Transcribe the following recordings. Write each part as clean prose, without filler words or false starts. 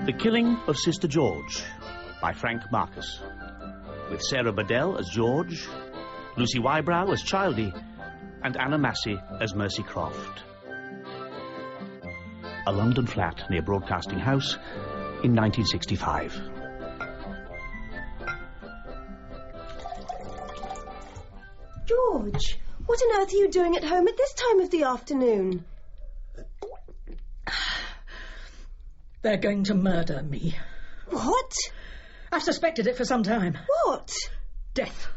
The Killing of Sister George by Frank Marcus, with Sarah Bedell as George, Lucy Wybrow as Childie, and Anna Massey as Mercy Croft. A London flat near Broadcasting House in 1965. George, what on earth are you doing at home at this time of the afternoon? They're going to murder me. What? I've suspected it for some time. What? Death.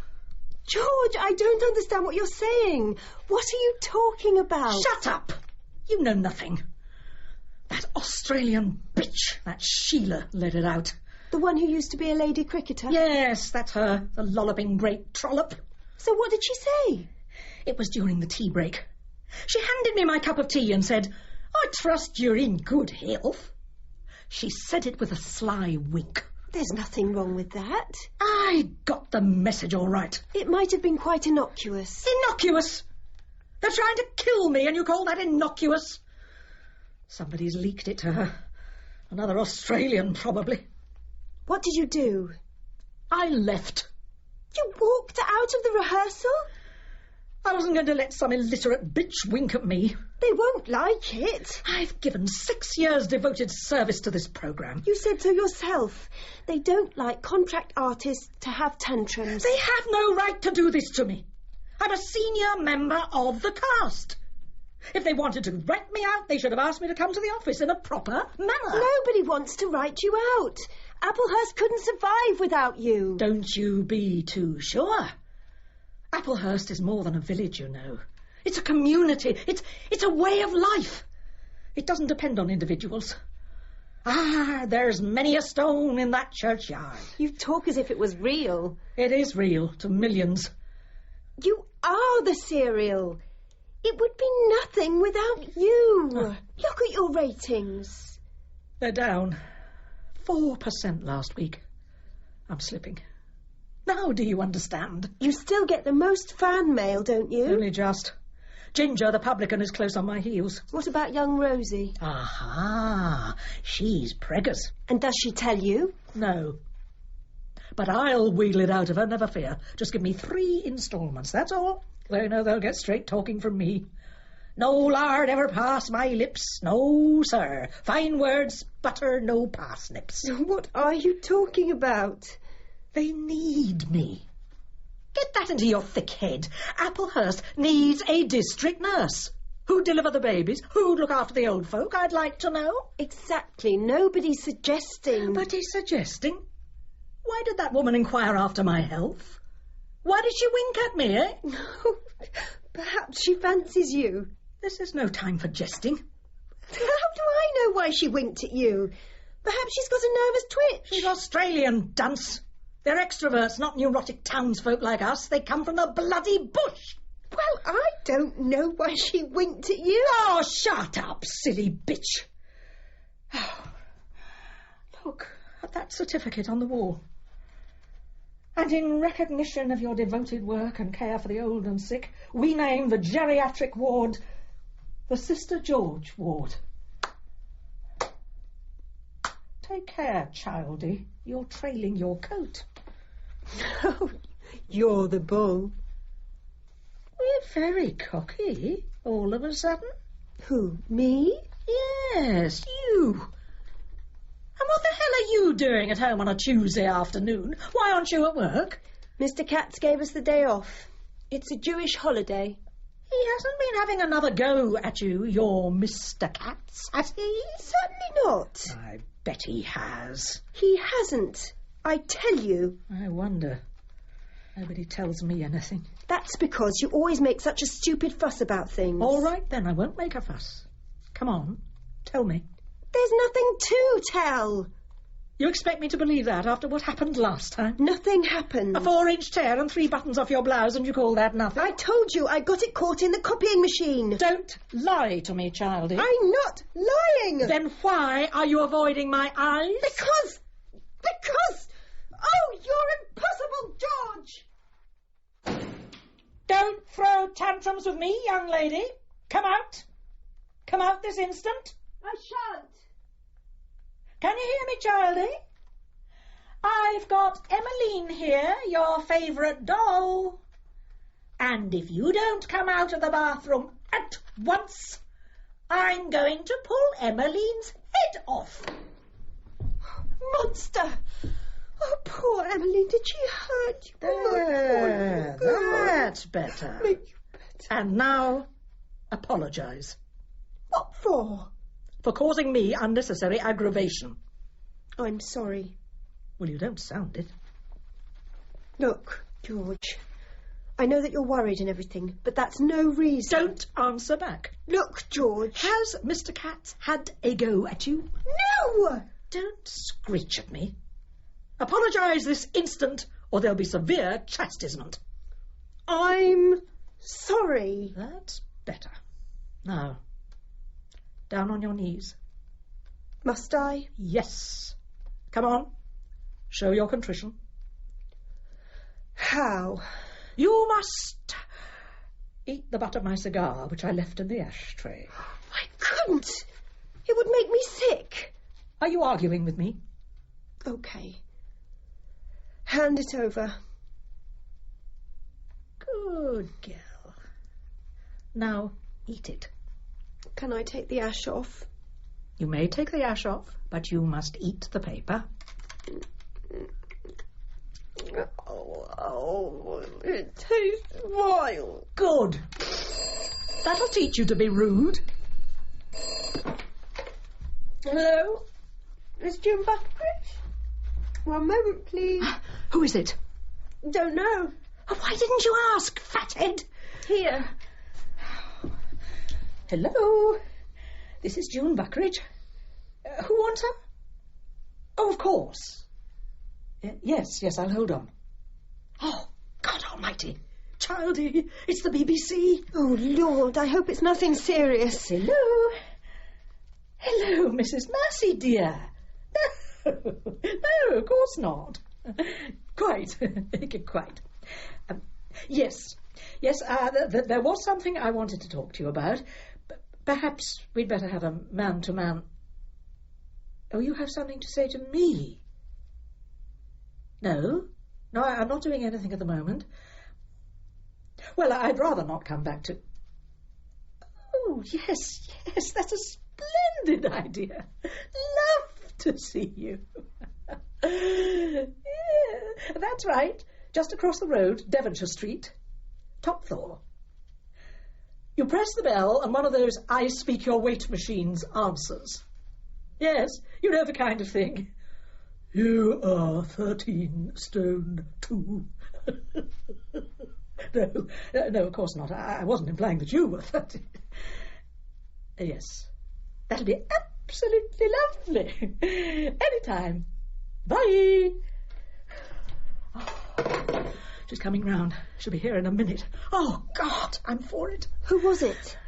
George, I don't understand what you're saying. What are you talking about? Shut up! You know nothing. That Australian bitch, that Sheila, let it out. The one who used to be a lady cricketer? Yes, that's her, the lolloping great trollop. So what did she say? It was during the tea break. She handed me my cup of tea and said, "I trust you're in good health." She said it with a sly wink. There's nothing wrong with that. I got the message all right. It might have been quite innocuous. Innocuous? They're trying to kill me and you call that innocuous? Somebody's leaked it to her. Another Australian, probably. What did you do? I left. You walked out of the rehearsal? I wasn't going to let some illiterate bitch wink at me. They won't like it. I've given 6 years devoted service to this programme. You said so yourself. They don't like contract artists to have tantrums. They have no right to do this to me. I'm a senior member of the cast. If they wanted to write me out, they should have asked me to come to the office in a proper manner. Nobody wants to write you out. Applehurst couldn't survive without you. Don't you be too sure. Applehurst is more than a village, you know. It's a community. It's a way of life. It doesn't depend on individuals. There's many a stone in that churchyard. You talk as if it was real. It is real to millions. You are the serial. It would be nothing without you. Look at your ratings. They're down 4% last week. I'm slipping. Now do you understand? You still get the most fan mail, don't you? Only just. Ginger, the publican, is close on my heels. What about young Rosie? Aha, she's preggers. And does she tell you? No. But I'll wheedle it out of her, never fear. Just give me 3 instalments, that's all. They know they'll get straight talking from me. No lard ever passed my lips. No, sir. Fine words, butter, no parsnips. What are you talking about? They need me. Get that into your thick head. Applehurst needs a district nurse. Who'd deliver the babies? Who'd look after the old folk? I'd like to know. Exactly. Nobody's suggesting. Nobody's suggesting? Why did that woman inquire after my health? Why did she wink at me, eh? No. Perhaps she fancies you. This is no time for jesting. How do I know why she winked at you? Perhaps she's got a nervous twitch. She's Australian, dunce. They're extroverts, not neurotic townsfolk like us. They come from the bloody bush. Well, I don't know why she winked at you. Oh, shut up, silly bitch. Oh, look at that certificate on the wall. And in recognition of your devoted work and care for the old and sick, we name the geriatric ward the Sister George ward. Take care, Childie. You're trailing your coat. Oh, you're the bull. We're very cocky, all of a sudden. Who, me? Yes, you. And what the hell are you doing at home on a Tuesday afternoon? Why aren't you at work? Mr. Katz gave us the day off. It's a Jewish holiday. He hasn't been having another go at you, your Mr. Katz, has he? Certainly not. I bet he has. He hasn't. I tell you. I wonder. Nobody tells me anything. That's because you always make such a stupid fuss about things. All right, then, I won't make a fuss. Come on, tell me. There's nothing to tell. You expect me to believe that after what happened last time? Nothing happened. A 4-inch tear and 3 buttons off your blouse, and you call that nothing? I told you I got it caught in the copying machine. Don't lie to me, Childie. I'm not lying. Then why are you avoiding my eyes? Because... Oh, you're impossible, George! Don't throw tantrums with me, young lady. Come out. Come out this instant. I shan't. Can you hear me, Childie? I've got Emmeline here, your favourite doll. And if you don't come out of the bathroom at once, I'm going to pull Emmeline's head off. Monster! Oh, poor Emmeline, did she hurt you? There, that's better. Make you better. And now, apologise. What for? For causing me unnecessary aggravation. I'm sorry. Well, you don't sound it. Look, George, I know that you're worried and everything, but that's no reason. Don't answer back. Look, George. Has Mr. Katz had a go at you? No! Don't screech at me. Apologise this instant, or there'll be severe chastisement. I'm sorry. That's better. Now, down on your knees. Must I? Yes. Come on. Show your contrition. How? You must eat the butt of my cigar, which I left in the ashtray. I couldn't. It would make me sick. Are you arguing with me? OK. Hand it over. Good girl. Now, eat it. Can I take the ash off? You may take the ash off, but you must eat the paper. Oh, it tastes vile. Good. That'll teach you to be rude. Hello? Miss June Buckbridge? One moment, please. Who is it? Don't know. Oh, why didn't you ask, fathead? Here. Hello? This is June Buckridge. Who wants her? Oh, of course. Yes, I'll hold on. Oh, God almighty. Childie, it's the BBC. Oh, Lord, I hope it's nothing serious. Hello? Hello, Mrs. Mercy, dear. No, of course not. Quite. Quite. Yes, there was something I wanted to talk to you about. Perhaps we'd better have a man-to-man... Oh, you have something to say to me? No, I'm not doing anything at the moment. Well, I'd rather not come back to... Oh, yes, that's a splendid idea. Love to see you. Yeah, that's right. Just across the road, Devonshire Street. Top floor. You press the bell and one of those I speak your weight machines answers. Yes, you know the kind of thing. You are 13 stone 2. No, of course not. I wasn't implying that you were 13. Yes, that'll be absolutely lovely. Anytime. Bye. Oh, she's coming round. She'll be here in a minute. Oh, God, I'm for it. Who was it?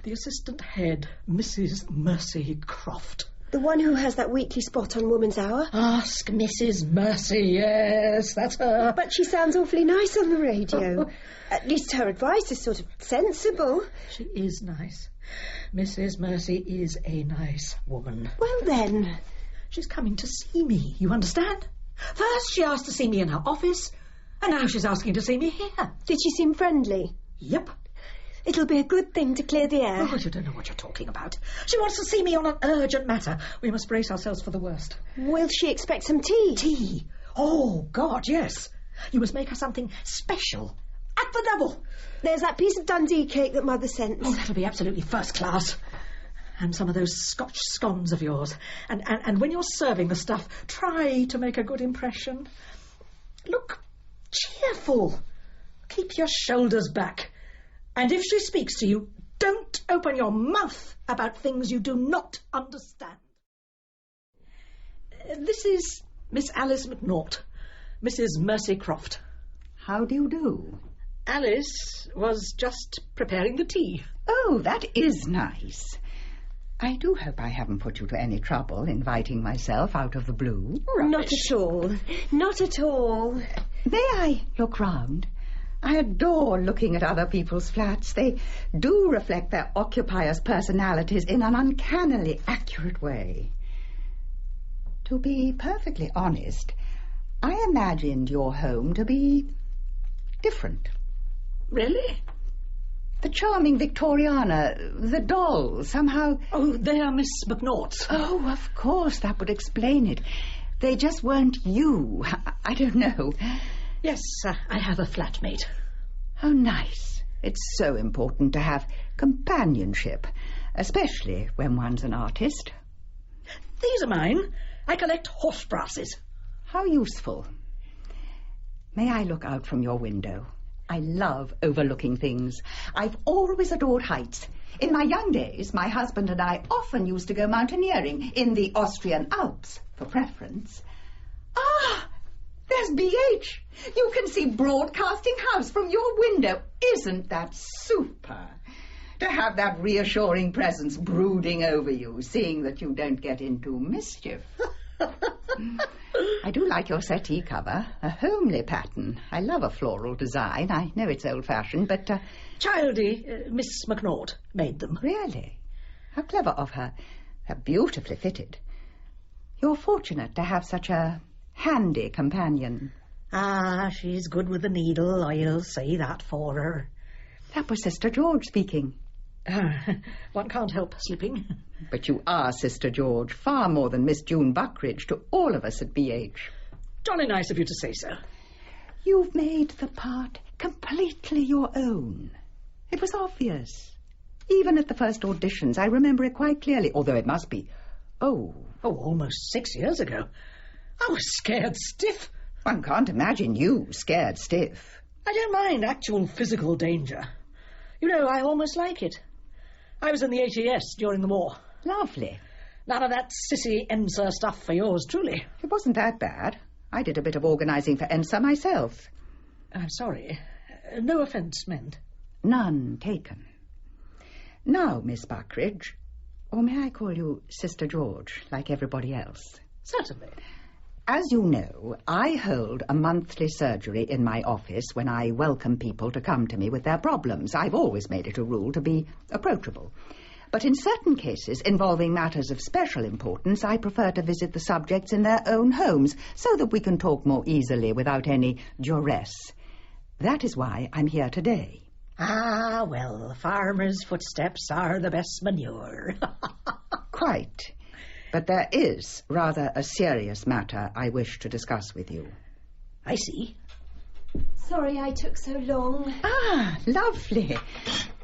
The assistant head, Mrs. Mercy Croft. The one who has that weekly spot on Woman's Hour? Ask Mrs. Mercy, yes, that's her. But she sounds awfully nice on the radio. At least her advice is sort of sensible. She is nice. Mrs. Mercy is a nice woman. Well, then. She's coming to see me, you understand? First she asked to see me in her office, and now she's asking to see me here. Did she seem friendly? Yep. It'll be a good thing to clear the air. Oh, you don't know what you're talking about. She wants to see me on an urgent matter. We must brace ourselves for the worst. Will she expect some tea? Tea? Oh, God, yes. You must make her something special. At the double. There's that piece of Dundee cake that Mother sent. Oh, that'll be absolutely first class. And some of those Scotch scones of yours. And when you're serving the stuff, try to make a good impression. Look cheerful. Keep your shoulders back. And if she speaks to you, don't open your mouth about things you do not understand. This is Miss Alice McNaught, Mrs. Mercy Croft. How do you do? Alice was just preparing the tea. Oh, that is nice. I do hope I haven't put you to any trouble inviting myself out of the blue. Not at all. Not at all. May I look round? I adore looking at other people's flats. They do reflect their occupiers' personalities in an uncannily accurate way. To be perfectly honest, I imagined your home to be different. Really? The charming Victoriana, the doll, somehow... Oh, they are Miss McNaughts. Oh, of course, that would explain it. They just weren't you. I don't know. Yes, I have a flatmate. How nice. It's so important to have companionship, especially when one's an artist. These are mine. I collect horse brasses. How useful. May I look out from your window? I love overlooking things. I've always adored heights. In my young days, my husband and I often used to go mountaineering in the Austrian Alps, for preference. Ah, there's BH. You can see Broadcasting House from your window. Isn't that super? To have that reassuring presence brooding over you, seeing that you don't get into mischief. I do like your settee cover, a homely pattern. I love a floral design. I know it's old-fashioned, but... Childy, Miss McNaught, made them. Really? How clever of her. They're beautifully fitted. You're fortunate to have such a handy companion. Ah, she's good with the needle, I'll say that for her. That was Sister George speaking. One can't help slipping. But you are Sister George, far more than Miss June Buckridge to all of us at BH. Jolly nice of you to say so. You've made the part completely your own. It was obvious. Even at the first auditions, I remember it quite clearly, although it must be... Oh, almost 6 years ago. I was scared stiff. One can't imagine you scared stiff. I don't mind actual physical danger. You know, I almost like it. I was in the ATS during the war. Lovely. None of that sissy ENSA stuff for yours, truly. It wasn't that bad. I did a bit of organising for ENSA myself. I'm sorry. No offence meant. None taken. Now, Miss Buckridge, or may I call you Sister George, like everybody else? Certainly. As you know, I hold a monthly surgery in my office when I welcome people to come to me with their problems. I've always made it a rule to be approachable. But in certain cases involving matters of special importance, I prefer to visit the subjects in their own homes so that we can talk more easily without any duress. That is why I'm here today. Ah, well, farmers' footsteps are the best manure. Quite. But there is rather a serious matter I wish to discuss with you. I see. Sorry I took so long. Ah, lovely.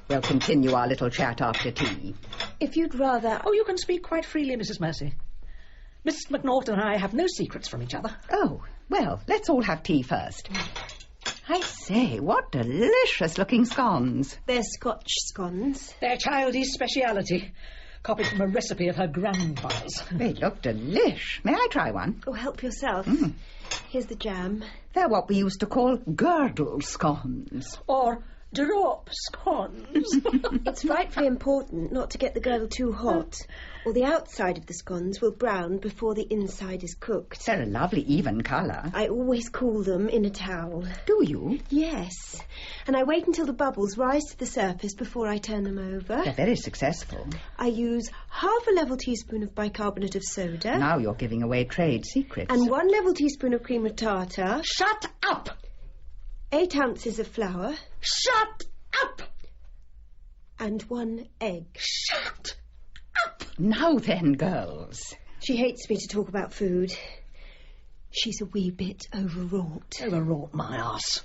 We'll continue our little chat after tea. If you'd rather... Oh, you can speak quite freely, Mrs. Mercy. Miss McNaught and I have no secrets from each other. Oh, well, let's all have tea first. I say, what delicious-looking scones. They're Scotch scones. They're Childy's speciality. Copied from a recipe of her grandmother's. They look delish. May I try one? Oh, help yourself. Here's the jam. They're what we used to call girdle scones. Or drop scones. It's frightfully important not to get the girdle too hot, or the outside of the scones will brown before the inside is cooked. They're a lovely even colour. I always cool them in a towel. Do you? Yes. And I wait until the bubbles rise to the surface before I turn them over. They're very successful. I use half a level teaspoon of bicarbonate of soda. Now you're giving away trade secrets. And 1 level teaspoon of cream of tartar. Shut up! 8 ounces of flour. Shut up! And 1 egg. Shut up! Now then, girls. She hates me to talk about food. She's a wee bit overwrought. Overwrought my arse.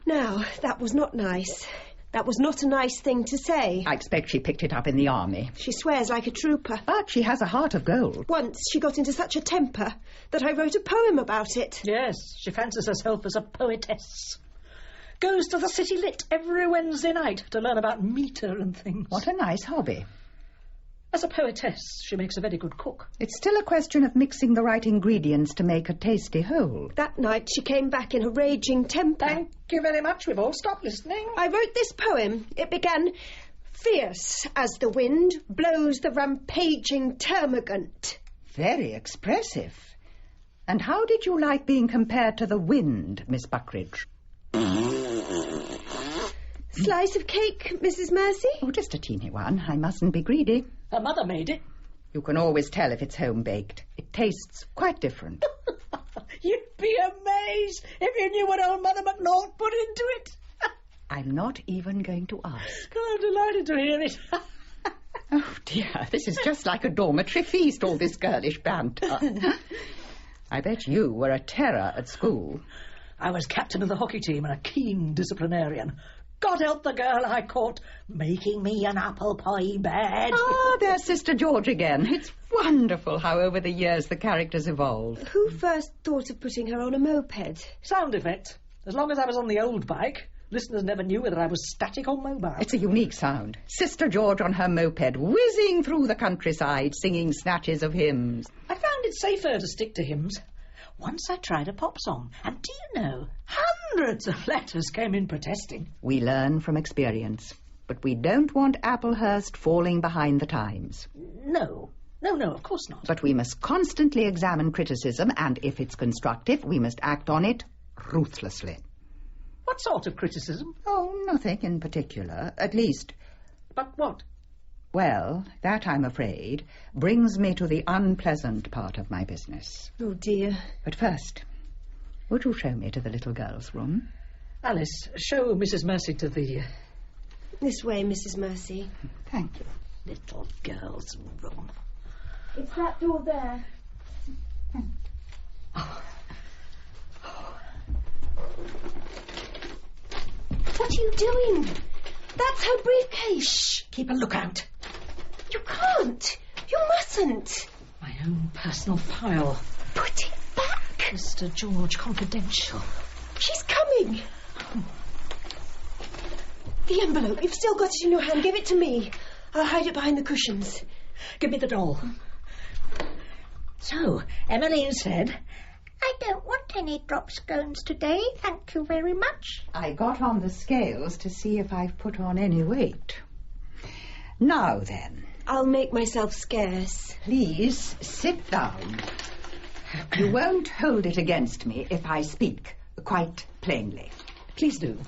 Now, that was not nice. That was not a nice thing to say. I expect she picked it up in the army. She swears like a trooper. But she has a heart of gold. Once she got into such a temper that I wrote a poem about it. Yes, she fancies herself as a poetess. Goes to the City Lit every Wednesday night to learn about metre and things. What a nice hobby. As a poetess, she makes a very good cook. It's still a question of mixing the right ingredients to make a tasty whole. That night she came back in a raging temper. Thank you very much. We've all stopped listening. I wrote this poem. It began, "Fierce as the wind blows the rampaging termagant." Very expressive. And how did you like being compared to the wind, Miss Buckridge? Slice of cake, Mrs. Mercy? Oh, just a teeny one. I mustn't be greedy. Her mother made it. You can always tell if it's home-baked. It tastes quite different. You'd be amazed if you knew what old Mother McNaught put into it. I'm not even going to ask. I'm delighted to hear it. Oh, dear, this is just like a dormitory feast, all this girlish banter. I bet you were a terror at school. I was captain of the hockey team and a keen disciplinarian. God help the girl I caught making me an apple pie bed. Ah, there's Sister George again. It's wonderful how over the years the characters evolve. Who first thought of putting her on a moped? Sound effect. As long as I was on the old bike, listeners never knew whether I was static or mobile. It's a unique sound. Sister George on her moped, whizzing through the countryside, singing snatches of hymns. I found it safer to stick to hymns. Once I tried a pop song, and do you know, hundreds of letters came in protesting. We learn from experience, but we don't want Applehurst falling behind the times. No, of course not. But we must constantly examine criticism, and if it's constructive, we must act on it ruthlessly. What sort of criticism? Oh, nothing in particular. At least... But what? Well, that, I'm afraid, brings me to the unpleasant part of my business. Oh, dear. But first, would you show me to the little girl's room? Alice, show Mrs. Mercy to the... This way, Mrs. Mercy. Thank you. little girl's room. It's that door there. What are you doing? That's her briefcase. Shh, keep a lookout. You can't. You mustn't. My own personal file. Put it back. Mr. George Confidential. She's coming. The envelope. You've still got it in your hand. Give it to me. I'll hide it behind the cushions. Give me the doll. So, Emmeline said, I don't want any drop scones today, thank you very much. I got on the scales to see if I've put on any weight. Now then. I'll make myself scarce. Please sit down. You won't hold it against me if I speak quite plainly. Please do.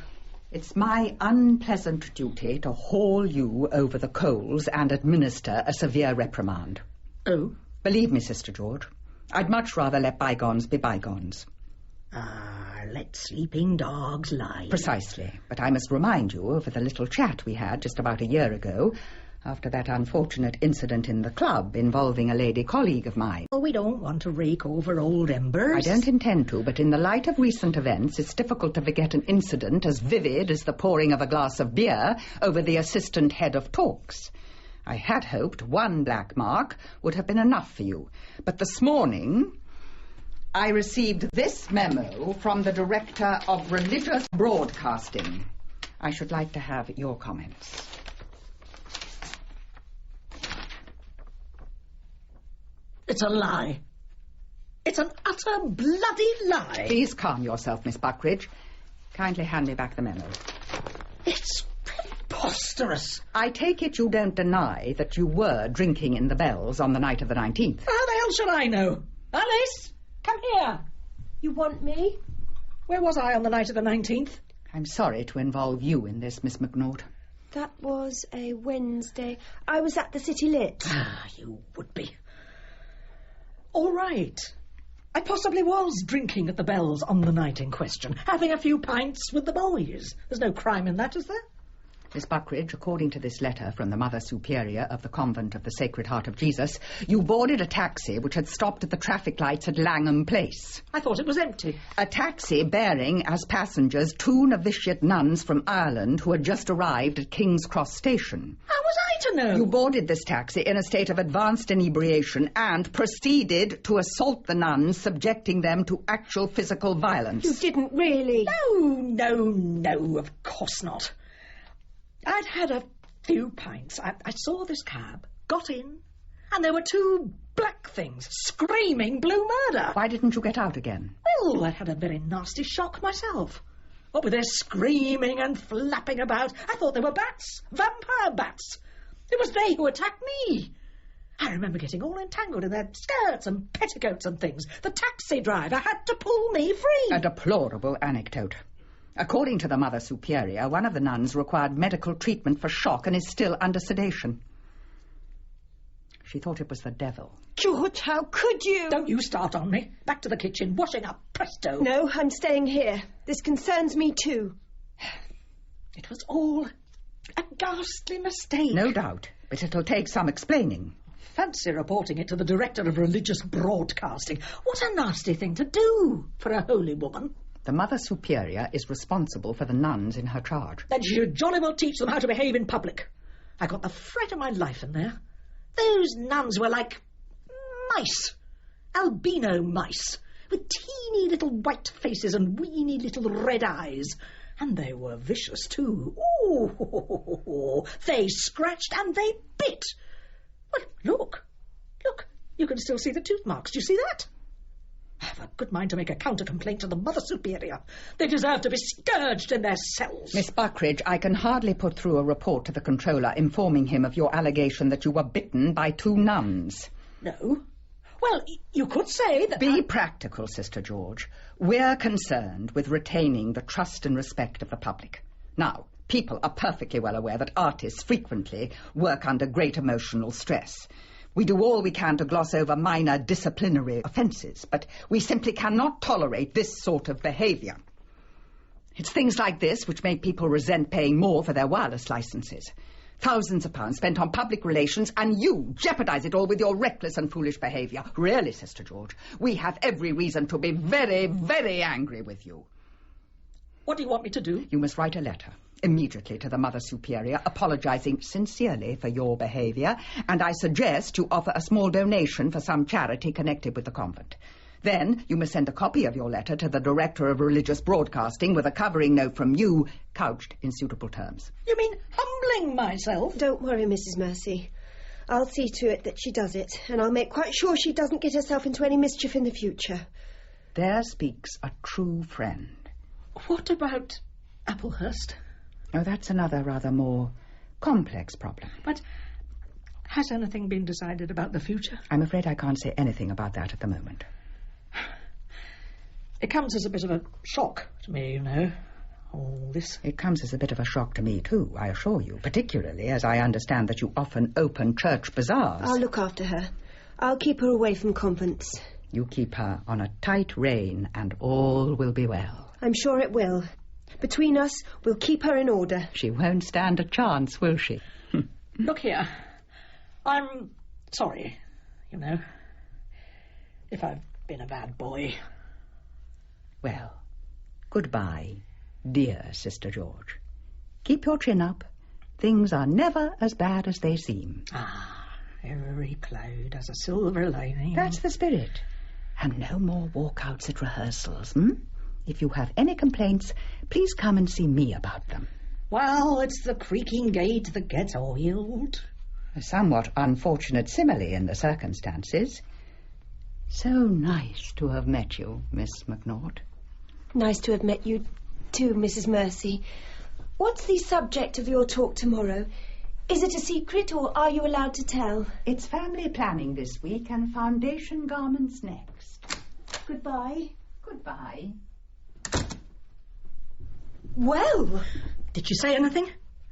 It's my unpleasant duty to haul you over the coals and administer a severe reprimand. Oh? Believe me, Sister George, I'd much rather let bygones be bygones. Let sleeping dogs lie. Precisely. But I must remind you of the little chat we had just about a year ago, after that unfortunate incident in the club involving a lady colleague of mine. Oh, we don't want to rake over old embers. I don't intend to, but in the light of recent events, it's difficult to forget an incident as vivid as the pouring of a glass of beer over the assistant head of talks. I had hoped one black mark would have been enough for you. But this morning, I received this memo from the Director of Religious Broadcasting. I should like to have your comments. It's a lie. It's an utter bloody lie. Please calm yourself, Miss Buckridge. Kindly hand me back the memo. It's preposterous. I take it you don't deny that you were drinking in the Bells on the night of the 19th. How the hell should I know? Alice, come here. You want me? Where was I on the night of the 19th? I'm sorry to involve you in this, Miss McNaught. That was a Wednesday. I was at the City Lit. You would be. All right. I possibly was drinking at the Bells on the night in question, having a few pints with the boys. There's no crime in that, is there? Miss Buckridge, according to this letter from the Mother Superior of the Convent of the Sacred Heart of Jesus, you boarded a taxi which had stopped at the traffic lights at Langham Place. I thought it was empty. A taxi bearing as passengers 2 novitiate nuns from Ireland who had just arrived at King's Cross Station. How was I to know? You boarded this taxi in a state of advanced inebriation and proceeded to assault the nuns, subjecting them to actual physical violence. You didn't really. No, of course not. I'd had a few pints. I saw this cab, got in, and there were 2 black things screaming blue murder. Why didn't you get out again? Well, I'd had a very nasty shock myself. What with their screaming and flapping about, I thought they were bats, vampire bats. It was they who attacked me. I remember getting all entangled in their skirts and petticoats and things. The taxi driver had to pull me free. A deplorable anecdote. According to the Mother Superior, one of the nuns required medical treatment for shock and is still under sedation. She thought it was the devil. George, how could you? Don't you start on me. Back to the kitchen, washing up, presto. No, I'm staying here. This concerns me too. It was all a ghastly mistake. No doubt, but it'll take some explaining. Fancy reporting it to the Director of Religious Broadcasting. What a nasty thing to do for a holy woman. The Mother Superior is responsible for the nuns in her charge. Then she should jolly well teach them how to behave in public. I got the fright of my life in there. Those nuns were like mice. Albino mice. With teeny little white faces and weeny little red eyes. And they were vicious too. Ooh, they scratched and they bit. Well, look, you can still see the tooth marks. Do you see that? I have a good mind to make a counter-complaint to the Mother Superior. They deserve to be scourged in their cells. Miss Buckridge, I can hardly put through a report to the controller informing him of your allegation that you were bitten by 2 nuns. No. Well, you could say that... Be practical, Sister George. We're concerned with retaining the trust and respect of the public. Now, people are perfectly well aware that artists frequently work under great emotional stress. We do all we can to gloss over minor disciplinary offences, but we simply cannot tolerate this sort of behaviour. It's things like this which make people resent paying more for their wireless licences. Thousands of pounds spent on public relations, and you jeopardise it all with your reckless and foolish behaviour. Really, Sister George, we have every reason to be very, very angry with you. What do you want me to do? You must write a letter immediately to the Mother Superior, apologising sincerely for your behaviour, and I suggest you offer a small donation for some charity connected with the convent. Then you must send a copy of your letter to the Director of Religious Broadcasting with a covering note from you, couched in suitable terms. You mean humbling myself? Don't worry, Mrs. Mercy. I'll see to it that she does it, and I'll make quite sure she doesn't get herself into any mischief in the future. There speaks a true friend. What about Applehurst? Oh, that's another rather more complex problem. But has anything been decided about the future? I'm afraid I can't say anything about that at the moment. It comes as a bit of a shock to me, you know, all this. It comes as a bit of a shock to me, too, I assure you, particularly as I understand that you often open church bazaars. I'll look after her. I'll keep her away from convents. You keep her on a tight rein, and all will be well. I'm sure it will. Between us, we'll keep her in order. She won't stand a chance, will she? Look here. I'm sorry, you know, if I've been a bad boy. Well, goodbye, dear Sister George. Keep your chin up. Things are never as bad as they seem. Ah, every cloud has a silver lining. That's the spirit. And no more walkouts at rehearsals, If you have any complaints, please come and see me about them. Well, it's the creaking gate that gets oiled. A somewhat unfortunate simile in the circumstances. So nice to have met you, Miss McNaught. Nice to have met you too, Mrs. Mercy. What's the subject of your talk tomorrow? Is it a secret, or are you allowed to tell? It's family planning this week and foundation garments next. Goodbye. Goodbye. Well, did she say anything?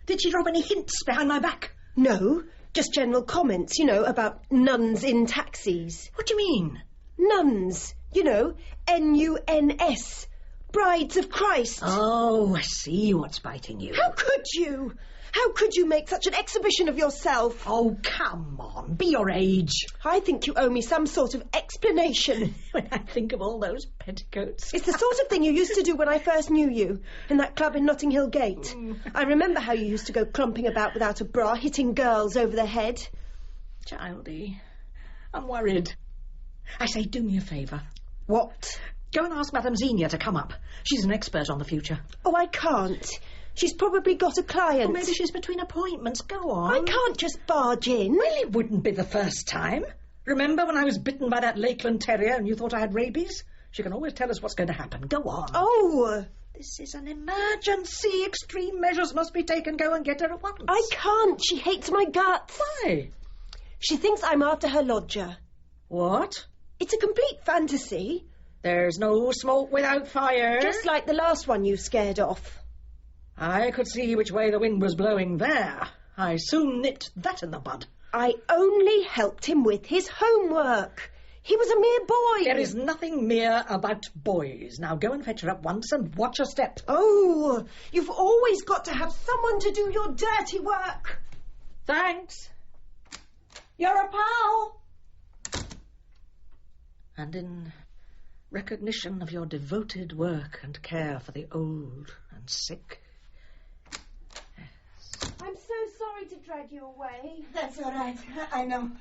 Did she drop any hints behind my back? no, just general comments, you know, about nuns in taxis. What do you mean? Nuns, you know, N-U-N-S, Brides of Christ. Oh, I see what's biting you. How could you? How could you make such an exhibition of yourself? Oh, come on, be your age. I think you owe me some sort of explanation. When I think of all those petticoats. It's the sort of thing you used to do when I first knew you, in that club in Notting Hill Gate. I remember how you used to go clumping about without a bra, hitting girls over the head. Childie, I'm worried. I say, do me a favour. What? Go and ask Madame Xenia to come up. She's an expert on the future. Oh, I can't. She's probably got a client. Or maybe she's between appointments. Go on. I can't just barge in. Well, it wouldn't be the first time. Remember when I was bitten by that Lakeland Terrier and you thought I had rabies? She can always tell us what's going to happen. Go on. Oh! This is an emergency. Extreme measures must be taken. Go and get her at once. I can't. She hates my guts. Why? She thinks I'm after her lodger. What? It's a complete fantasy. There's no smoke without fire. Just like the last one you scared off. I could see which way the wind was blowing there. I soon nipped that in the bud. I only helped him with his homework. He was a mere boy. There is nothing mere about boys. Now go and fetch her up once and watch her step. Oh, you've always got to have someone to do your dirty work. Thanks. You're a pal. And in recognition of your devoted work and care for the old and sick. Yes. I'm so sorry to drag you away. That's all right. I know.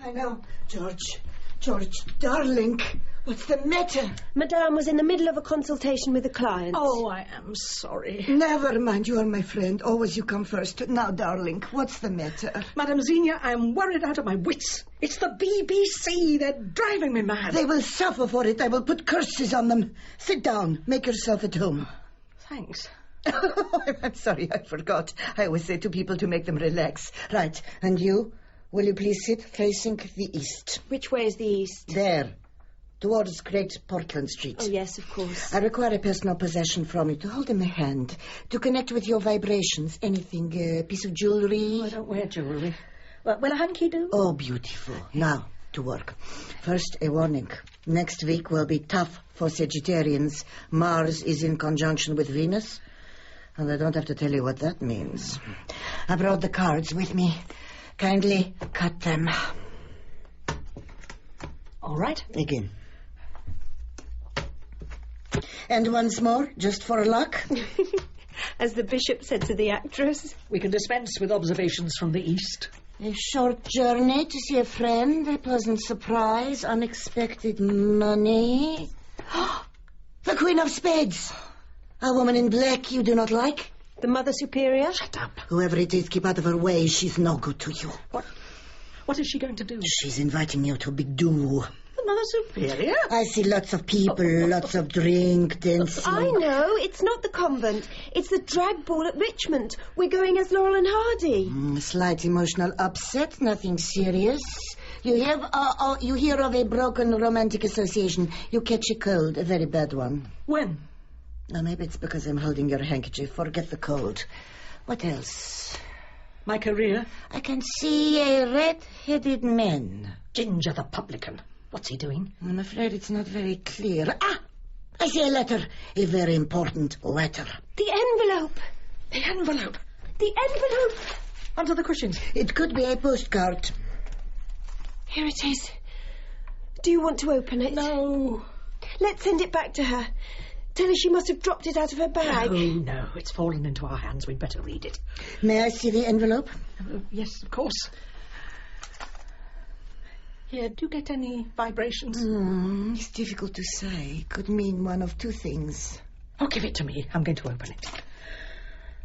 George, darling, what's the matter? Madame was in the middle of a consultation with a client. Oh, I am sorry. Never mind, you are my friend. Always you come first. Now, darling, what's the matter? Madame Xenia, I am worried out of my wits. It's the BBC. They're driving me mad. They will suffer for it. I will put curses on them. Sit down. Make yourself at home. Thanks. I'm sorry, I forgot. I always say to people to make them relax. Right, and you? Will you please sit facing the east? Which way is the east? There, towards Great Portland Street. Oh, yes, of course. I require a personal possession from you to hold in my hand, to connect with your vibrations. Anything, a piece of jewellery? I don't wear jewellery. Well, will a hanky do? Oh, beautiful. Now, to work. First, a warning. Next week will be tough for Sagittarians. Mars is in conjunction with Venus, and I don't have to tell you what that means. I brought the cards with me. Kindly cut them. All right. Again. And once more, just for luck. As the bishop said to the actress. We can dispense with observations from the east. A short journey to see a friend, a pleasant surprise, unexpected money. The Queen of Spades. A woman in black you do not like. The Mother Superior? Shut up. Whoever it is, keep out of her way. She's no good to you. What is she going to do? She's inviting you to a big do. The Mother Superior? I see lots of people, lots of drink, dancing. I know. It's not the convent. It's the drag ball at Richmond. We're going as Laurel and Hardy. Slight emotional upset, nothing serious. You hear of a broken romantic association. You catch a cold, a very bad one. When? Now, maybe it's because I'm holding your handkerchief. Forget the cold. What else? My career? I can see a red-headed man. Ginger the publican. What's he doing? I'm afraid it's not very clear. I see a letter. A very important letter. The envelope. The envelope. The envelope. Under the cushions. It could be a postcard. Here it is. Do you want to open it? No. Let's send it back to her. Tell her she must have dropped it out of her bag. No, it's fallen into our hands. We'd better read it. May I see the envelope? Yes, of course. Here, do you get any vibrations? It's difficult to say. Could mean one of two things. Oh, give it to me. I'm going to open it.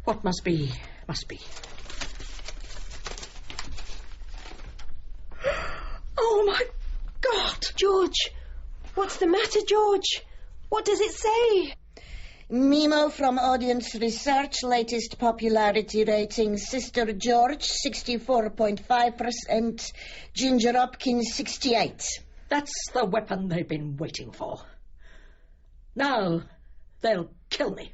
What must be, must be. Oh, my God! George! What's the matter, George? What does it say? Memo from audience research, latest popularity rating. Sister George, 64.5%. Ginger Hopkins, 68. That's the weapon they've been waiting for. Now, they'll kill me.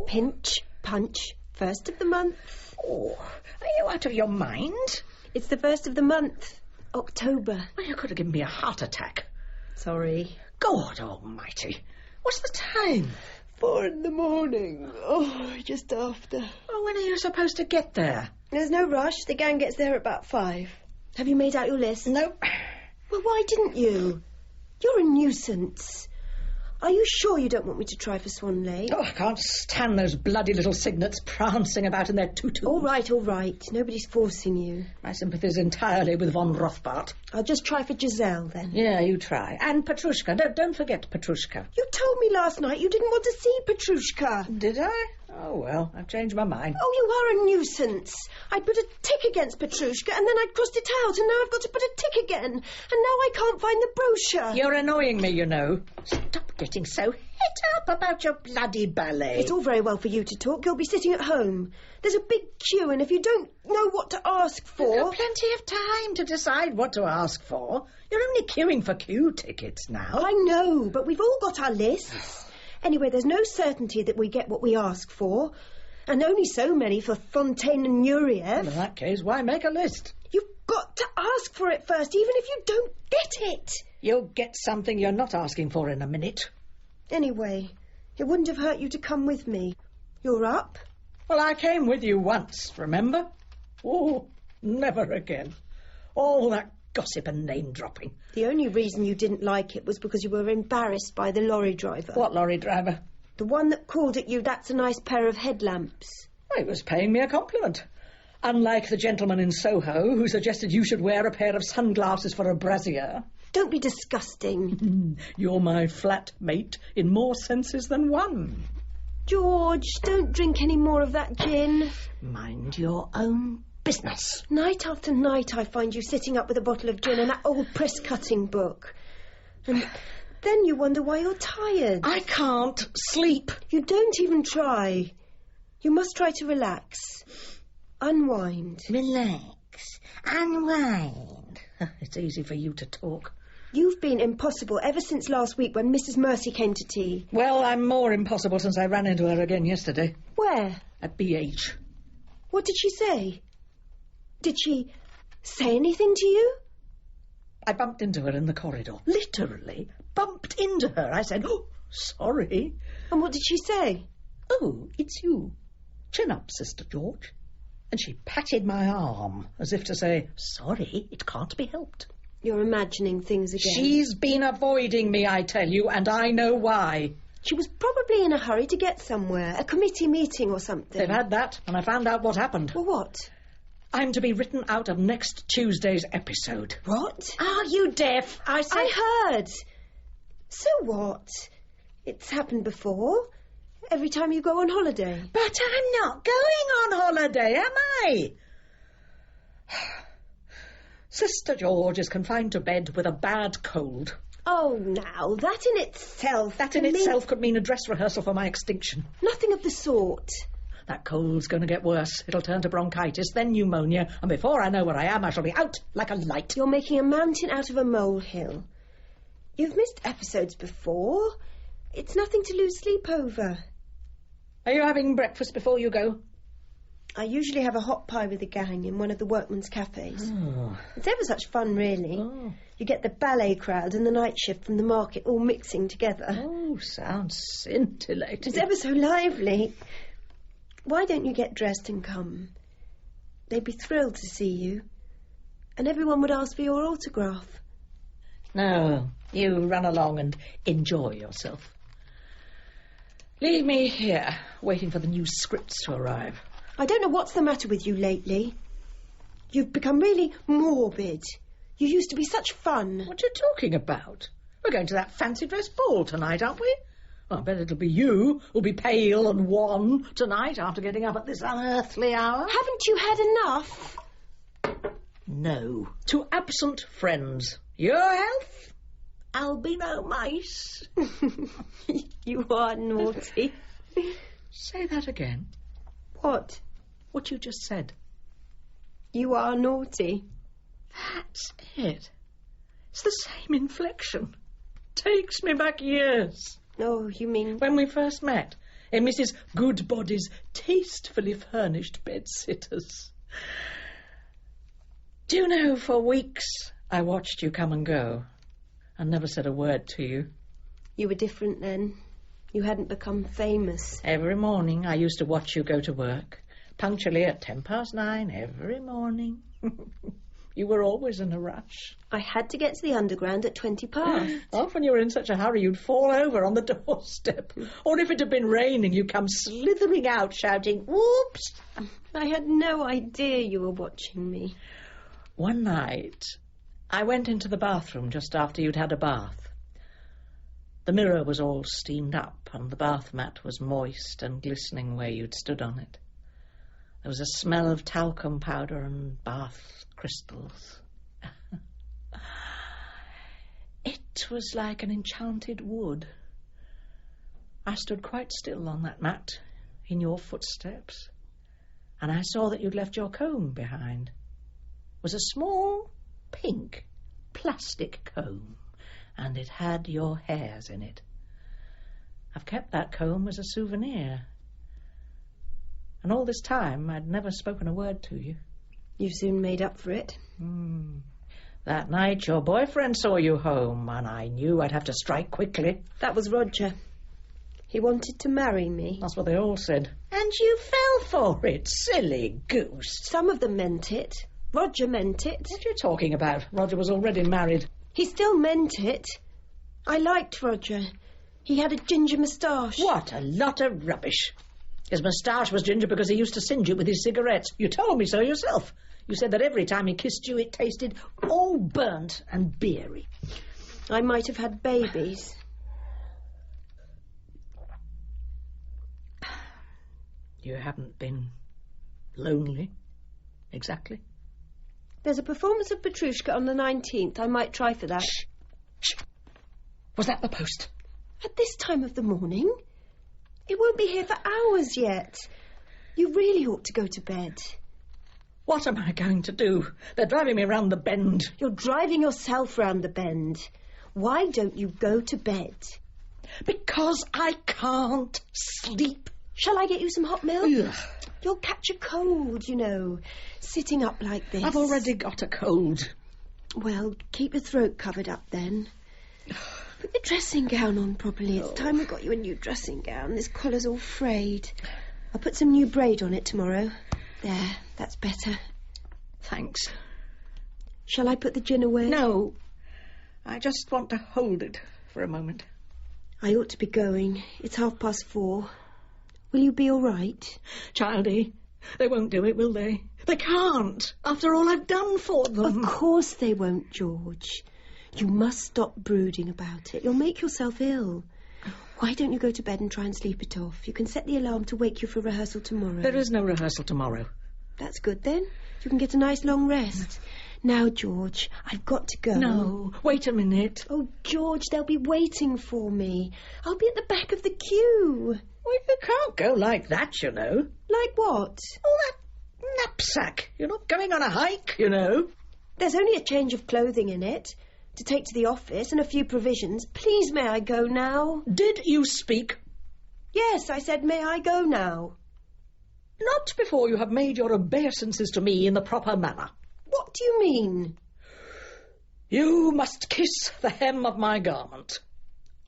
Pinch, punch, first of the month. Oh, are you out of your mind? It's the first of the month, October. Well, you could have given me a heart attack. Sorry. God almighty. What's the time? 4 a.m. Oh, just after. Well, when are you supposed to get there? There's no rush. The gang gets there at about 5. Have you made out your list? No. Well, why didn't you? You're a nuisance. Are you sure you don't want me to try for Swan Lake? Oh, I can't stand those bloody little cygnets prancing about in their tutu. All right. Nobody's forcing you. My sympathy's entirely with von Rothbart. I'll just try for Giselle, then. Yeah, you try. And Petrushka. Don't forget Petrushka. You told me last night you didn't want to see Petrushka. Did I? Oh, well, I've changed my mind. Oh, you are a nuisance. I put a tick against Petrushka, and then I crossed it out, and now I've got to put a tick again. And now I can't find the brochure. You're annoying me, you know. Stop getting so het up about your bloody ballet. It's all very well for you to talk. You'll be sitting at home. There's a big queue, and if you don't know what to ask for... You've got plenty of time to decide what to ask for. You're only queuing for queue tickets now. I know, but we've all got our lists. Anyway, there's no certainty that we get what we ask for, and only so many for Fontaine and Nureyev. Well, in that case, why make a list? You've got to ask for it first, even if you don't get it. You'll get something you're not asking for in a minute. Anyway, it wouldn't have hurt you to come with me. You're up? Well, I came with you once, remember? Oh, never again. All that gossip and name-dropping. The only reason you didn't like it was because you were embarrassed by the lorry driver. What lorry driver? The one that called at you, "That's a nice pair of headlamps." Well, he was paying me a compliment. Unlike the gentleman in Soho who suggested you should wear a pair of sunglasses for a brassiere. Don't be disgusting. You're my flatmate in more senses than one. George, don't drink any more of that gin. Mind your own business. Night after night I find you sitting up with a bottle of gin and that old press-cutting book. And then you wonder why you're tired. I can't sleep. You don't even try. You must try to relax. Unwind. Relax. Unwind. It's easy for you to talk. You've been impossible ever since last week when Mrs. Mercy came to tea. Well, I'm more impossible since I ran into her again yesterday. Where? At BH. What did she say? Did she say anything to you? I bumped into her in the corridor. Literally bumped into her. I said, "Oh, sorry." And what did she say? "Oh, it's you. Chin up, Sister George." And she patted my arm as if to say, "Sorry, it can't be helped." You're imagining things again. She's been avoiding me, I tell you, and I know why. She was probably in a hurry to get somewhere, a committee meeting or something. They've had that, and I found out what happened. Well, what? I'm to be written out of next Tuesday's episode. What? Are you deaf? I heard. So what? It's happened before. Every time you go on holiday. But I'm not going on holiday, am I? Sister George is confined to bed with a bad cold. Oh, now, that in itself... That in itself could mean a dress rehearsal for my extinction. Nothing of the sort. That cold's going to get worse. It'll turn to bronchitis, then pneumonia, and before I know where I am, I shall be out like a light. You're making a mountain out of a molehill. You've missed episodes before. It's nothing to lose sleep over. Are you having breakfast before you go? I usually have a hot pie with the gang in one of the workmen's cafes. Oh. It's ever such fun, really. Oh. You get the ballet crowd and the night shift from the market all mixing together. Oh, sounds scintillating. It's ever so lively. Why don't you get dressed and come? They'd be thrilled to see you. And everyone would ask for your autograph. No, you run along and enjoy yourself. Leave me here, waiting for the new scripts to arrive. I don't know what's the matter with you lately. You've become really morbid. You used to be such fun. What are you talking about? We're going to that fancy dress ball tonight, aren't we? Well, I bet it'll be you who'll be pale and wan tonight after getting up at this unearthly hour. Haven't you had enough? No. To absent friends. Your health? Albino mice. You are naughty. Say that again. What? What you just said. You are naughty. That's it. It's the same inflection. Takes me back years. Oh, you mean... When we first met in Mrs. Goodbody's tastefully furnished bed-sitters. Do you know, for weeks I watched you come and go and never said a word to you. You were different then. You hadn't become famous. Every morning I used to watch you go to work, punctually at 9:10 every morning. You were always in a rush. I had to get to the underground at 20 past. Often you were in such a hurry you'd fall over on the doorstep. Or if it had been raining, you'd come slithering out shouting, "Whoops!" I had no idea you were watching me. One night, I went into the bathroom just after you'd had a bath. The mirror was all steamed up, and the bath mat was moist and glistening where you'd stood on it. There was a smell of talcum powder and bath crystals. It was like an enchanted wood. I stood quite still on that mat, in your footsteps, and I saw that you'd left your comb behind. It was a small, pink, plastic comb, and it had your hairs in it. I've kept that comb as a souvenir. And all this time I'd never spoken a word to you. You soon made up for it. That night your boyfriend saw you home, and I knew I'd have to strike quickly. That was Roger. He wanted to marry me. That's what they all said. And you fell for it, silly goose. Some of them meant it. Roger meant it. What are you talking about? Roger was already married. He still meant it. I liked Roger. He had a ginger moustache. What a lot of rubbish. His moustache was ginger because he used to singe it with his cigarettes. You told me so yourself. You said that every time he kissed you, it tasted all burnt and beery. I might have had babies. You haven't been lonely, exactly? There's a performance of Petrushka on the 19th. I might try for that. Shh. Was that the post? At this time of the morning? It won't be here for hours yet. You really ought to go to bed. What am I going to do? They're driving me round the bend. You're driving yourself round the bend. Why don't you go to bed? Because I can't sleep. Shall I get you some hot milk? Ugh. You'll catch a cold, you know, sitting up like this. I've already got a cold. Well, keep your throat covered up then. Put your dressing gown on properly. It's time we got you a new dressing gown. This collar's all frayed. I'll put some new braid on it tomorrow. There, that's better. Thanks. Shall I put the gin away? No. I just want to hold it for a moment. I ought to be going. It's 4:30. Will you be all right? Childie, they won't do it, will they? They can't, after all I've done for them. Of course they won't, George. You must stop brooding about it. You'll make yourself ill. Why don't you go to bed and try and sleep it off? You can set the alarm to wake you for rehearsal tomorrow. There is no rehearsal tomorrow. That's good, then. You can get a nice long rest. Now, George, I've got to go. No, wait a minute. Oh, George, they'll be waiting for me. I'll be at the back of the queue. Well, you can't go like that, you know. Like what? Oh, that knapsack. You're not going on a hike, you know. There's only a change of clothing in it to take to the office and a few provisions. Please, may I go now? Did you speak? Yes, I said, may I go now? Not before you have made your obeisances to me in the proper manner. What do you mean? You must kiss the hem of my garment.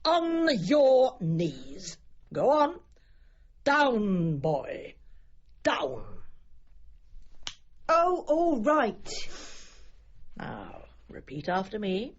On your knees. Go on. Down, boy. Down. Oh, all right. Now, repeat after me.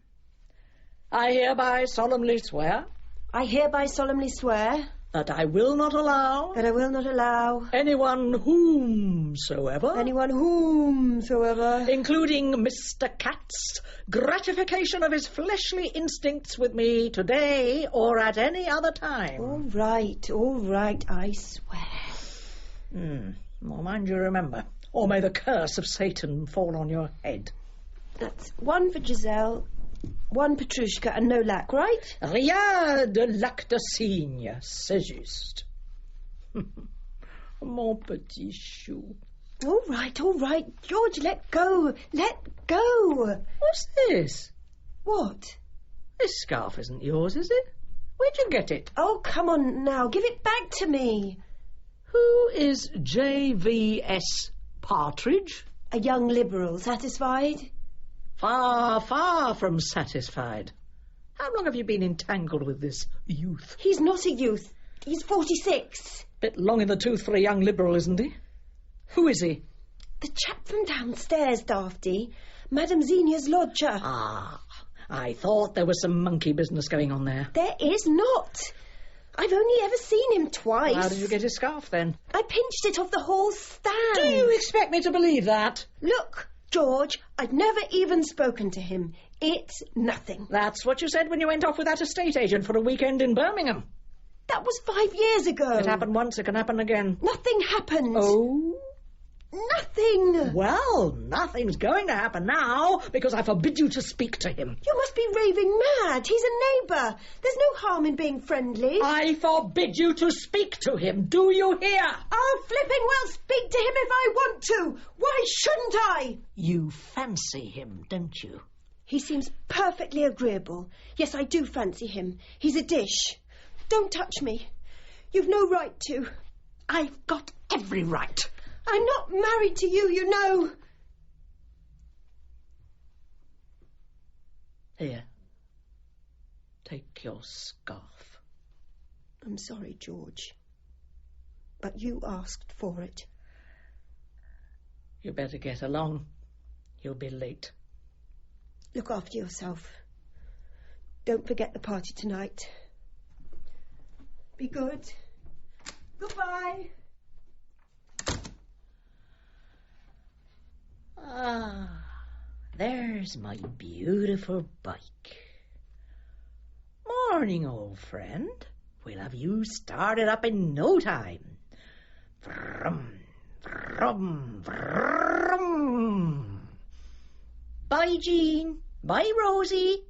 I hereby solemnly swear. I hereby solemnly swear. That I will not allow. That I will not allow. Anyone whomsoever. Anyone whomsoever. Including Mr. Katz. Gratification of his fleshly instincts with me today or at any other time. All right, I swear. Well, mind you remember. Or may the curse of Satan fall on your head. That's one for Giselle, one Petrushka, and no lac, right? Rien de lac de cygne, c'est juste. Mon petit chou. All right. George, let go. Let go. What's this? What? This scarf isn't yours, is it? Where'd you get it? Oh, come on now. Give it back to me. Who is J.V.S. Partridge? A young Liberal. Satisfied? Far, far from satisfied. How long have you been entangled with this youth? He's not a youth. He's 46. Bit long in the tooth for a young Liberal, isn't he? Who is he? The chap from downstairs, Dafty. Madame Xenia's lodger. Ah, I thought there was some monkey business going on there. There is not. I've only ever seen him twice. How did you get his scarf, then? I pinched it off the hall stand. Do you expect me to believe that? Look, George, I'd never even spoken to him. It's nothing. That's what you said when you went off with that estate agent for a weekend in Birmingham. That was 5 years ago. It happened once, it can happen again. Nothing happened. Oh? Nothing. Well, nothing's going to happen now, because I forbid you to speak to him. You must be raving mad. He's a neighbour. There's no harm in being friendly. I forbid you to speak to him. Do you hear? I'll flipping well speak to him if I want to. Why shouldn't I? You fancy him, don't you? He seems perfectly agreeable. Yes, I do fancy him. He's a dish. Don't touch me. You've no right to. I've got every right. I'm not married to you, you know. Here. Take your scarf. I'm sorry, George. But you asked for it. You better get along. You'll be late. Look after yourself. Don't forget the party tonight. Be good. Goodbye. Ah, there's my beautiful bike. Morning, old friend. We'll have you started up in no time. Vroom, vroom, vroom. Bye, Jean. Bye, Rosie.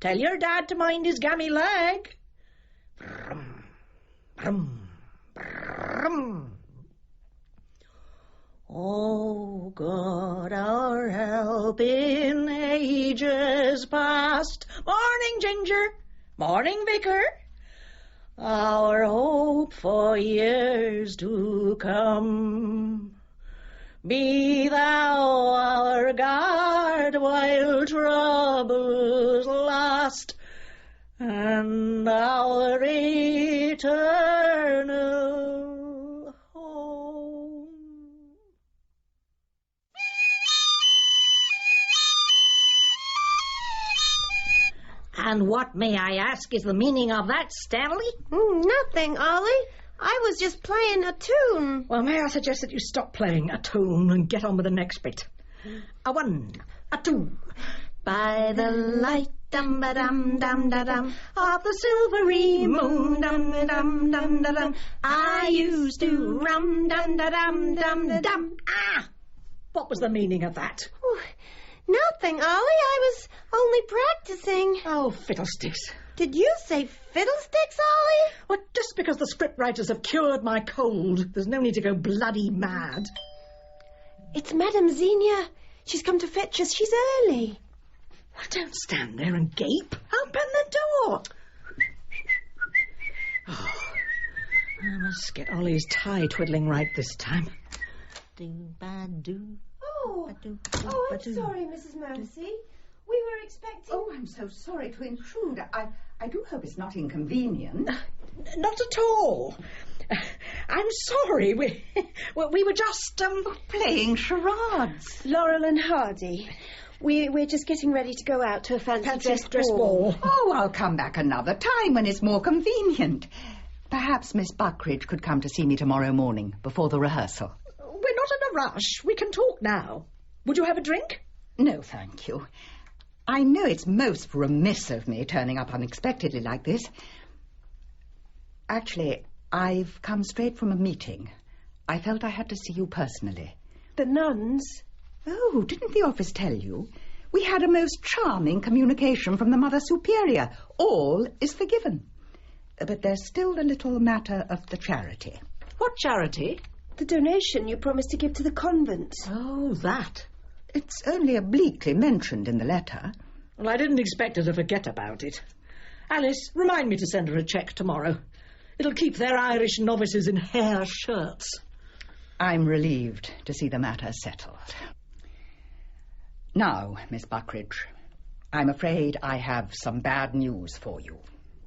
Tell your dad to mind his gammy leg. Vroom, vroom, vroom. Oh, God, our help in ages past. Morning, Ginger. Morning, Vicar. Our hope for years to come. Be thou our guard while troubles last, and our eternal home. And what, may I ask, is the meaning of that, Stanley? Nothing, Ollie. I was just playing a tune. Well, may I suggest that you stop playing a tune and get on with the next bit? A one, a two. By the light, dum-ba-dum-dum-da-dum, of the silvery moon, dum-da-dum-dum-da-dum, I used to rum-dum-da-dum-dum-dum. Ah! What was the meaning of that? Nothing, Ollie. I was only practicing. Oh, fiddlesticks. Did you say fiddlesticks, Ollie? Well, just because the scriptwriters have cured my cold, there's no need to go bloody mad. It's Madame Xenia. She's come to fetch us. She's early. Well, don't stand there and gape. Open the door. Oh, I must get Ollie's tie twiddling right this time. Do-ba-do. I'm sorry, Mrs. Mercy. We were expecting... Oh, I'm so sorry to intrude. I do hope it's not inconvenient. Not at all. I'm sorry. We were just, playing charades. Laurel and Hardy. We're just getting ready to go out to a fancy dress ball. Oh, I'll come back another time when it's more convenient. Perhaps Miss Buckridge could come to see me tomorrow morning before the rehearsal. We're not in a rush. We can talk now. Would you have a drink? No, thank you. I know it's most remiss of me turning up unexpectedly like this. Actually, I've come straight from a meeting. I felt I had to see you personally. The nuns? Oh, didn't the office tell you? We had a most charming communication from the Mother Superior. All is forgiven. But there's still the little matter of the charity. What charity? The donation you promised to give to the convent. Oh, that. It's only obliquely mentioned in the letter. Well, I didn't expect her to forget about it. Alice, remind me to send her a cheque tomorrow. It'll keep their Irish novices in hair shirts. I'm relieved to see the matter settled. Now, Miss Buckridge, I'm afraid I have some bad news for you.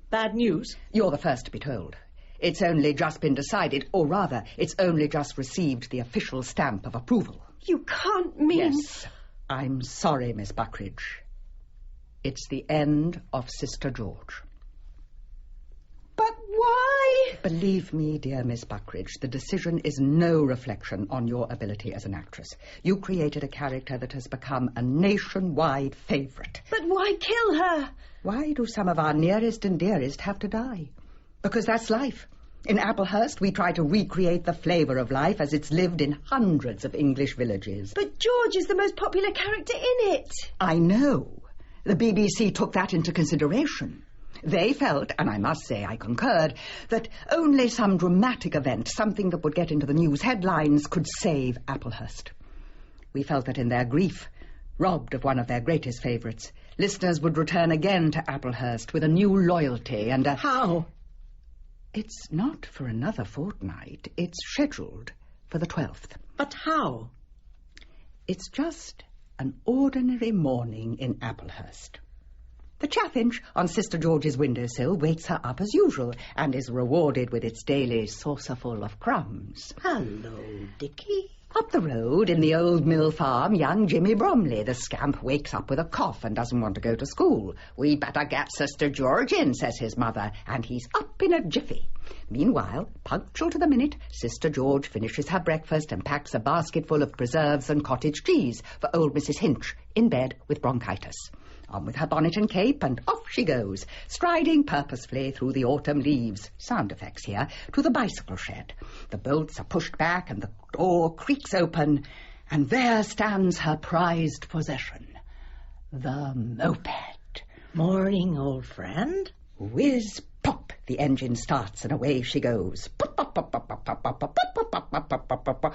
Bad news? You're the first to be told. It's only just been decided, or rather, it's only just received the official stamp of approval. You can't mean... Yes, I'm sorry, Miss Buckridge. It's the end of Sister George. But why? Believe me, dear Miss Buckridge, the decision is no reflection on your ability as an actress. You created a character that has become a nationwide favourite. But why kill her? Why do some of our nearest and dearest have to die? Because that's life. In Applehurst, we try to recreate the flavour of life as it's lived in hundreds of English villages. But George is the most popular character in it. I know. The BBC took that into consideration. They felt, and I must say I concurred, that only some dramatic event, something that would get into the news headlines, could save Applehurst. We felt that in their grief, Robbed of one of their greatest favourites, listeners would return again to Applehurst with a new loyalty and a... How? It's not for another fortnight. It's scheduled for the 12th. But how? It's just an ordinary morning in Applehurst. The chaffinch on Sister George's windowsill wakes her up as usual and is rewarded with its daily saucerful of crumbs. Hello, Dickie. Up the road, in the old mill farm, young Jimmy Bromley, the scamp, wakes up with a cough and doesn't want to go to school. "We better get Sister George in," says his mother, and he's up in a jiffy. Meanwhile, punctual to the minute, Sister George finishes her breakfast and packs a basketful of preserves and cottage cheese for old Mrs. Hinch, in bed with bronchitis. On with her bonnet and cape, and off she goes, striding purposefully through the autumn leaves, sound effects here, to the bicycle shed. The bolts are pushed back and the door creaks open, and there stands her prized possession, the moped. Morning, old friend. Whiz, pop, the engine starts and away she goes.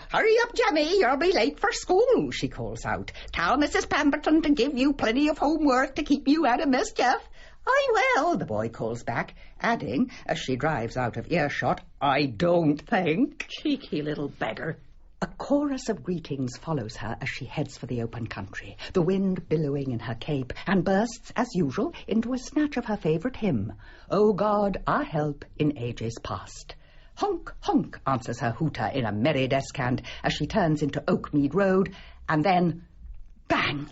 "Hurry up, Jemmy, you'll be late for school," she calls out. "Tell Mrs. Pemberton to give you plenty of homework to keep you out of mischief." "I will," the boy calls back, adding, as she drives out of earshot, "I don't think." Cheeky little beggar. A chorus of greetings follows her as she heads for the open country, the wind billowing in her cape, and bursts, as usual, into a snatch of her favourite hymn, "O God, our help in ages past." "Honk, honk," answers her hooter in a merry descant as she turns into Oakmead Road, and then, bang!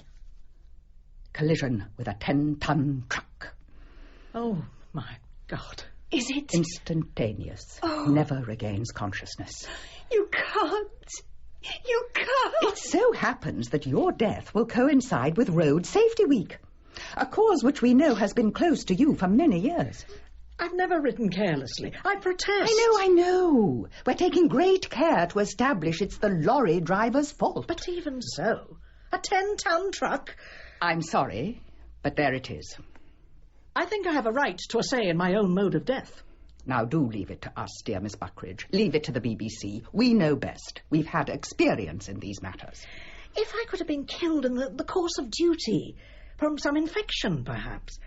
Collision with a 10-ton truck. Oh, my God. Is it? Instantaneous. Oh. Never regains consciousness. You can't. You can't. It so happens that your death will coincide with Road Safety Week, a cause which we know has been close to you for many years. I've never ridden carelessly. I protest. I know. We're taking great care to establish it's the lorry driver's fault. But even so, a 10-ton truck... I'm sorry, but there it is. I think I have a right to a say in my own mode of death. Now do leave it to us, dear Miss Buckridge. Leave it to the BBC. We know best. We've had experience in these matters. If I could have been killed in the course of duty, from some infection, perhaps.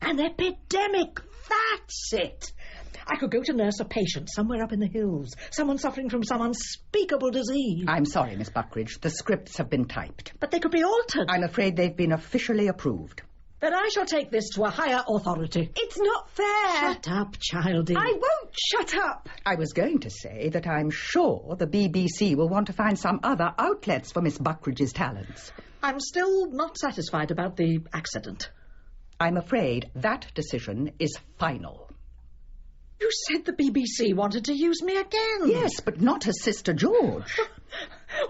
An epidemic, that's it. I could go to nurse a patient somewhere up in the hills, someone suffering from some unspeakable disease. I'm sorry, Miss Buckridge. The scripts have been typed. But they could be altered. I'm afraid they've been officially approved. Then I shall take this to a higher authority. It's not fair. Shut up, childie. I won't shut up. I was going to say that I'm sure the BBC will want to find some other outlets for Miss Buckridge's talents. I'm still not satisfied about the accident. I'm afraid that decision is final. You said the BBC wanted to use me again. Yes, but not as Sister George.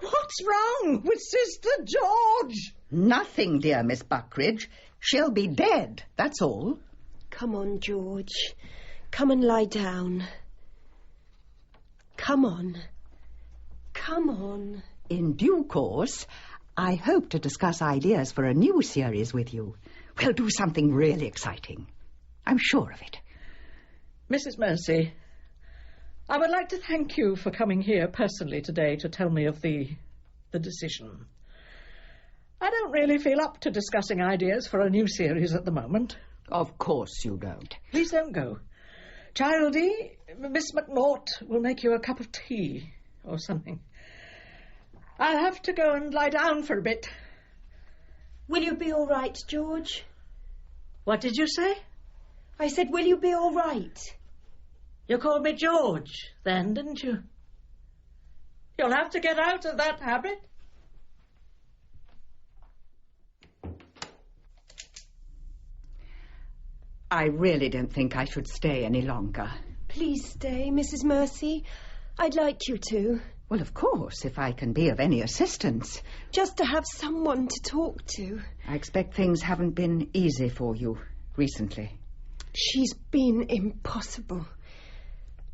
What's wrong with Sister George? Nothing, dear Miss Buckridge. She'll be dead, that's all. Come on, George. Come and lie down. Come on. Come on. In due course, I hope to discuss ideas for a new series with you. We'll do something really exciting. I'm sure of it. Mrs. Mercy, I would like to thank you for coming here personally today to tell me of the decision. I don't really feel up to discussing ideas for a new series at the moment. Of course you don't. Please don't go. Childie, Miss McNaught will make you a cup of tea or something. I'll have to go and lie down for a bit. Will you be all right, George? What did you say? I said, will you be all right? You called me George then, didn't you? You'll have to get out of that habit. I really don't think I should stay any longer. Please stay, Mrs. Mercy. I'd like you to. Well, of course, if I can be of any assistance. Just to have someone to talk to. I expect things haven't been easy for you recently. She's been impossible.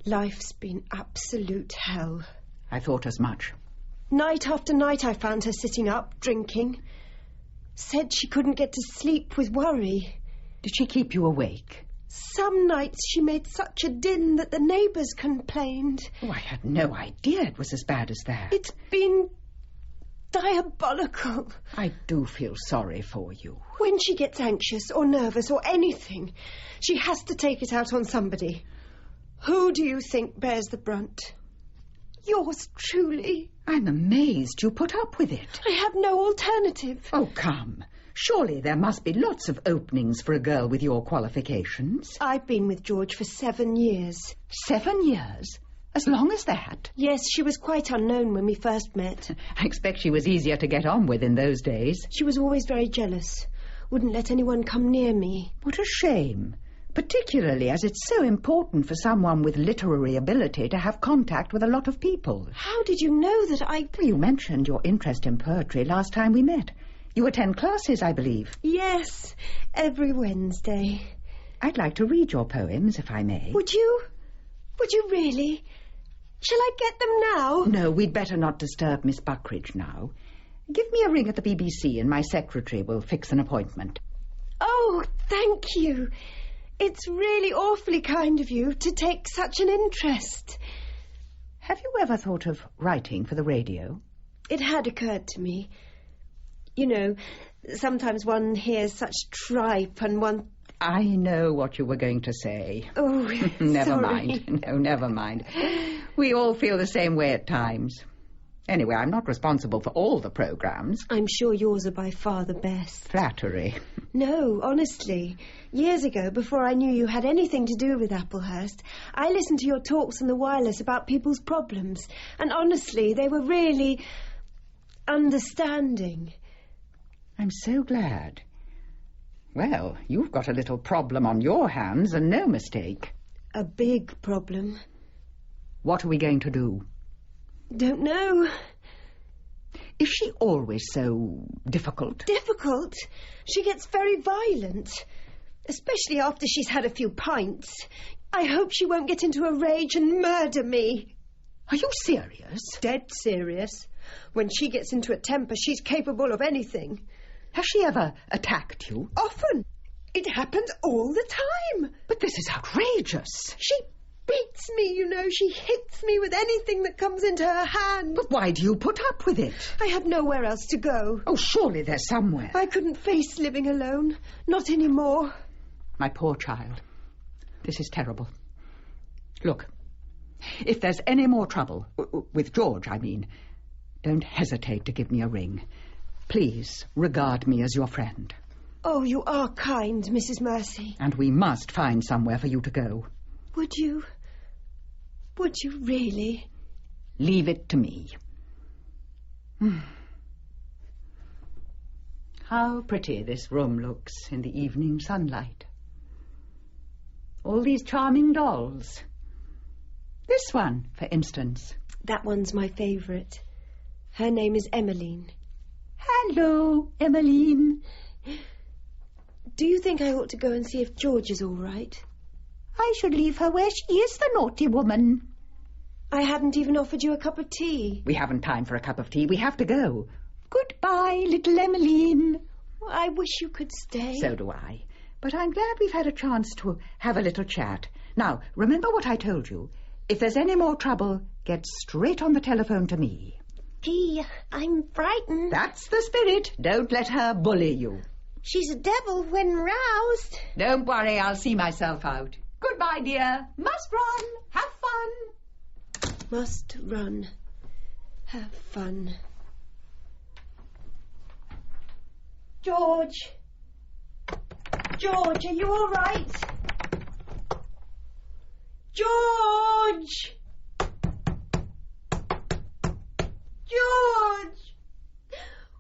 Life's been absolute hell. I thought as much. Night after night I found her sitting up, drinking. Said she couldn't get to sleep with worry. Did she keep you awake? Some nights she made such a din that the neighbours complained. Oh, I had no idea it was as bad as that. It's been diabolical. I do feel sorry for you. When she gets anxious or nervous or anything, she has to take it out on somebody. Who do you think bears the brunt? Yours truly. I'm amazed you put up with it. I have no alternative. Oh, come. Surely there must be lots of openings for a girl with your qualifications. I've been with George for 7 years. 7 years? As long as that? Yes, she was quite unknown when we first met. I expect she was easier to get on with in those days. She was always very jealous. Wouldn't let anyone come near me. What a shame. Particularly as it's so important for someone with literary ability to have contact with a lot of people. How did you know that I... Well, you mentioned your interest in poetry last time we met. You attend classes, I believe. Yes, every Wednesday. I'd like to read your poems, if I may. Would you? Would you really? Shall I get them now? No, we'd better not disturb Miss Buckridge now. Give me a ring at the BBC and my secretary will fix an appointment. Oh, thank you. It's really awfully kind of you to take such an interest. Have you ever thought of writing for the radio? It had occurred to me. You know, sometimes one hears such tripe and one... I know what you were going to say. Oh, never sorry. mind. No, never mind. We all feel the same way at times. Anyway, I'm not responsible for all the programmes. I'm sure yours are by far the best. Flattery. No, honestly. Years ago, before I knew you had anything to do with Applehurst, I listened to your talks on the wireless about people's problems. And honestly, they were really understanding. I'm so glad. Well, you've got a little problem on your hands, and no mistake. A big problem. What are we going to do? Don't know. Is she always so difficult? Difficult? She gets very violent. Especially after she's had a few pints. I hope she won't get into a rage and murder me. Are you serious? Dead serious. When she gets into a temper, she's capable of anything. Has she ever attacked you? Often. It happens all the time. But this is outrageous. She beats me, you know. She hits me with anything that comes into her hand. But why do you put up with it? I have nowhere else to go. Oh, surely there's somewhere. I couldn't face living alone. Not anymore. My poor child. This is terrible. Look, if there's any more trouble, with George, I mean, don't hesitate to give me a ring. Please regard me as your friend. Oh, you are kind, Mrs. Mercy. And we must find somewhere for you to go. Would you? Would you really? Leave it to me. How pretty this room looks in the evening sunlight. All these charming dolls. This one, for instance. That one's my favourite. Her name is Emmeline. Hello, Emmeline. Do you think I ought to go and see if George is all right? I should leave her where she is, the naughty woman. I hadn't even offered you a cup of tea. We haven't time for a cup of tea. We have to go. Goodbye, little Emmeline. I wish you could stay. So do I. But I'm glad we've had a chance to have a little chat. Now, remember what I told you. If there's any more trouble, get straight on the telephone to me. Gee, I'm frightened. That's the spirit. Don't let her bully you. She's a devil when roused. Don't worry, I'll see myself out. Goodbye, dear. Must run. Have fun. Must run. Have fun. George! George, are you all right? George! George!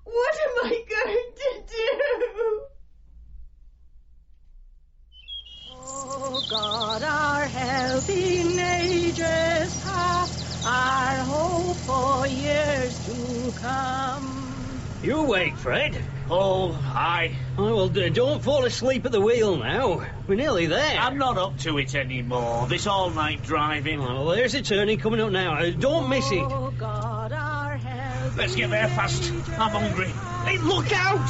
What am I going to do? Oh God, our helping ages past, our hope for years to come. You awake, Fred? Oh, aye. Oh, well, don't fall asleep at the wheel now. We're nearly there. I'm not up to it anymore. This all-night driving. Well, there's a turning coming up now. Don't miss it. Oh God, our helping Let's get there fast. I'm hungry. Hey, look out!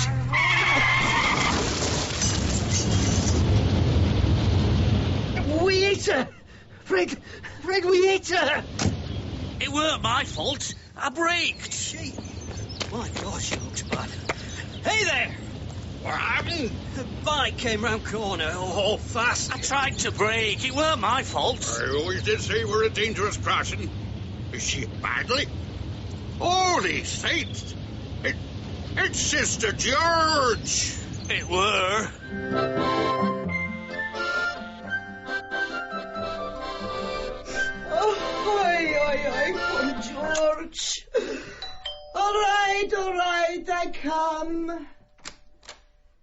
We hit her! Fred, we hit her! It weren't my fault. I braked. My gosh, he looks bad. Hey there! What happened? The bike came round corner all fast. I tried to brake. It weren't my fault. I always did say we're a dangerous crossing. Is she badly? Holy saints! It's Sister George! It were. Oh, oi, poor George. All right, I come.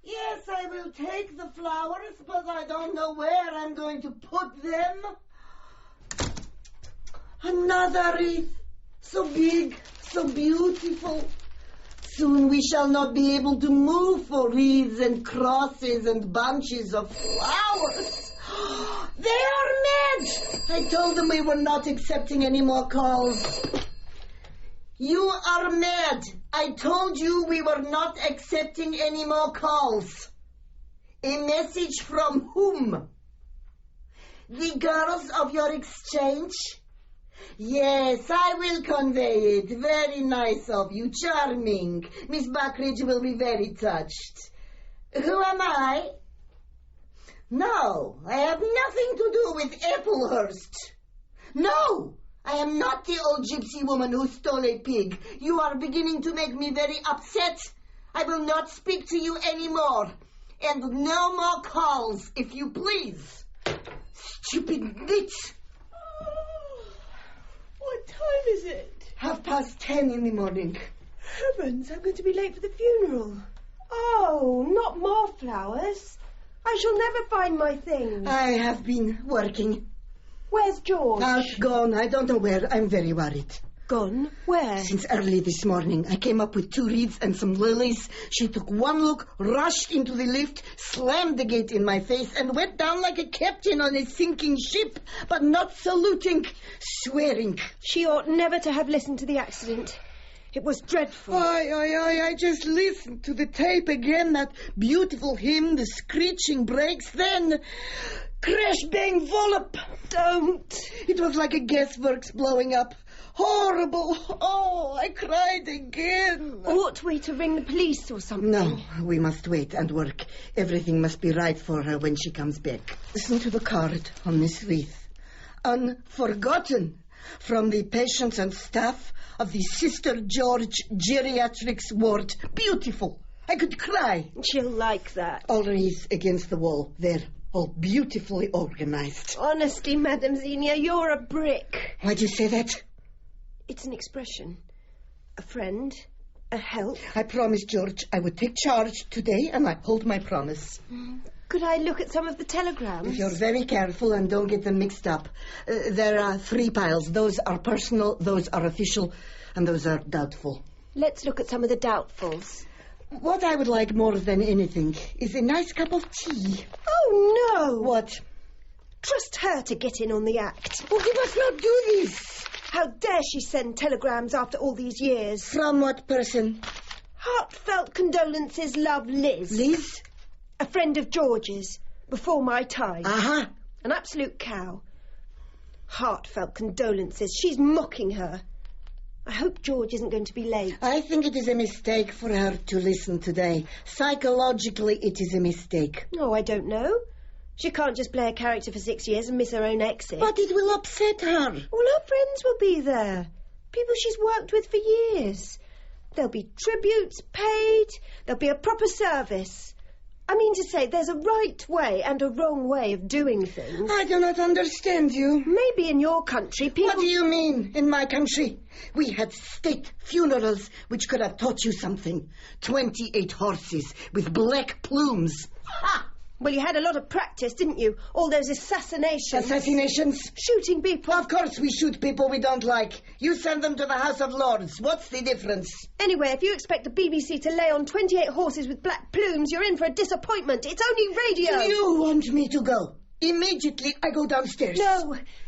Yes, I will take the flowers, but I don't know where I'm going to put them. Another wreath, so big, so beautiful. Soon we shall not be able to move for wreaths and crosses and bunches of flowers. They are mad! I told them we were not accepting any more calls. You are mad. I told you we were not accepting any more calls. A message from whom? The girls of your exchange? Yes, I will convey it. Very nice of you. Charming. Miss Buckridge will be very touched. Who am I? No, I have nothing to do with Applehurst. No, I am not the old gypsy woman who stole a pig. You are beginning to make me very upset. I will not speak to you anymore. And no more calls, if you please. Stupid bitch. What time is it? 10:30 in the morning. Heavens, I'm going to be late for the funeral. Oh, not more flowers. I shall never find my things. I have been working. Where's George? Out, gone. I don't know where. I'm very worried. Gone? Where? Since early this morning, I came up with 2 wreaths and some lilies. She took one look, rushed into the lift, slammed the gate in my face, and went down like a captain on a sinking ship, but not saluting, swearing. She ought never to have listened to the accident. It was dreadful. I just listened to the tape again, that beautiful hymn, the screeching brakes, then crash, bang, wallop. Don't. It was like a gasworks blowing up. Horrible. Oh, I cried again. Ought we to ring the police or something? No, we must wait and work. Everything must be right for her when she comes back. Listen to the card on this wreath. Unforgotten. From the patients and staff of the Sister George Geriatrics Ward. Beautiful. I could cry. She'll like that. All wreaths against the wall. They're all beautifully organized. Honestly, Madame Xenia, you're a brick. Why do you say that? It's an expression. A friend. A help. I promised George I would take charge today, and I hold my promise. Could I look at some of the telegrams? If you're very careful and don't get them mixed up. There are 3 piles. Those are personal, those are official, and those are doubtful. Let's look at some of the doubtfuls. What I would like more than anything is a nice cup of tea. Oh, no! What? Trust her to get in on the act. Oh, you must not do this. How dare she send telegrams after all these years? From what person? Heartfelt condolences, love, Liz. Liz? A friend of George's, before my time. Uh-huh. An absolute cow. Heartfelt condolences. She's mocking her. I hope George isn't going to be late. I think it is a mistake for her to listen today. Psychologically, it is a mistake. Oh, I don't know. She can't just play a character for 6 years and miss her own exit. But it will upset her. All her friends will be there. People she's worked with for years. There'll be tributes paid. There'll be a proper service. I mean to say, there's a right way and a wrong way of doing things. I do not understand you. Maybe in your country, people... What do you mean, in my country? We had state funerals which could have taught you something. 28 horses with black plumes. Ha! Well, you had a lot of practice, didn't you? All those assassinations. Assassinations? Shooting people. Of course we shoot people we don't like. You send them to the House of Lords. What's the difference? Anyway, if you expect the BBC to lay on 28 horses with black plumes, you're in for a disappointment. It's only radio. Do you want me to go? Immediately I go downstairs.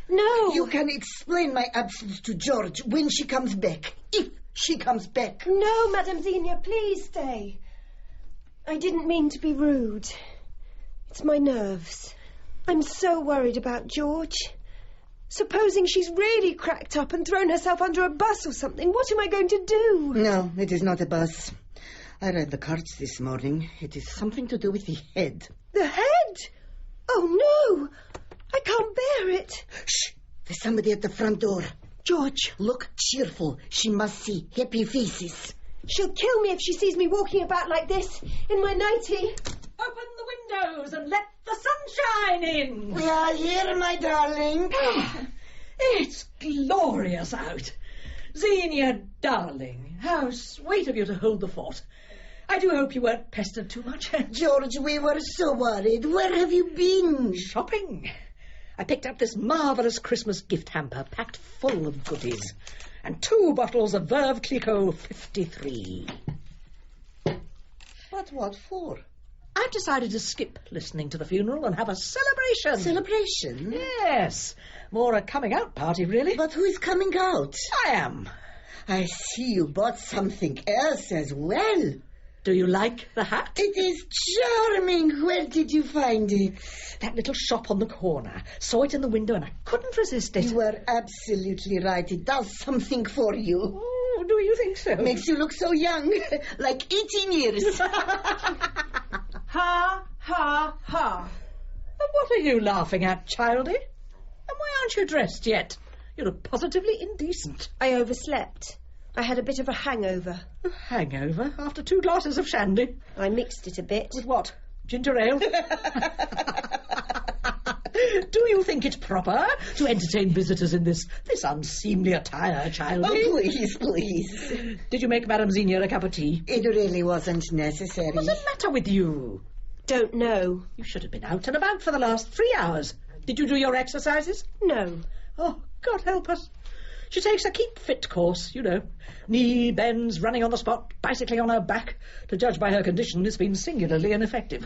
No. You can explain my absence to George when she comes back. If she comes back. No, Madame Xenia, please stay. I didn't mean to be rude. It's my nerves. I'm so worried about George. Supposing she's really cracked up and thrown herself under a bus or something, what am I going to do? No, it is not a bus. I read the cards this morning. It is something to do with the head. The head? Oh, no! I can't bear it. Shh! There's somebody at the front door. George. Look cheerful. She must see happy faces. She'll kill me if she sees me walking about like this, in my nightie. Open the windows and let the sunshine in. We are here, my darling. It's glorious out. Xenia, darling, how sweet of you to hold the fort. I do hope you weren't pestered too much. George, we were so worried. Where have you been? Shopping. I picked up this marvellous Christmas gift hamper packed full of goodies. And 2 bottles of Veuve Clicquot 53. But what for? I've decided to skip listening to the funeral and have a celebration. Celebration? Yes. More a coming-out party, really. But who is coming out? I am. I see you bought something else as well. Do you like the hat? It is charming. Where did you find it? That little shop on the corner. Saw it in the window and I couldn't resist it. You were absolutely right. It does something for you. Oh, do you think so? Makes you look so young. Like 18 years. Ha, ha, ha. And what are you laughing at, childie? And why aren't you dressed yet? You look positively indecent. I overslept. I had a bit of a hangover. A hangover after 2 glasses of shandy? I mixed it a bit. With what? Ginger ale? Do you think it proper to entertain visitors in this unseemly attire, childie? Oh, please, please. Did you make Madame Xenia a cup of tea? It really wasn't necessary. What's the matter with you? Don't know. You should have been out and about for the last 3 hours. Did you do your exercises? No. Oh, God help us. She takes a keep fit course, you know. Knee bends, running on the spot, bicycling on her back. To judge by her condition, it's been singularly ineffective.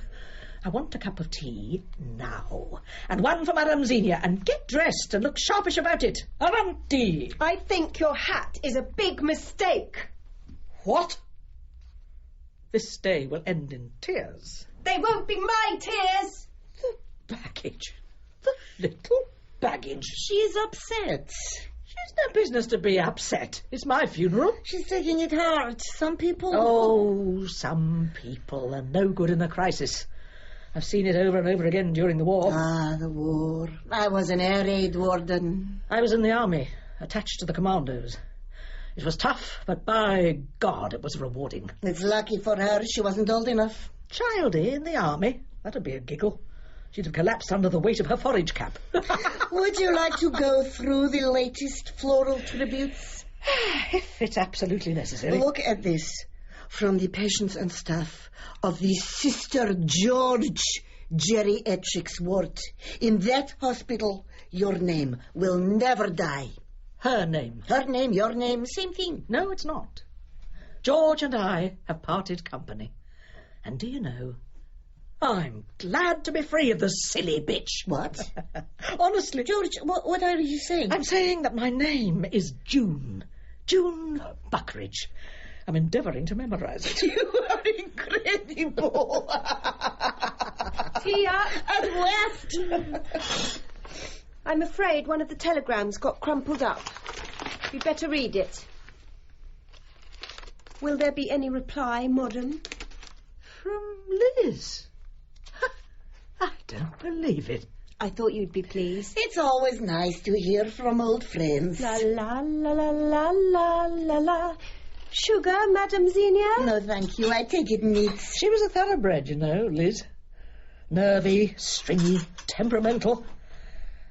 I want a cup of tea now. And one for Madame Xenia. And get dressed and look sharpish about it. Avanti! I think your hat is a big mistake. What? This day will end in tears. They won't be my tears. The baggage. The little baggage. She is upset. She's no business to be upset. It's my funeral. She's taking it hard. Some people... Oh, some people are no good in the crisis. I've seen it over and over again during the war. Ah, the war. I was an air raid warden. I was in the army, attached to the commandos. It was tough, but by God, it was rewarding. It's lucky for her she wasn't old enough. Childie in the army? That'd be a giggle. She'd have collapsed under the weight of her forage cap. Would you like to go through the latest floral tributes? If it's absolutely necessary. Look at this. From the patients and staff of the Sister George Geriatrics Ward. In that hospital, your name will never die. Her name. Her name, your name, same thing. No, it's not. George and I have parted company. And do you know, I'm glad to be free of the silly bitch. What? Honestly. George, what are you saying? I'm saying that my name is June. June Buckridge. I'm endeavouring to memorise it. You are incredible. Tea up. At West. I'm afraid one of the telegrams got crumpled up. You'd better read it. Will there be any reply, madam? From Liz? I don't believe it. I thought you'd be pleased. It's always nice to hear from old friends. La la la la la la la la. Sugar, Madame Xenia? No, thank you. I take it neat. She was a thoroughbred, you know, Liz. Nervy, stringy, temperamental.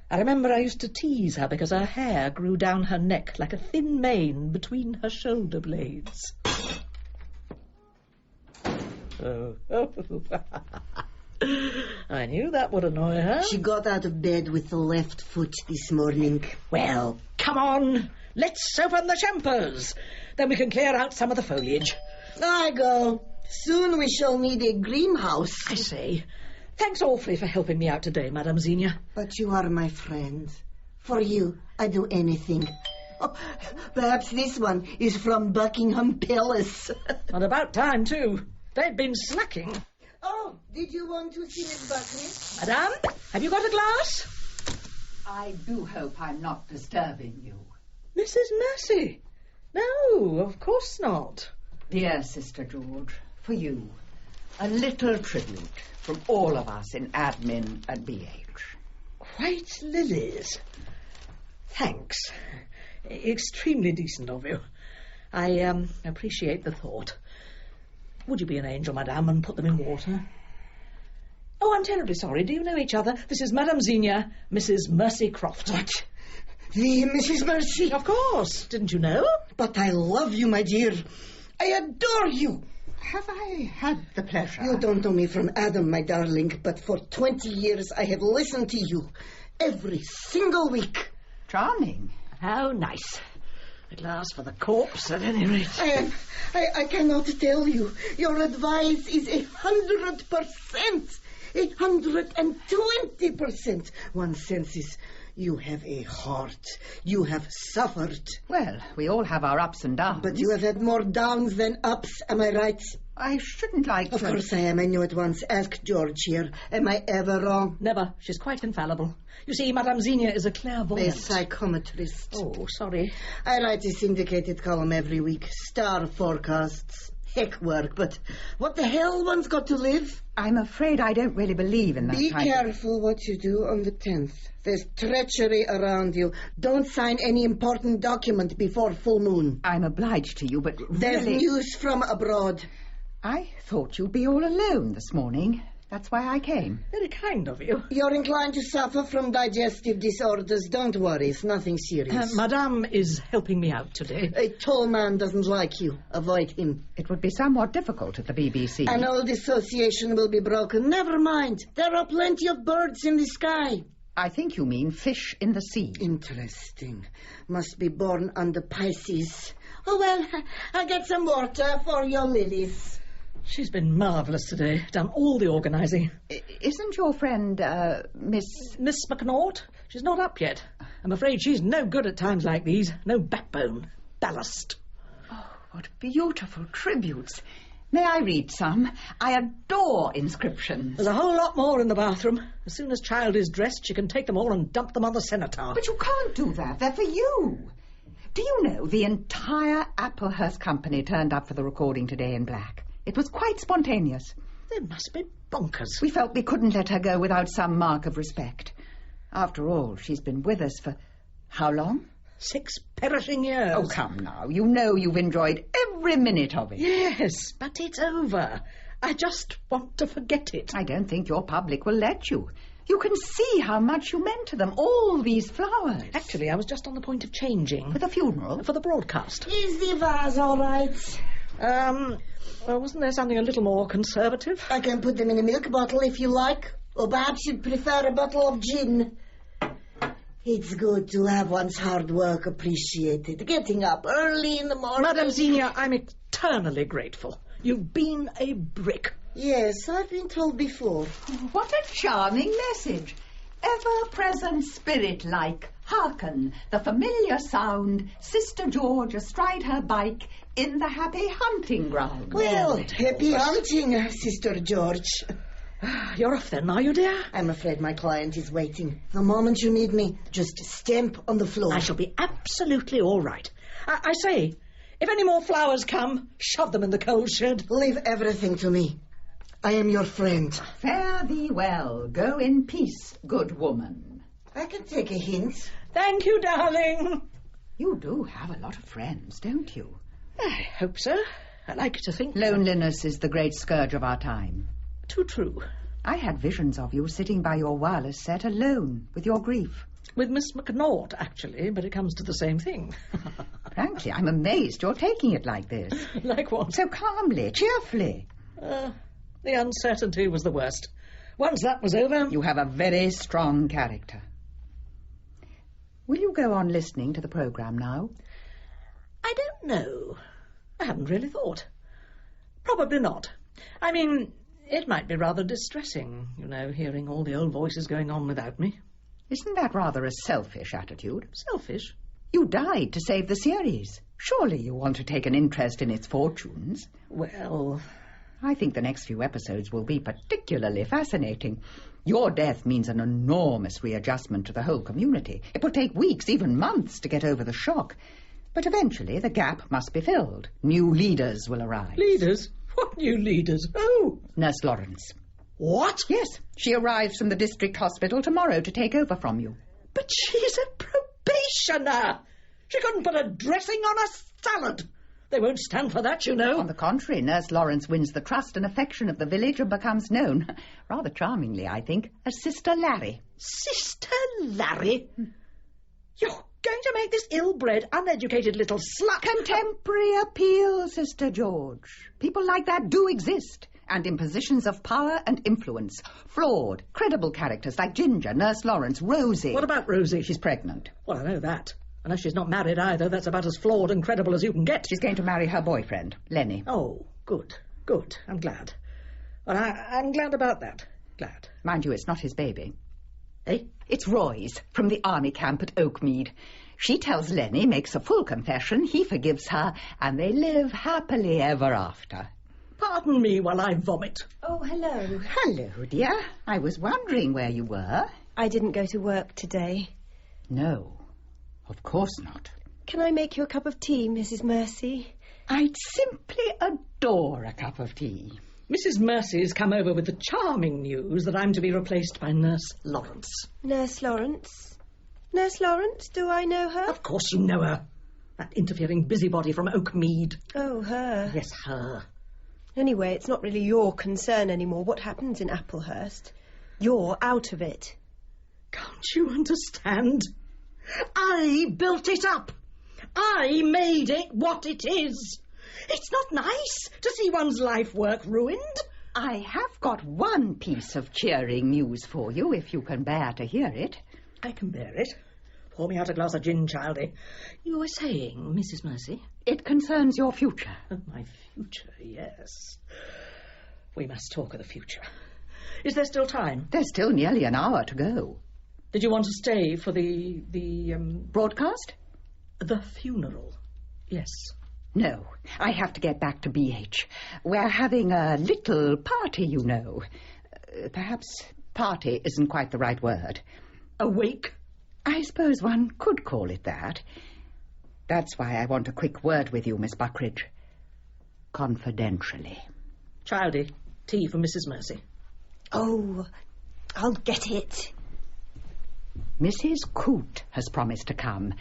I remember I used to tease her because her hair grew down her neck like a thin mane between her shoulder blades. Oh. I knew that would annoy her. She got out of bed with the left foot this morning. Well, come on. Let's open the champers. Then we can clear out some of the foliage. I go. Soon we shall need a greenhouse. I say, thanks awfully for helping me out today, Madame Xenia. But you are my friend. For you, I do anything. Oh, perhaps this one is from Buckingham Palace. And about time, too. They've been slacking. Oh, did you want to see Miss Buckley? Madame, have you got a glass? I do hope I'm not disturbing you. Mrs. Mercy? No, of course not. Dear Sister George, for you, a little tribute from all of us in admin and BH. White lilies. Thanks. Extremely decent of you. I appreciate the thought. Would you be an angel, madame, and put them in water? Oh, I'm terribly sorry. Do you know each other? This is Madame Xenia, Mrs. Mercy Croft. What? The Mrs. Mercy? Of course. Didn't you know? But I love you, my dear. I adore you. Have I had the pleasure? You don't know me from Adam, my darling, but for 20 years I have listened to you every single week. Charming. How nice. At last for the corpse, at any rate. I cannot tell you. Your advice is 100%. 120%. One senses you have a heart. You have suffered. Well, we all have our ups and downs. But you have had more downs than ups, am I right? I shouldn't like to... Of course I am. I knew at once. Ask George here. Am I ever wrong? Never. She's quite infallible. You see, Madame Xenia is a clairvoyant. A psychometrist. Oh, sorry. I write a syndicated column every week. Star forecasts. Heck work, but what the hell one's got to live? I'm afraid I don't really believe in that Be type careful what you do on the 10th. There's treachery around you. Don't sign any important document before full moon. I'm obliged to you, but There's really... news from abroad. I thought you'd be all alone this morning. That's why I came. Very kind of you. You're inclined to suffer from digestive disorders. Don't worry, it's nothing serious. Madame is helping me out today. A tall man doesn't like you. Avoid him. It would be somewhat difficult at the BBC. An old association will be broken. Never mind. There are plenty of birds in the sky. I think you mean fish in the sea. Interesting. Must be born under Pisces. Oh, well, I'll get some water for your lilies. She's been marvellous today. Done all the organising. Isn't your friend, Miss McNaught? She's not up yet. I'm afraid she's no good at times like these. No backbone. Ballast. Oh, what beautiful tributes. May I read some? I adore inscriptions. There's a whole lot more in the bathroom. As soon as child is dressed, she can take them all and dump them on the cenotaph. But you can't do that. They're for you. Do you know the entire Applehurst company turned up for the recording today in black? It was quite spontaneous. They must be bonkers. We felt we couldn't let her go without some mark of respect. After all, she's been with us for how long? 6 perishing years. Oh, come now. You know you've enjoyed every minute of it. Yes, but it's over. I just want to forget it. I don't think your public will let you. You can see how much you meant to them, all these flowers. Actually, I was just on the point of changing. For the funeral? For the broadcast. Is the vase all right? Well, wasn't there something a little more conservative? I can put them in a milk bottle if you like. Or perhaps you'd prefer a bottle of gin. It's good to have one's hard work appreciated. Getting up early in the morning. Madame Xenia, I'm eternally grateful. You've been a brick. Yes, I've been told before. What a charming message. Ever-present spirit-like, hearken, the familiar sound, Sister George astride her bike in the happy hunting ground. Well, happy hunting, Sister George. You're off then, are you, dear? I'm afraid my client is waiting. The moment you need me, just stamp on the floor. I shall be absolutely all right. I say, if any more flowers come, shove them in the coal shed. Leave everything to me. I am your friend. Fare thee well. Go in peace, good woman. I can take a hint. Thank you, darling. You do have a lot of friends, don't you? I hope so. I like to think... Loneliness is the great scourge of our time. Too true. I had visions of you sitting by your wireless set alone with your grief. With Miss McNaught, actually, but it comes to the same thing. Frankly, I'm amazed you're taking it like this. Like what? So calmly, cheerfully. The uncertainty was the worst. Once that was over... You have a very strong character. Will you go on listening to the programme now? I don't know. I haven't really thought. Probably not. I mean, it might be rather distressing, you know, hearing all the old voices going on without me. Isn't that rather a selfish attitude? Selfish? You died to save the series. Surely you want to take an interest in its fortunes. Well... I think the next few episodes will be particularly fascinating. Your death means an enormous readjustment to the whole community. It will take weeks, even months, to get over the shock. But eventually the gap must be filled. New leaders will arrive. Leaders? What new leaders? Oh! Nurse Lawrence. What? Yes, she arrives from the district hospital tomorrow to take over from you. But she's a probationer. She couldn't put a dressing on a salad. They won't stand for that, you know. On the contrary, Nurse Lawrence wins the trust and affection of the village and becomes known, rather charmingly, I think, as Sister Larry. Sister Larry? You're going to make this ill-bred, uneducated little slut... Contemporary appeal, Sister George. People like that do exist, and in positions of power and influence. Flawed, credible characters like Ginger, Nurse Lawrence, Rosie. What about Rosie? She's pregnant. Well, I know that. Unless she's not married either, that's about as flawed and credible as you can get. She's going to marry her boyfriend, Lenny. Oh, good, good. I'm glad. Well, I'm glad about that. Glad. Mind you, it's not his baby. Eh? It's Roy's, from the army camp at Oakmead. She tells Lenny, makes a full confession, he forgives her, and they live happily ever after. Pardon me while I vomit. Oh, hello. Hello, dear. I was wondering where you were. I didn't go to work today. No, of course not. Can I make you a cup of tea, Mrs. Mercy? I'd simply adore a cup of tea. Mrs. Mercy's come over with the charming news that I'm to be replaced by Nurse Lawrence. Nurse Lawrence? Nurse Lawrence? Do I know her? Of course you know her. That interfering busybody from Oakmead. Oh, her. Yes, her. Anyway, it's not really your concern anymore what happens in Applehurst. You're out of it. Can't you understand? I built it up. I made it what it is. It's not nice to see one's life work ruined. I have got one piece of cheering news for you, if you can bear to hear it. I can bear it. Pour me out a glass of gin, childie. You were saying, Mrs. Mercy? It concerns your future. Oh, my future, yes. We must talk of the future. Is there still time? There's still nearly an hour to go. Did you want to stay for the broadcast? The funeral, yes. No, I have to get back to BH. We're having a little party, you know. Perhaps party isn't quite the right word. A wake? I suppose one could call it that. That's why I want a quick word with you, Miss Buckridge. Confidentially. Childie, tea for Mrs. Mercy. Oh, I'll get it. Mrs. Coote has promised to come.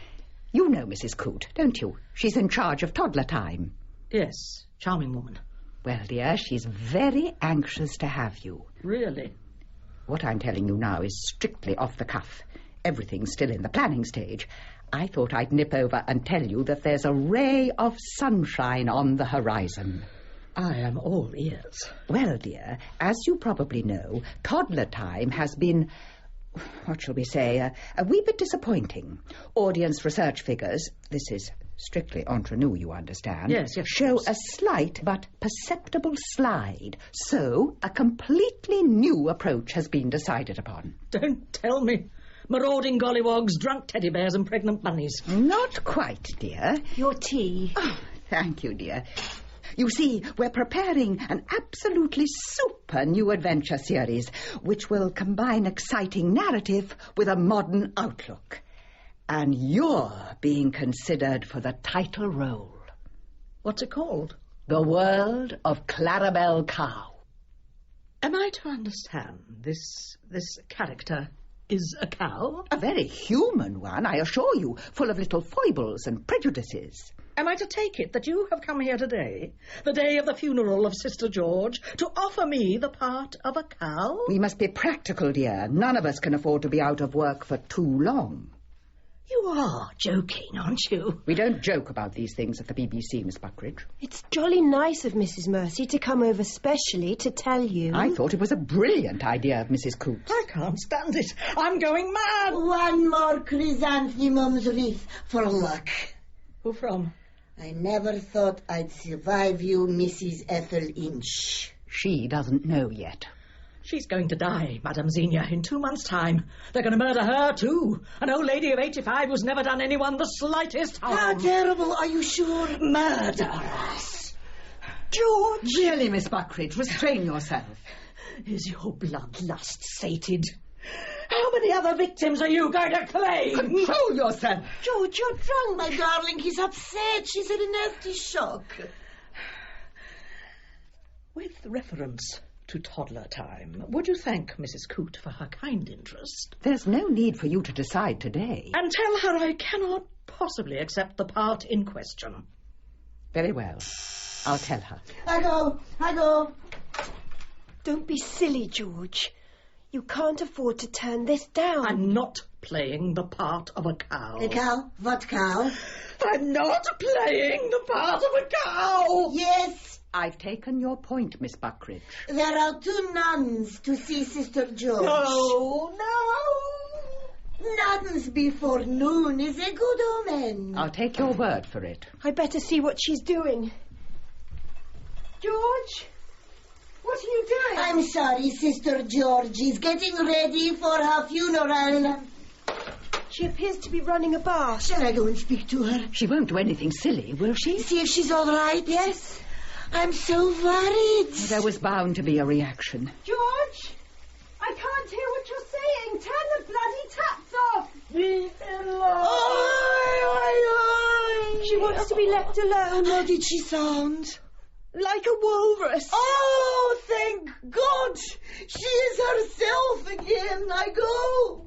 You know Mrs. Coote, don't you? She's in charge of toddler time. Yes, charming woman. Well, dear, she's very anxious to have you. Really? What I'm telling you now is strictly off the cuff. Everything's still in the planning stage. I thought I'd nip over and tell you that there's a ray of sunshine on the horizon. I am all ears. Well, dear, as you probably know, toddler time has been, what shall we say, a wee bit disappointing. Audience research figures, this is strictly entre nous, you understand, yes, show a slight but perceptible slide. So a completely new approach has been decided upon. Don't tell me. Marauding gollywogs, drunk teddy bears and pregnant bunnies. Not quite, dear. Your tea. Oh, thank you, dear. You see, we're preparing an absolutely super new adventure series, which will combine exciting narrative with a modern outlook. And you're being considered for the title role. What's it called? The World of Clarabelle Cow. Am I to understand this character is a cow? A very human one, I assure you, full of little foibles and prejudices. Am I to take it that you have come here today, the day of the funeral of Sister George, to offer me the part of a cow? We must be practical, dear. None of us can afford to be out of work for too long. You are joking, aren't you? We don't joke about these things at the BBC, Miss Buckridge. It's jolly nice of Mrs. Mercy to come over specially to tell you. I thought it was a brilliant idea of Mrs. Coote. I can't stand it. I'm going mad. One more chrysanthemum's wreath for luck. Who from? I never thought I'd survive you, Mrs. Ethel Inch. She doesn't know yet. She's going to die, Madame Xenia, in 2 months' time. They're going to murder her, too. An old lady of 85 who's never done anyone the slightest harm. How terrible, are you sure? Murderous. George! Really, Miss Buckridge, restrain yourself. Is your bloodlust sated? How many other victims are you going to claim? Control yourself. George, you're drunk, my darling. He's upset. She's in a nasty shock. With reference to toddler time, would you thank Mrs. Coote for her kind interest? There's no need for you to decide today. And tell her I cannot possibly accept the part in question. Very well. I'll tell her. I go. Don't be silly, George. You can't afford to turn this down. I'm not playing the part of a cow. A cow? What cow? I'm not playing the part of a cow! Yes, I've taken your point, Miss Buckridge. there are 2 nuns to see Sister George. No. Nuns before noon is a good omen. I'll take your word for it. I better see what she's doing. George? What are you doing? I'm sorry, Sister George is getting ready for her funeral. She appears to be running a bath. Shall I go and speak to her? She won't do anything silly, will she? See if she's all right? Yes. I'm so worried. There was bound to be a reaction. George? I can't hear what you're saying. Turn the bloody taps off. She wants to be left alone. How did she sound? Like a walrus. Oh, thank God! She is herself again. I go.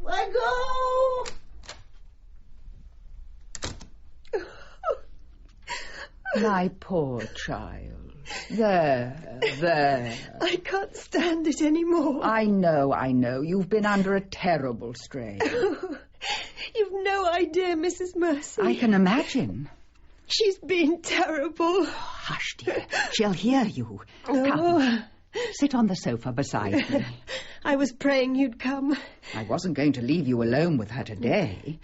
My poor child. There. I can't stand it anymore. I know. You've been under a terrible strain. You've no idea, Mrs. Mercy. I can imagine. She's been terrible. Hush, dear. She'll hear you. Oh. Come. Sit on the sofa beside me. I was praying you'd come. I wasn't going to leave you alone with her today.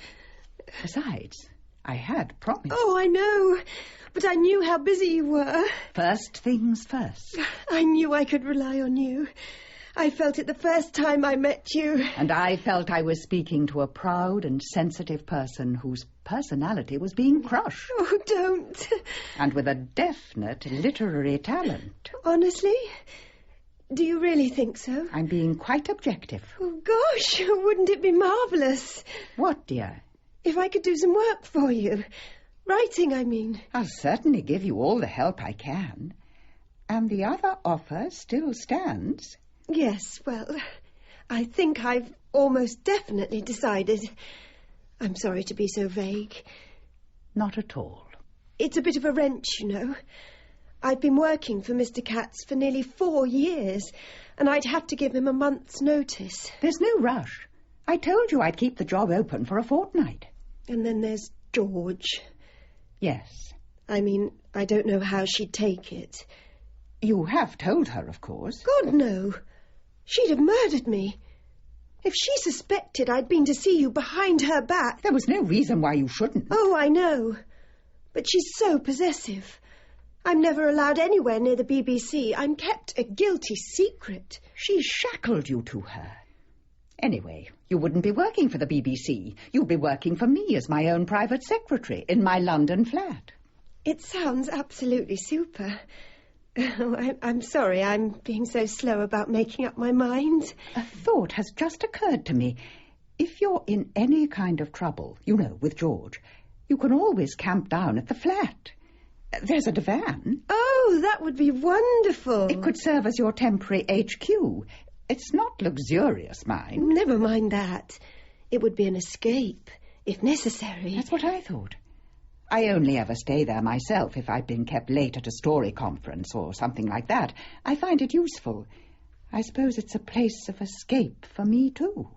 Besides, I had promised. Oh, I know. But I knew how busy you were. First things first. I knew I could rely on you. I felt it the first time I met you. And I felt I was speaking to a proud and sensitive person whose personality was being crushed. Oh, don't. And with a definite literary talent. Honestly? Do you really think so? I'm being quite objective. Oh, gosh, wouldn't it be marvellous? What, dear? If I could do some work for you. Writing, I mean. I'll certainly give you all the help I can. And the other offer still stands. Yes, well, I think I've almost definitely decided. I'm sorry to be so vague. Not at all. It's a bit of a wrench, you know. I've been working for Mr. Katz for nearly 4 years, and I'd have to give him a month's notice. There's no rush. I told you I'd keep the job open for a fortnight. And then there's George. Yes. I mean, I don't know how she'd take it. You have told her, of course. God, no. She'd have murdered me. If she suspected I'd been to see you behind her back... There was no reason why you shouldn't. Oh, I know. But she's so possessive. I'm never allowed anywhere near the BBC. I'm kept a guilty secret. She shackled you to her. Anyway, you wouldn't be working for the BBC. You'd be working for me as my own private secretary in my London flat. It sounds absolutely super. Oh, I'm sorry I'm being so slow about making up my mind. A thought has just occurred to me. If you're in any kind of trouble, you know, with George, you can always camp down at the flat. There's a divan. Oh, that would be wonderful. It could serve as your temporary HQ. It's not luxurious, mind. Never mind that. It would be an escape, if necessary. That's what I thought. I only ever stay there myself if I've been kept late at a story conference or something like that. I find it useful. I suppose it's a place of escape for me, too.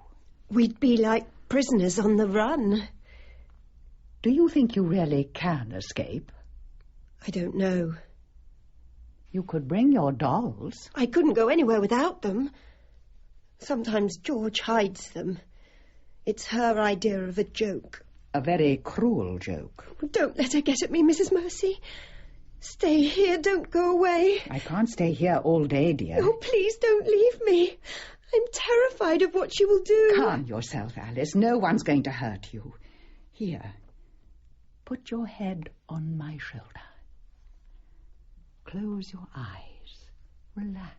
We'd be like prisoners on the run. Do you think you really can escape? I don't know. You could bring your dolls. I couldn't go anywhere without them. Sometimes George hides them. It's her idea of a joke. A very cruel joke. Don't let her get at me, Mrs. Mercy. Stay here, don't go away. I can't stay here all day, dear. Oh, please don't leave me. I'm terrified of what she will do. Calm yourself, Alice. No one's going to hurt you. Here, put your head on my shoulder. Close your eyes. Relax.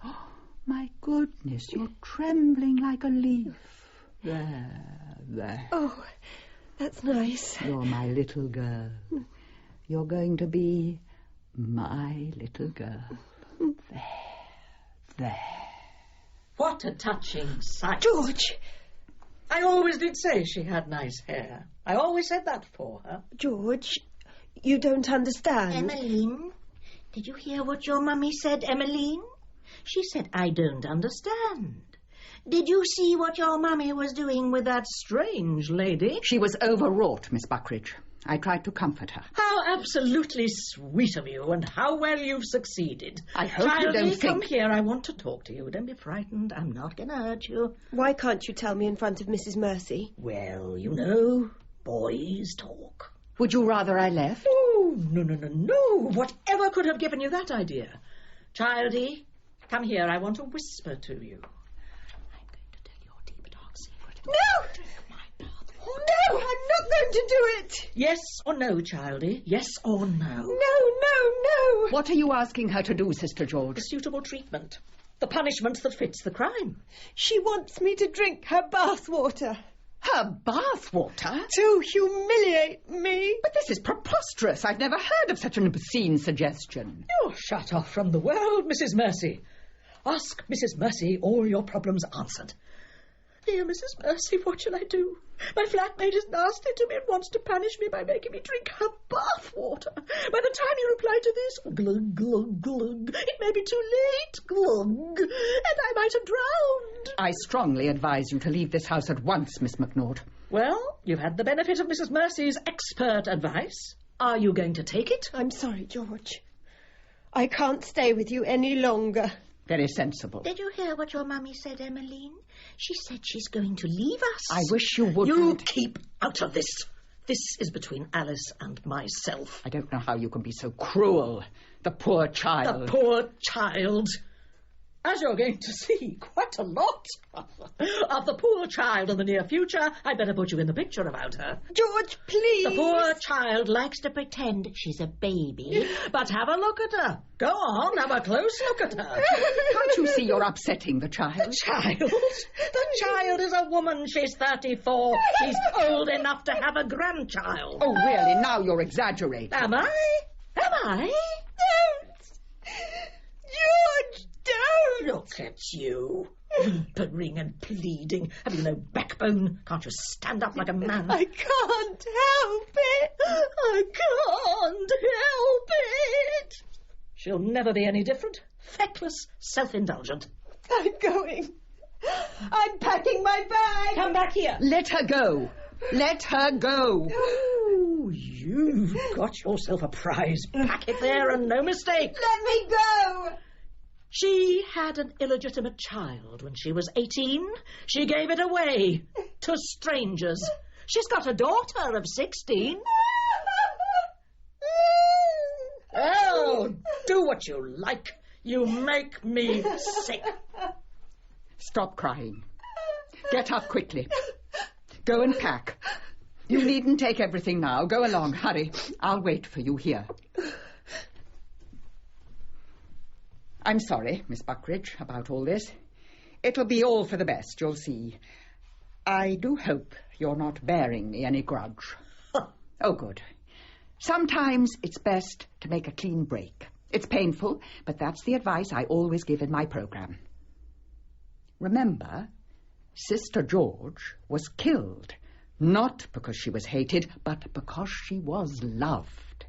Oh, my goodness, you're trembling like a leaf. There. Oh, that's nice. You're my little girl. You're going to be my little girl. There. What a touching sight. George! I always did say she had nice hair. I always said that for her. George, you don't understand. Emmeline, did you hear what your mummy said, Emmeline? She said, I don't understand. Did you see what your mummy was doing with that Strange lady. She was overwrought, Miss Buckridge. I tried to comfort her. How absolutely sweet of you, and how well you've succeeded. I hope you don't think... Come here, I want to talk to you. Don't be frightened, I'm not going to hurt you. Why can't you tell me in front of Mrs. Mercy? Well, you know, boys talk. Would you rather I left? Oh, no. Whatever could have given you that idea? Childie, come here, I want to whisper to you. I'm going to tell your deep, dark secret. No! No, I'm not going to do it. Yes or no, Childie? Yes or no? No. What are you asking her to do, Sister George? The suitable treatment. The punishment that fits the crime. She wants me to drink her bath water. Her bath water? To humiliate me. But this is preposterous. I've never heard of such an obscene suggestion. You're shut off from the world, Mrs. Mercy. Ask Mrs. Mercy all your problems answered. Dear Mrs. Mercy, what shall I do? My flatmate is nasty to me and wants to punish me by making me drink her bath water. By the time you reply to this, glug, glug, glug, it may be too late, glug, and I might have drowned. I strongly advise you to leave this house at once, Miss McNaught. Well, you've had the benefit of Mrs. Mercy's expert advice. Are you going to take it? I'm sorry, George. I can't stay with you any longer. Very sensible. Did you hear what your mummy said, Emmeline? She said she's going to leave us. I wish you wouldn't. You keep out of this. This is between Alice and myself. I don't know how you can be so cruel. The poor child. The poor child. As you're going to see quite a lot of the poor child in the near future, I'd better put you in the picture about her. George, please. The poor child likes to pretend she's a baby, but have a look at her. Go on, have a close look at her. Can't you see you're upsetting the child? The child? The child is a woman. She's 34. She's old enough to have a grandchild. Oh, really? Now you're exaggerating. Am I? Don't! George, don't! Look at you, whimpering and pleading. Have you no backbone? Can't you stand up like a man? I can't help it. I can't help it. She'll never be any different. Feckless, self-indulgent. I'm going. I'm packing my bag. Come back here. Let her go. Let her go. Oh, you've got yourself a prize packet there and no mistake. Let me go. She had an illegitimate child when she was 18. She gave it away to strangers. She's got a daughter of 16. Oh, do what you like. You make me sick. Stop crying. Get up quickly. Go and pack. You needn't take everything now. Go along. Hurry. I'll wait for you here. I'm sorry, Miss Buckridge, about all this. It'll be all for the best, you'll see. I do hope you're not bearing me any grudge. Oh, good. Sometimes it's best to make a clean break. It's painful, but that's the advice I always give in my programme. Remember, Sister George was killed, not because she was hated, but because she was loved.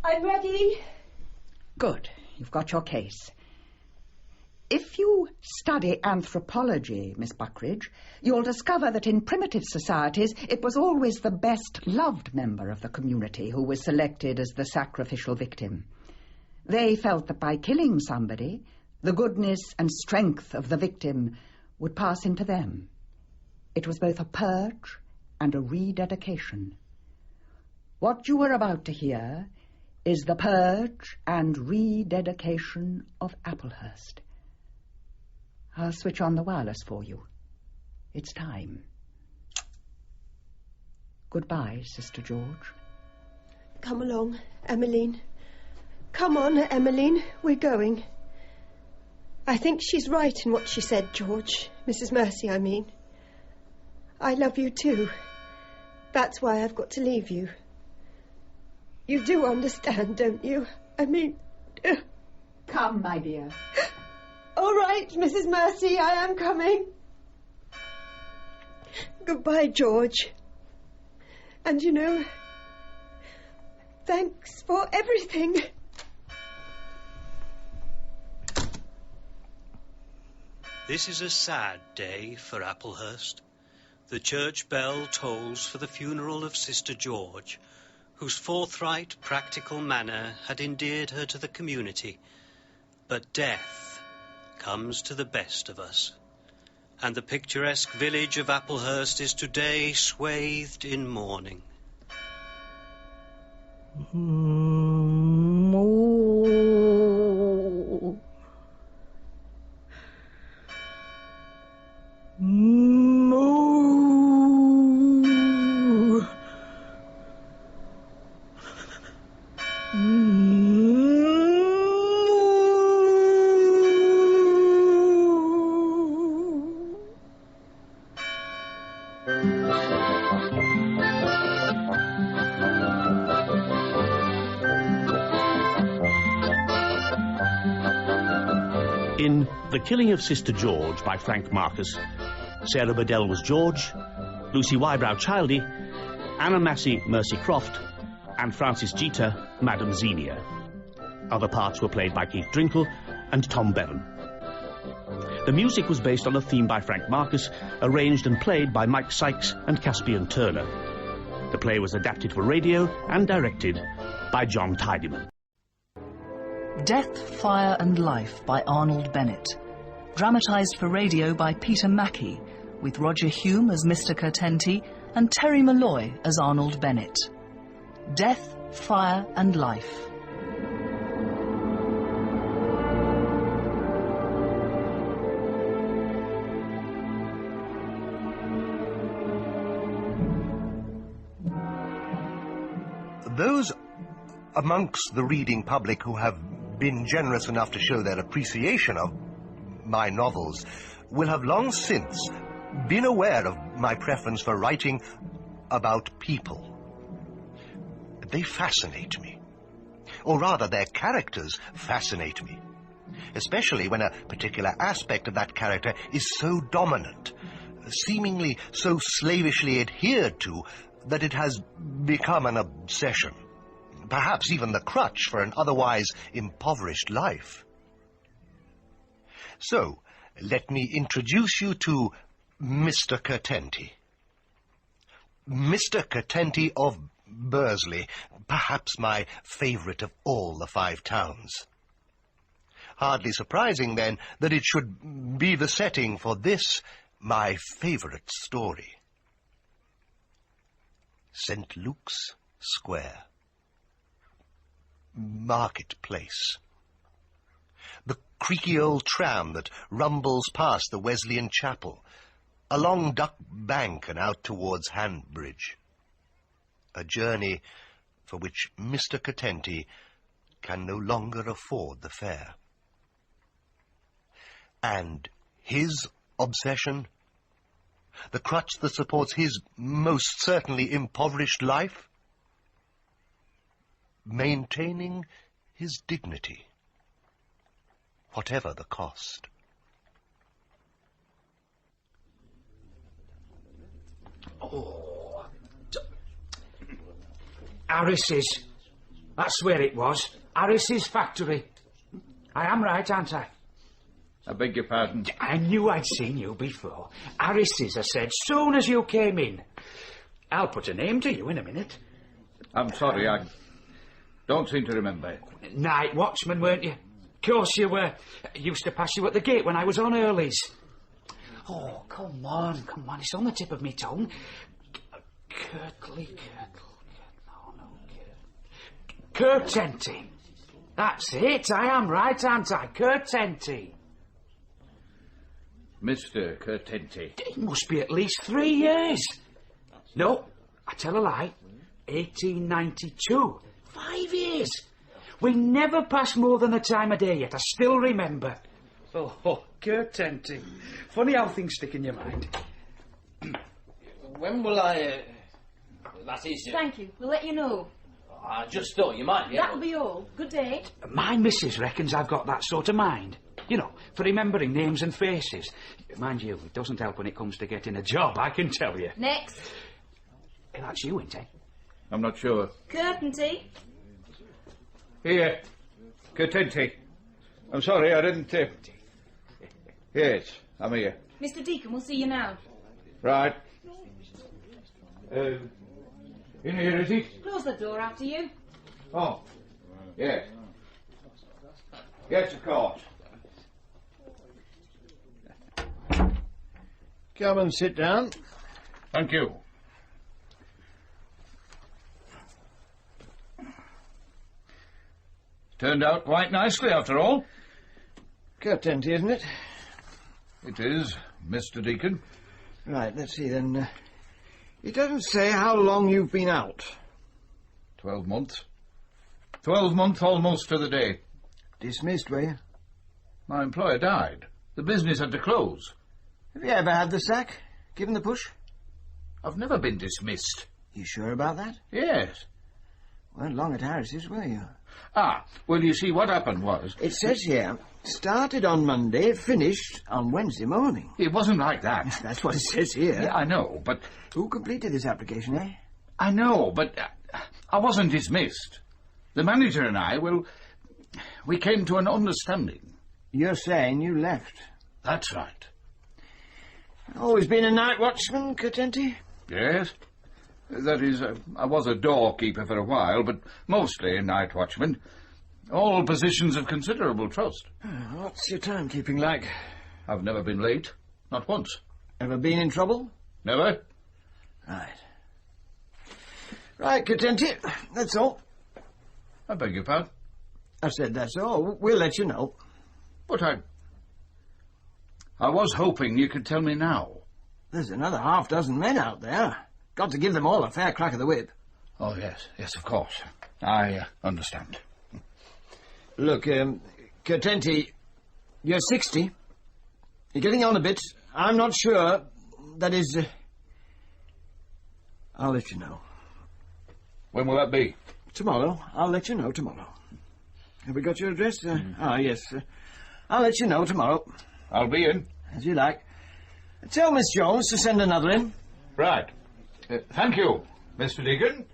I'm ready. Good. You've got your case. If you study anthropology, Miss Buckridge, you'll discover that in primitive societies it was always the best loved member of the community who was selected as the sacrificial victim. They felt that by killing somebody, the goodness and strength of the victim would pass into them. It was both a purge and a rededication. What you are about to hear is the purge and rededication of Applehurst. I'll switch on the wireless for you. It's time. Goodbye, Sister George. Come along, Emmeline. Come on, Emmeline, we're going. I think she's right in what she said, George. Mrs. Mercy, I mean. I love you too. That's why I've got to leave you. You do understand, don't you? I mean... Come, my dear. All right, Mrs. Mercy, I am coming. Goodbye, George. And you know, thanks for everything. This is a sad day for Applehurst. The church bell tolls for the funeral of Sister George, whose forthright, practical manner had endeared her to the community. But death comes to the best of us, and the picturesque village of Applehurst is today swathed in mourning. In The Killing of Sister George by Frank Marcus, Sarah Bedell was George, Lucy Wybrow Childie, Anna Massey Mercy Croft, and Frances Jeter Madame Xenia. Other parts were played by Keith Drinkle and Tom Bevan. The music was based on a theme by Frank Marcus, arranged and played by Mike Sykes and Caspian Turner. The play was adapted for radio and directed by John Tidyman. Death, Fire and Life by Arnold Bennett. Dramatised for radio by Peter Mackie, with Roger Hume as Mr. Curtenty and Terry Malloy as Arnold Bennett. Death, Fire and Life. Those amongst the reading public who have been generous enough to show their appreciation of my novels will have long since been aware of my preference for writing about people. They fascinate me. Or rather, their characters fascinate me. Especially when a particular aspect of that character is so dominant, seemingly so slavishly adhered to, that it has become an obsession. Perhaps even the crutch for an otherwise impoverished life. So, let me introduce you to Mr. Curtenty. Mr. Curtenty of Bursley, perhaps my favourite of all the 5 towns. Hardly surprising, then, that it should be the setting for this, my favourite story. St. Luke's Square. Marketplace. The creaky old tram that rumbles past the Wesleyan Chapel, along Duck Bank and out towards Hanbridge. A journey for which Mr. Curtenty can no longer afford the fare. And his obsession, the crutch that supports his most certainly impoverished life, maintaining his dignity, whatever the cost. Oh, Harris's. That's where it was. Harris's factory. I am right, aren't I? I beg your pardon? I knew I'd seen you before. Harris's, I said, soon as you came in. I'll put a name to you in a minute. I'm sorry, I don't seem to remember. Night watchman, weren't you? Of course you were. Used to pass you at the gate when I was on earlies. Oh, come on. It's on the tip of me tongue. Curtenty. That's it. I am right, aren't I? Curtenty. Mr. Curtenty. It must be at least 3 years. No, I tell a lie. 1892. 5 years. We never passed more than a time of day yet. I still remember. Oh, Curtenty. Funny how things stick in your mind. When will I... that is... Thank you. We'll let you know. I just thought you might, That'll be all. Good day. My missus reckons I've got that sort of mind. You know, for remembering names and faces. Mind you, it doesn't help when it comes to getting a job, I can tell you. Next. That's you, ain't it? I'm not sure. Curtenty. Here. Curtenty. I'm sorry, I didn't... Yes, I'm here. Mr. Deacon, we'll see you now. Right. In here, is he? Close the door after you. Oh, yes. Yes, of course. Come and sit down. Thank you. Turned out quite nicely, after all. Curtenty, isn't it? It is, Mr. Deacon. Right, let's see then. It doesn't say how long you've been out. 12 months. 12 months almost to the day. Dismissed, were you? My employer died. The business had to close. Have you ever had the sack? Given the push? I've never been dismissed. You sure about that? Yes. Weren't long at Harris's, were you? Ah, well, you see, what happened was... It says here, started on Monday, finished on Wednesday morning. It wasn't like that. That's what it says here. Yeah, I know, but... Who completed this application, eh? I know, but I wasn't dismissed. The manager and I, well, we came to an understanding. You're saying you left? That's right. Always been a night watchman, Curtenty? Yes. That is, I was a doorkeeper for a while, but mostly a night watchman. All positions of considerable trust. What's your timekeeping like? I've never been late. Not once. Ever been in trouble? Never. Right. Right, Curtenty. That's all. I beg your pardon? I said that's all. We'll let you know. But I was hoping you could tell me now. There's another half dozen men out there. Got to give them all a fair crack of the whip. Oh, yes. Yes, of course. I understand. Look, Curtenty, you're 60. You're getting on a bit. I'm not sure. That is... I'll let you know. When will that be? Tomorrow. I'll let you know tomorrow. Have we got your address? Yes. I'll let you know tomorrow. I'll be in. As you like. Tell Miss Jones to send another in. Right. Thank you, Mr. Deacon.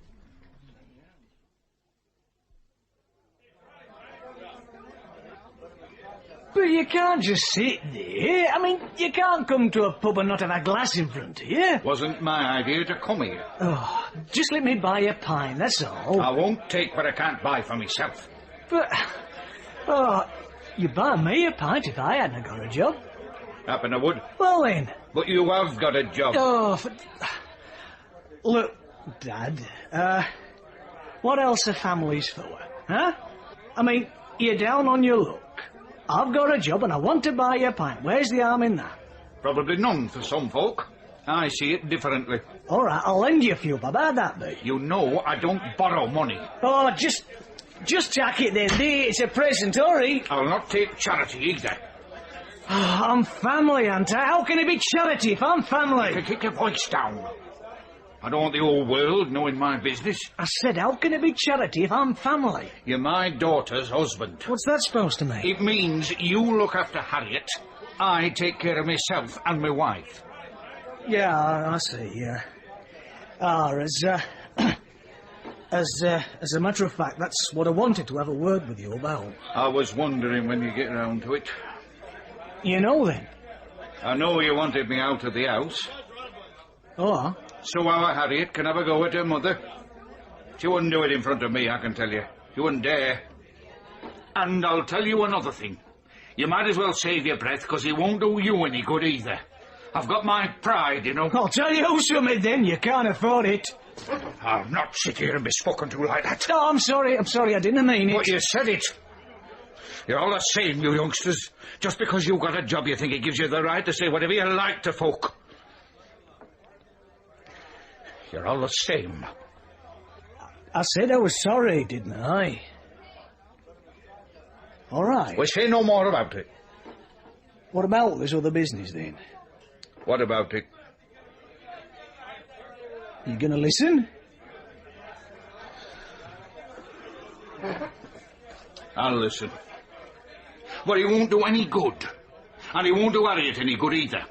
But you can't just sit there. I mean, you can't come to a pub and not have a glass in front of you. Wasn't my idea to come here. Oh, just let me buy you a pint, that's all. I won't take what I can't buy for myself. But, oh, you'd buy me a pint if I hadn't got a job. Happen I would. Well then. But you have got a job. Oh, look, Dad, what else are families for, huh? I mean, you're down on your luck. I've got a job and I want to buy you a pint. Where's the harm in that? Probably none for some folk. I see it differently. All right, I'll lend you a few, Bob. How'd that be? You know I don't borrow money. Oh, just tack it then, dear. It's a present, all right? I'll not take charity either. Oh, I'm family, aren't I? How can it be charity if I'm family? You can keep your voice down. I don't want the whole world knowing my business. I said, how can it be charity if I'm family? You're my daughter's husband. What's that supposed to mean? It means you look after Harriet, I take care of myself and my wife. Yeah, I see, yeah. As a matter of fact, that's what I wanted to have a word with you about. I was wondering when you get round to it. You know, then? I know you wanted me out of the house. Oh? So our Harriet can have a go at her mother. She wouldn't do it in front of me, I can tell you. She wouldn't dare. And I'll tell you another thing. You might as well save your breath, because it won't do you any good either. I've got my pride, you know. I'll tell you something, then. You can't afford it. I'll not sit here and be spoken to like that. Oh, I'm sorry, I didn't mean it. But you said it. You're all the same, you youngsters. Just because you've got a job, you think it gives you the right to say whatever you like to folk. You're all the same. I said I was sorry, didn't I? All right. Well, say no more about it. What about this other business, then? What about it? You going to listen? I'll listen. But it won't do any good. And it won't do Harriet any good either.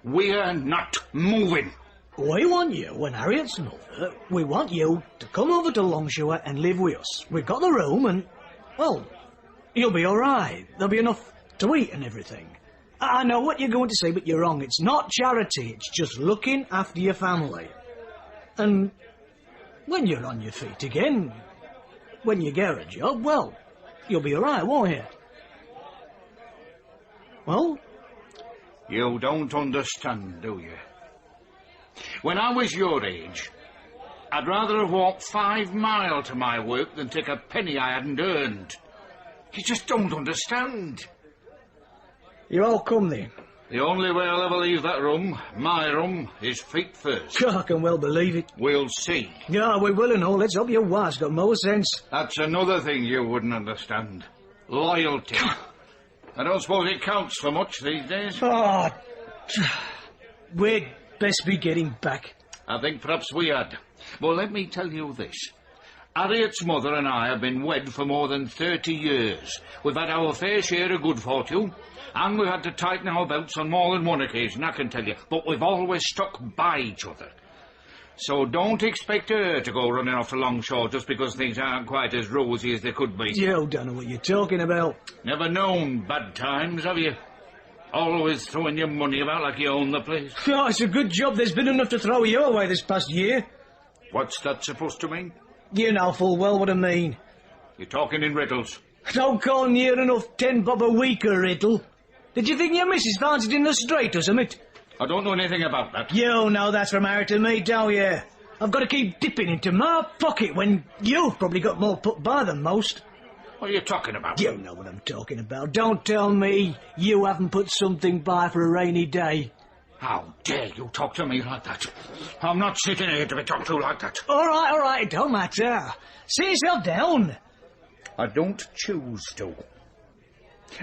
We're not moving. We want you, when Harriet's mother, we want you to come over to Longshore and live with us. We've got the room and, well, you'll be all right. There'll be enough to eat and everything. I know what you're going to say, but you're wrong. It's not charity. It's just looking after your family. And when you're on your feet again, when you get a job, well, you'll be all right, won't you? Well? You don't understand, do you? When I was your age, I'd rather have walked 5 miles to my work than take a penny I hadn't earned. You just don't understand. You all come then? The only way I'll ever leave that room, my room, is feet first. I can well believe it. We'll see. Yeah, we will and all. Let's hope your wife's got more sense. That's another thing you wouldn't understand. Loyalty. I don't suppose it counts for much these days. Oh, we'd best be getting back. I think perhaps we had. Well, let me tell you this. Harriet's mother and I have been wed for more than 30 years. We've had our fair share of good fortune, and we've had to tighten our belts on more than one occasion, I can tell you. But we've always stuck by each other. So don't expect her to go running off to Longshore just because things aren't quite as rosy as they could be. You don't know what you're talking about. Never known bad times, have you? Always throwing your money about like you own the place. Oh, it's a good job there's been enough to throw your way this past year. What's that supposed to mean? You know full well what I mean. You're talking in riddles. Don't call near enough 10 bob a week a riddle. Did you think your missus fancied in the street or something? I don't know anything about that. You know that's from her to me, don't you? I've got to keep dipping into my pocket when you've probably got more put by than most. What are you talking about? You know what I'm talking about. Don't tell me you haven't put something by for a rainy day. How dare you talk to me like that? I'm not sitting here to be talked to like that. All right, it don't matter. Sit yourself down. I don't choose to.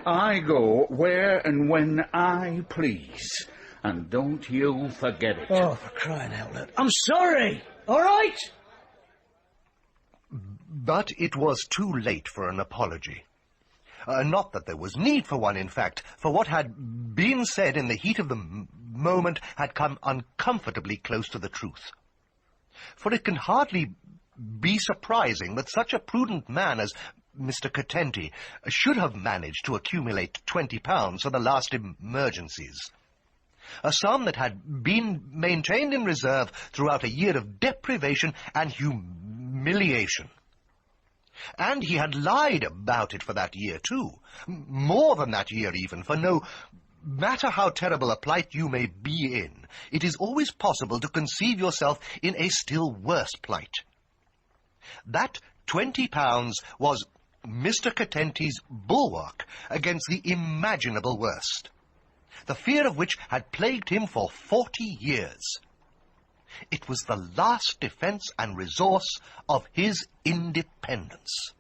I go where and when I please. And don't you forget it. Oh, for crying out loud. I'm sorry, all right? But it was too late for an apology. Not that there was need for one, in fact, for what had been said in the heat of the moment had come uncomfortably close to the truth. For it can hardly be surprising that such a prudent man as Mr. Curtenty should have managed to accumulate £20 for the last emergencies. A sum that had been maintained in reserve throughout a year of deprivation and humiliation. And he had lied about it for that year, too. More than that year, even, for no matter how terrible a plight you may be in, it is always possible to conceive yourself in a still worse plight. That £20 was Mr. Curtenty's bulwark against the imaginable worst, the fear of which had plagued him for 40 years. It was the last defence and resource of his independence.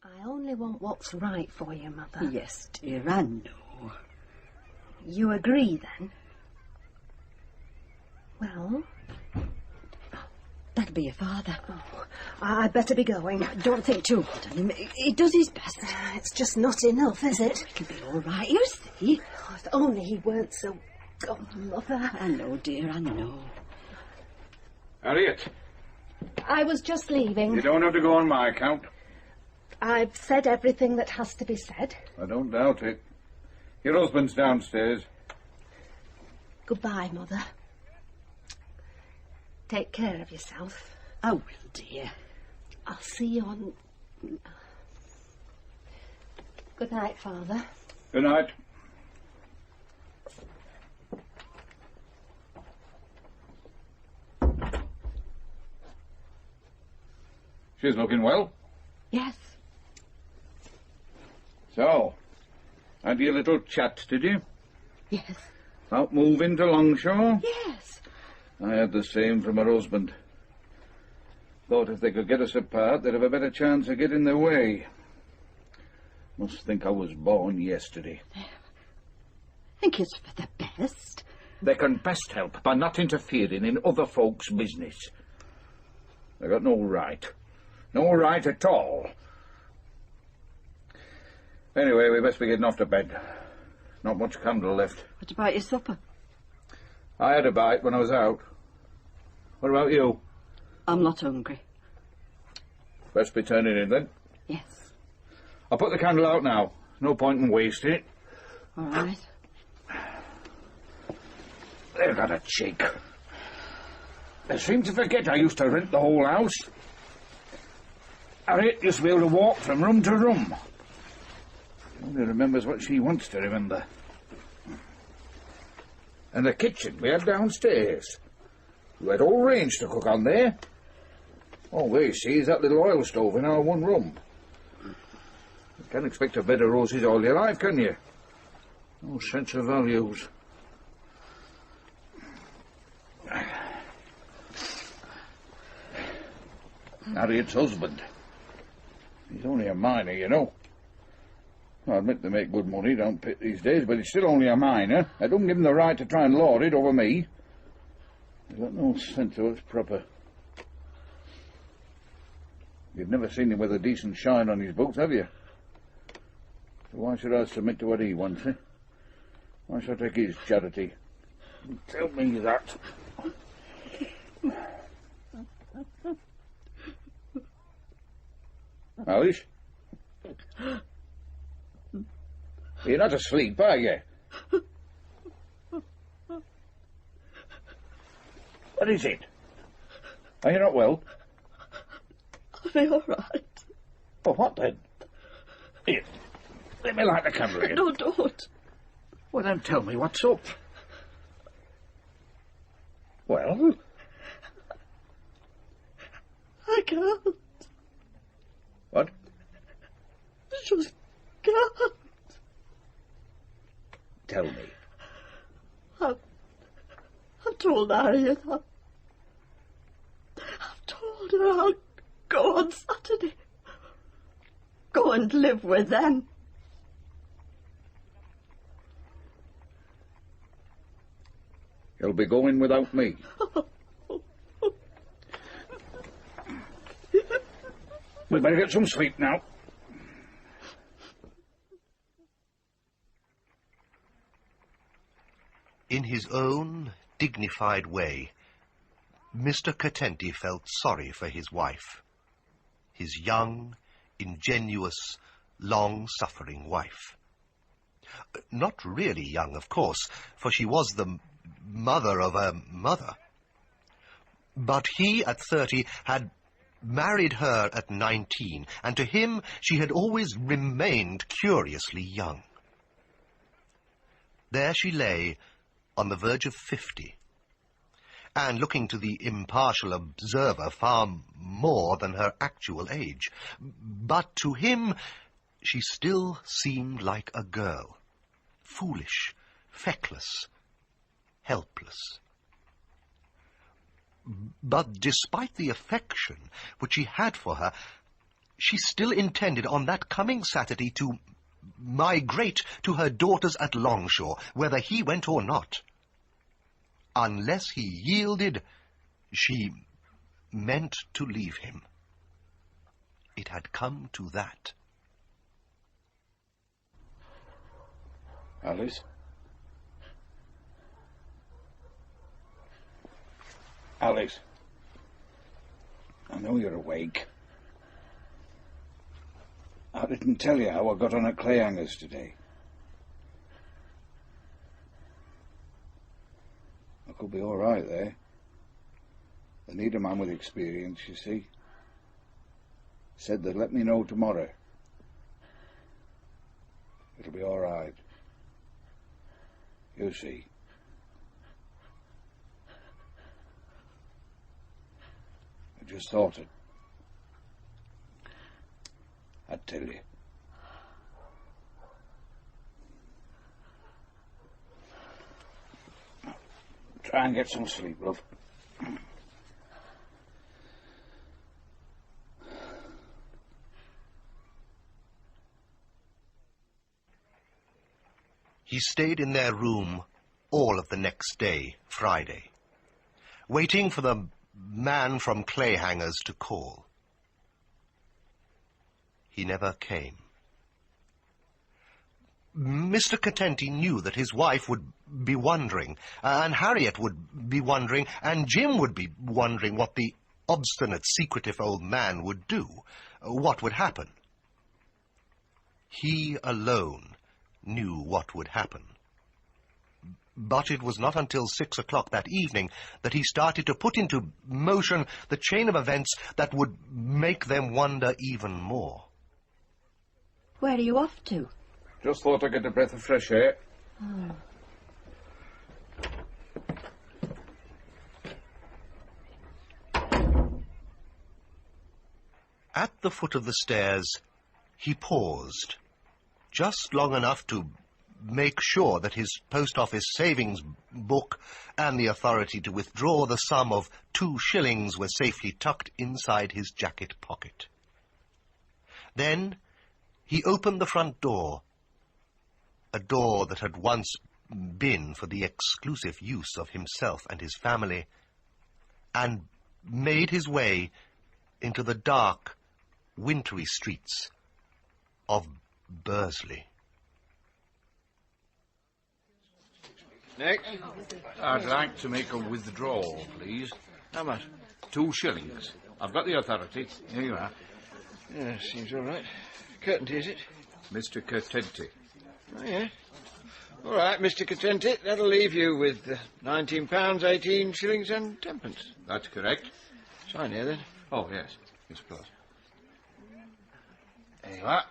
I only want what's right for you, Mother. Yes, dear, I know. You agree, then? Well? That'll be your father. Oh, I'd better be going. Don't think too much of him. He does his best. It's just not enough, is it? It'll be all right, you see. Oh, if only he weren't so... Oh, Mother. I know, dear, I know. Harriet. I was just leaving. You don't have to go on my account. I've said everything that has to be said. I don't doubt it. Your husband's downstairs. Goodbye, Mother. Take care of yourself. I will, dear. I'll see you on... Good night, Father. Good night. She's looking well. Yes. So, had you a little chat, did you? Yes. About moving to Longshore? Yes. I had the same from her husband. Thought if they could get us apart, they'd have a better chance of getting their way. Must think I was born yesterday. I think it's for the best. They can best help by not interfering in other folks' business. They got no right. No right at all. Anyway, we best be getting off to bed. Not much candle left. What about your supper? I had a bite when I was out. What about you? I'm not hungry. Best be turning in then. Yes. I'll put the candle out now. No point in wasting it. All right. They've got a cheek. They seem to forget I used to rent the whole house. Harriet used to be able to walk from room to room. She only remembers what she wants to remember. And the kitchen we had downstairs. We had all range to cook on there. All they see is that little oil stove in our one room. You can't expect a bed of roses all your life, can you? No sense of values. Harriet's husband. He's only a miner, you know. I admit they make good money, don't pit these days, but he's still only a miner. I don't give him the right to try and lord it over me. He's got no sense of what's proper. You've never seen him with a decent shine on his boots, have you? So why should I submit to what he wants, eh? Why should I take his charity? Tell me that. Alice? You're not asleep, are you? What is it? Are you not well? I'll be all right. Oh, what then? Here, let me light the candle again. No, don't. Well, then tell me what's up. Well? I can't. What? I just can't. Tell me. I've told Harriet. I've told her I'll go on Saturday. Go and live with them. You'll be going without me. We better get some sleep now. In his own dignified way, Mr. Curtenty felt sorry for his wife. His young, ingenuous, long-suffering wife. Not really young, of course, for she was the mother of a mother. But he, at 30, had married her at 19, and to him she had always remained curiously young. There she lay, on the verge of 50, and looking to the impartial observer far more than her actual age. But to him she still seemed like a girl, foolish, feckless, helpless. But despite the affection which he had for her, she still intended on that coming Saturday to migrate to her daughters at Longshore, whether he went or not. Unless he yielded, she meant to leave him. It had come to that. Alice? Alice? I know you're awake. I didn't tell you how I got on at Clayhanger's today. I could be all right there. They need a man with experience, you see. Said they'd let me know tomorrow. It'll be all right. You'll see. I just thought it. I'd tell you. Try and get some sleep, love. He stayed in their room all of the next day, Friday, waiting for the man from Clayhangers to call. He never came. Mr. Curtenty knew that his wife would be wondering, and Harriet would be wondering, and Jim would be wondering what the obstinate, secretive old man would do, what would happen. He alone knew what would happen. But it was not until 6 o'clock that evening that he started to put into motion the chain of events that would make them wonder even more. Where are you off to? Just thought I'd get a breath of fresh air. Oh. At the foot of the stairs, he paused, just long enough to make sure that his post office savings book and the authority to withdraw the sum of 2 shillings were safely tucked inside his jacket pocket. Then he opened the front door, a door that had once been for the exclusive use of himself and his family, and made his way into the dark, wintry streets of Bursley. Nick? I'd like to make a withdrawal, please. How much? 2 shillings. I've got the authority. Here you are. Yeah, seems all right. Curtenty, is it? Mr. Curtenty. Oh, yeah. All right, Mr. Curtenty. That'll leave you with £19, 18 shillings and 10p. That's correct. Sign here, then. Oh, yes. Yes, of course. There you are.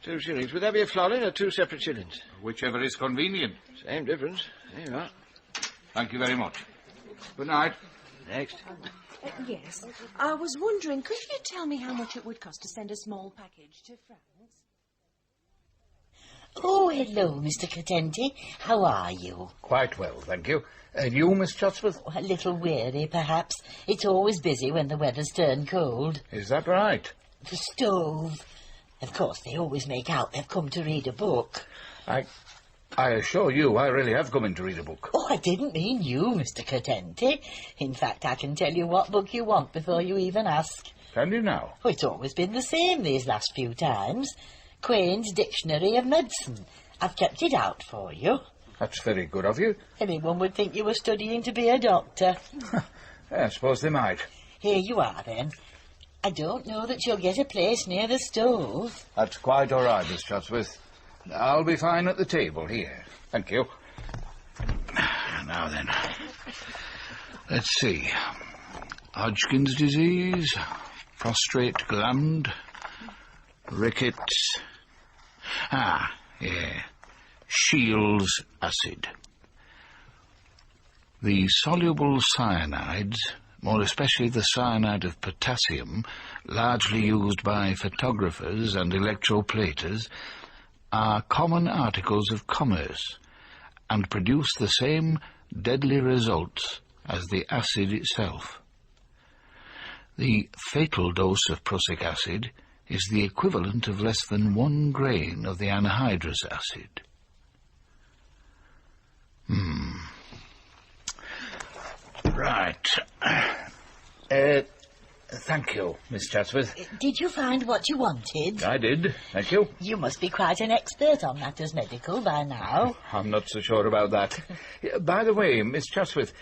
2 shillings. Would that be a florin or 2 separate shillings? Whichever is convenient. Same difference. There you are. Thank you very much. Good night. Next. Yes. I was wondering, could you tell me how much it would cost to send a small package to France? Oh, hello, Mr. Curtenty. How are you? Quite well, thank you. And you, Miss Chotsworth? A little weary, perhaps. It's always busy when the weather's turned cold. Is that right? The stove. Of course, they always make out they've come to read a book. I assure you, I really have come in to read a book. Oh, I didn't mean you, Mr. Curtenty. In fact, I can tell you what book you want before you even ask. Can you now? Oh, it's always been the same these last few times. Quain's Dictionary of Medicine. I've kept it out for you. That's very good of you. Anyone would think you were studying to be a doctor. I suppose they might. Here you are, then. I don't know that you'll get a place near the stove. That's quite all right, Miss Chotsworth. I'll be fine at the table here. Thank you. Now then. Let's see. Hodgkin's disease, prostrate gland, rickets. Yeah. Shields acid. The soluble cyanides, more especially the cyanide of potassium, largely used by photographers and electroplaters, are common articles of commerce and produce the same deadly results as the acid itself. The fatal dose of prussic acid is the equivalent of less than 1 grain of the anhydrous acid. Right. Thank you, Miss Chatsworth. Did you find what you wanted? I did, thank you. You must be quite an expert on matters medical by now. I'm not so sure about that. By the way, Miss Chatsworth,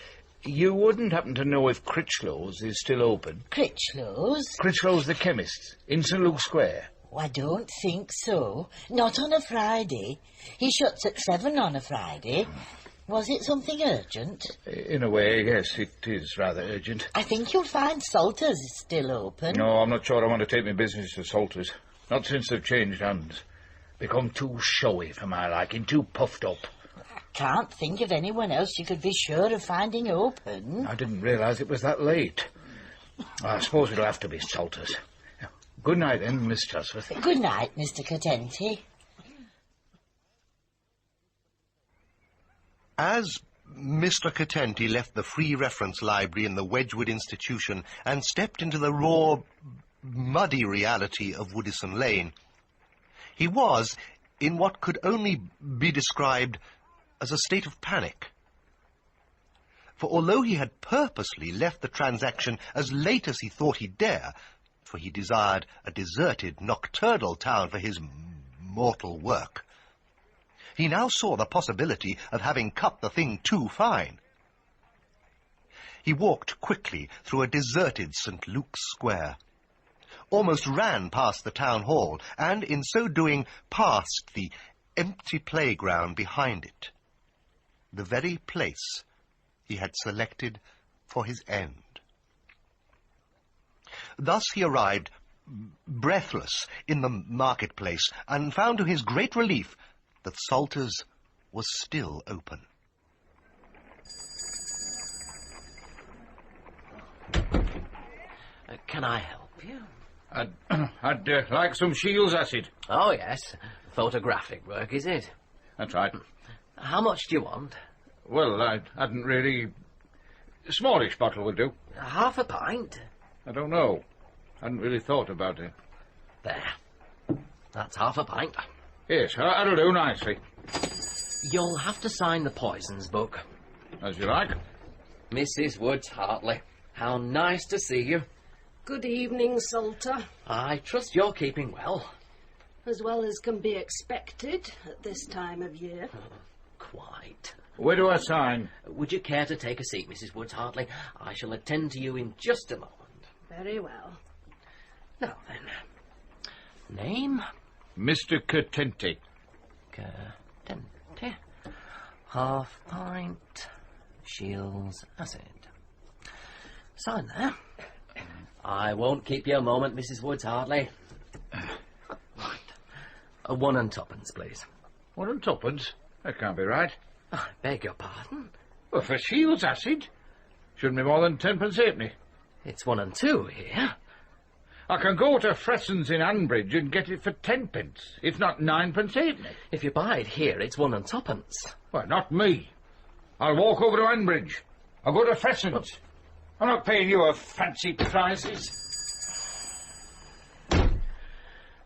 you wouldn't happen to know if Critchlow's is still open? Critchlow's? Critchlow's the chemist, in St. Luke's Square. Oh, I don't think so. Not on a Friday. He shuts at 7 on a Friday. Was it something urgent? In a way, yes, it is rather urgent. I think you'll find Salter's is still open. No, I'm not sure I want to take my business to Salter's. Not since they've changed hands. Become too showy for my liking, too puffed up. I can't think of anyone else you could be sure of finding open. I didn't realise it was that late. I suppose it'll have to be Salter's. Good night, then, Miss Chatsworth. Good night, Mr. Curtenty. As Mr. Curtenty left the free reference library in the Wedgwood Institution and stepped into the raw, muddy reality of Woodison Lane, he was, in what could only be described as a state of panic. For although he had purposely left the transaction as late as he thought he'd dare, for he desired a deserted, nocturnal town for his mortal work, he now saw the possibility of having cut the thing too fine. He walked quickly through a deserted St. Luke's Square, almost ran past the town hall, and in so doing past the empty playground behind it, the very place he had selected for his end. Thus he arrived, breathless, in the marketplace, and found to his great relief that Salter's was still open. Can I help you? I'd like some Shields acid. Oh, yes. Photographic work, is it? That's right. How much do you want? Well, I hadn't really... A smallish bottle will do. Half a pint? I don't know. Hadn't really thought about it. There. That's half a pint. Yes, that'll do nicely. You'll have to sign the poisons book. As you like. Mrs. Woods Hartley, how nice to see you. Good evening, Salter. I trust you're keeping well. As well as can be expected at this time of year. Quite. Where do I sign? Would you care to take a seat, Mrs. Woods Hartley? I shall attend to you in just a moment. Very well. Now then. Name? Mr. Curtenty. Curtenty. Half pint. Shields acid. Sign there. I won't keep you a moment, Mrs. Woods Hartley. Right. 1 and 2pence, please. 1 and 2pence? That can't be right. I beg your pardon? Well, for Shields acid? Shouldn't be more than 10pence halfpenny. It's 1 and 2 here. I can go to Fresson's in Hanbridge and get it for 10pence, if not 9pence halfpenny. If you buy it here, it's 1 and 2pence. Well, not me. I'll walk over to Hanbridge. I'll go to Fresson's. I'm not paying you a fancy prices.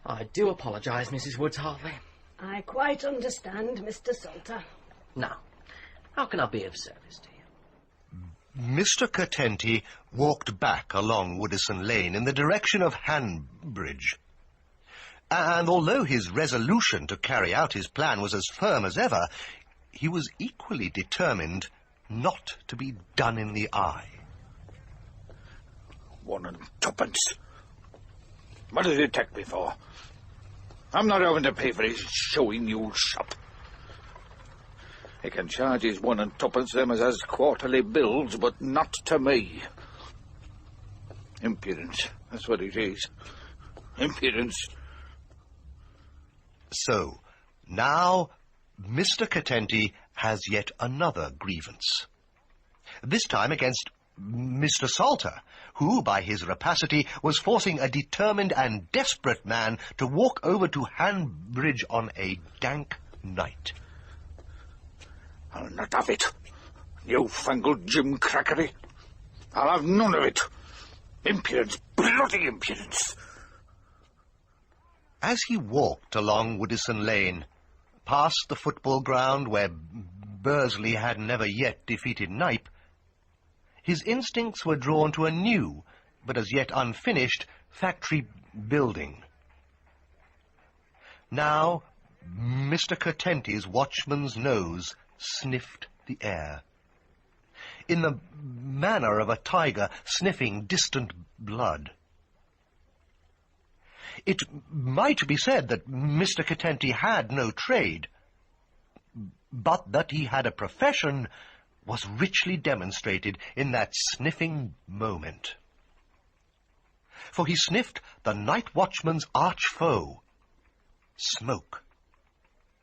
I do apologise, Mrs. Woods Hartley. I quite understand, Mr. Salter. Now, how can I be of service to you? Mr. Curtenty walked back along Woodison Lane in the direction of Hanbridge. And although his resolution to carry out his plan was as firm as ever, he was equally determined not to be done in the eye. 1 and 2pence. What did it take me for? I'm not having to pay for his showy new shop. He can charge his 1 and 2pence them as has quarterly bills, but not to me. Impudence, that's what it is. Impudence. So, now Mr. Curtenty has yet another grievance. This time against Mr. Salter, who, by his rapacity, was forcing a determined and desperate man to walk over to Hanbridge on a dank night. I'll not have it. Newfangled gimcrackery. I'll have none of it. Impudence, bloody impudence. As he walked along Woodison Lane, past the football ground where Bursley had never yet defeated Knype, his instincts were drawn to a new, but as yet unfinished, factory building. Now, Mr. Curtenty's watchman's nose sniffed the air, in the manner of a tiger sniffing distant blood. It might be said that Mr. Curtenty had no trade, but that he had a profession was richly demonstrated in that sniffing moment. For he sniffed the night watchman's arch foe, smoke,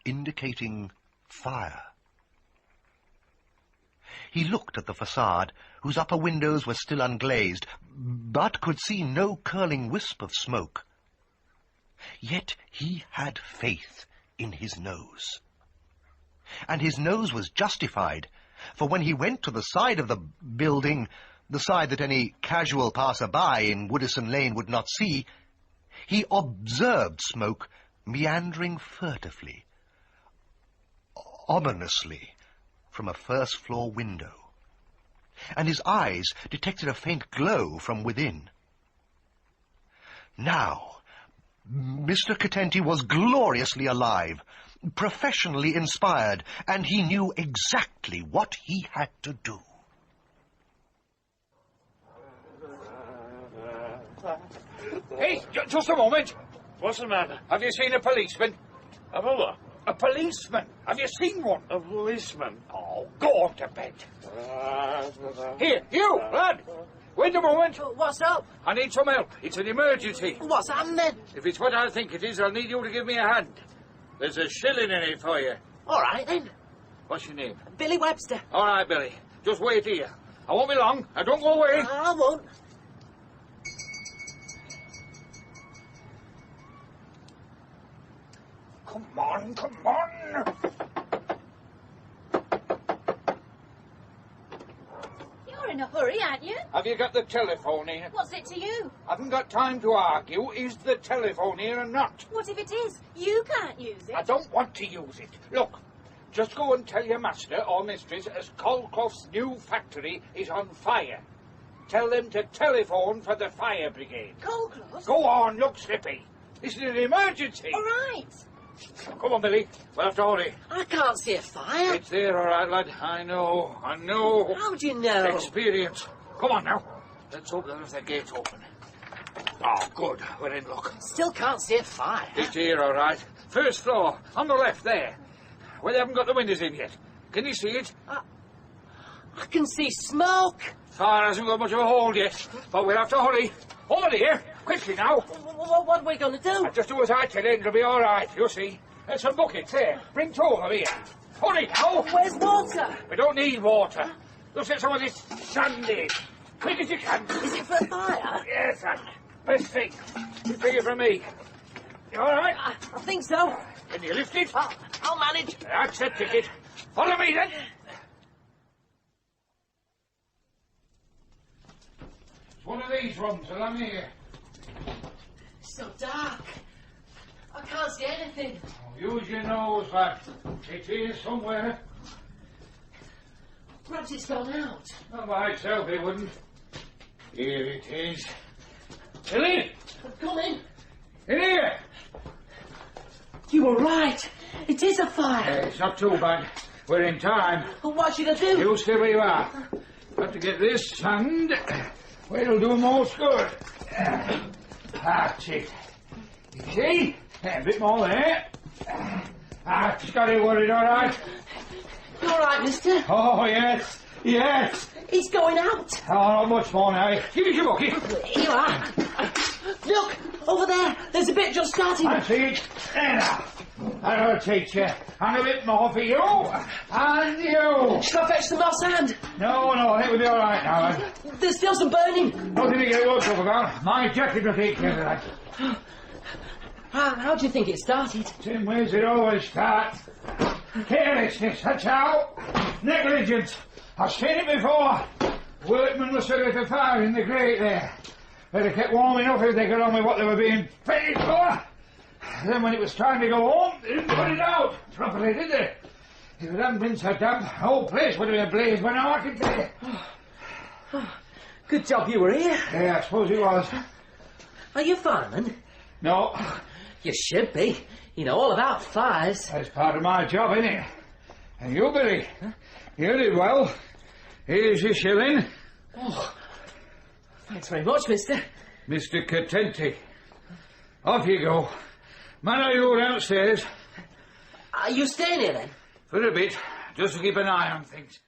indicating fire. He looked at the facade, whose upper windows were still unglazed, but could see no curling wisp of smoke. Yet he had faith in his nose. And his nose was justified, for when he went to the side of the building, the side that any casual passer-by in Woodison Lane would not see, he observed smoke meandering furtively, ominously, from a first-floor window, and his eyes detected a faint glow from within. Now, Mr. Curtenty was gloriously alive, professionally inspired, and he knew exactly what he had to do. Hey, just a moment. What's the matter? Have you seen a policeman? Have a what? A policeman. Have you seen one? A policeman? Oh, go on to bed. Here, you, lad. Wait a moment. What's up? I need some help. It's an emergency. What's happening? If it's what I think it is, I'll need you to give me a hand. There's a shilling in it for you. All right, then. What's your name? Billy Webster. All right, Billy. Just wait here. I won't be long. Now, don't go away. I won't. Come on, come on. You're in a hurry, aren't you? Have you got the telephone here? What's it to you? Haven't got time to argue. Is the telephone here or not? What if it is? You can't use it. I don't want to use it. Look, just go and tell your master or mistress as Croft's new factory is on fire. Tell them to telephone for the fire brigade. Croft? Go on, look slippy. This is an emergency. All right. Come on, Billy. We'll have to hurry. I can't see a fire. It's there, all right, lad. I know. How do you know? Experience. Come on now. Let's hope there's the gate open. Oh, good. We're in luck. Still can't see a fire. It's here, all right. First floor, on the left there. Where they haven't got the windows in yet. Can you see it? I can see smoke. Fire hasn't got much of a hold yet, but we'll have to hurry. Over here. Quickly now. What are we going to do? Just do as I tell you, it'll be all right. You'll see. There's some buckets there. Bring two over here. Hurry now. Where's water? We don't need water. Just get some of this sand in. Quick as you can. Is it for a fire? Yes, that's best thing. Bring it from me. You all right? I think so. Can you lift it? I'll manage. That's the ticket. Follow me then. It's one of these rooms along here. It's so dark. I can't see anything. Oh, use your nose, lad. It's here somewhere. Perhaps it's gone out. Not by itself, it wouldn't. Here it is. Billy! Come in. In here! You were right. It is a fire. It's not too bad. We're in time. What should I do? You stay where you are. Got to get this sand where it'll do most good. That's it. You see? A bit more there. That's got it worried, all right? You all right, mister? Oh, yes. Yes. It's going out. Oh, not much more now. Give me your bucket. Here you are. Look, over there. There's a bit just starting. I see it. There now. That'll teach you. And a bit more for you. And you. Shall I fetch some more sand? No, I think we'll be all right now, lad. There's still some burning. Nothing to get worked up about. My jacket will take care of that. How do you think it started? Same ways it always starts. Carelessness, that's how. Negligence. I've seen it before. Workmen must have lit a fire in the grate there. They'd have kept warm enough if they got on with what they were being paid for. Then when it was time to go home, they didn't put it out properly, did they? If it hadn't been so damp, the whole place would have been ablaze by now, I can tell you. Good job you were here. Yeah, I suppose it was. Are you fireman? No. You should be. You know all about fires. That's part of my job, isn't it? And you, Billy, you did well. Here's your shilling. Oh, thanks very much, mister. Mr. Curtenty. Off you go. Man, are you downstairs? Are you staying here, then? For a bit, just to keep an eye on things.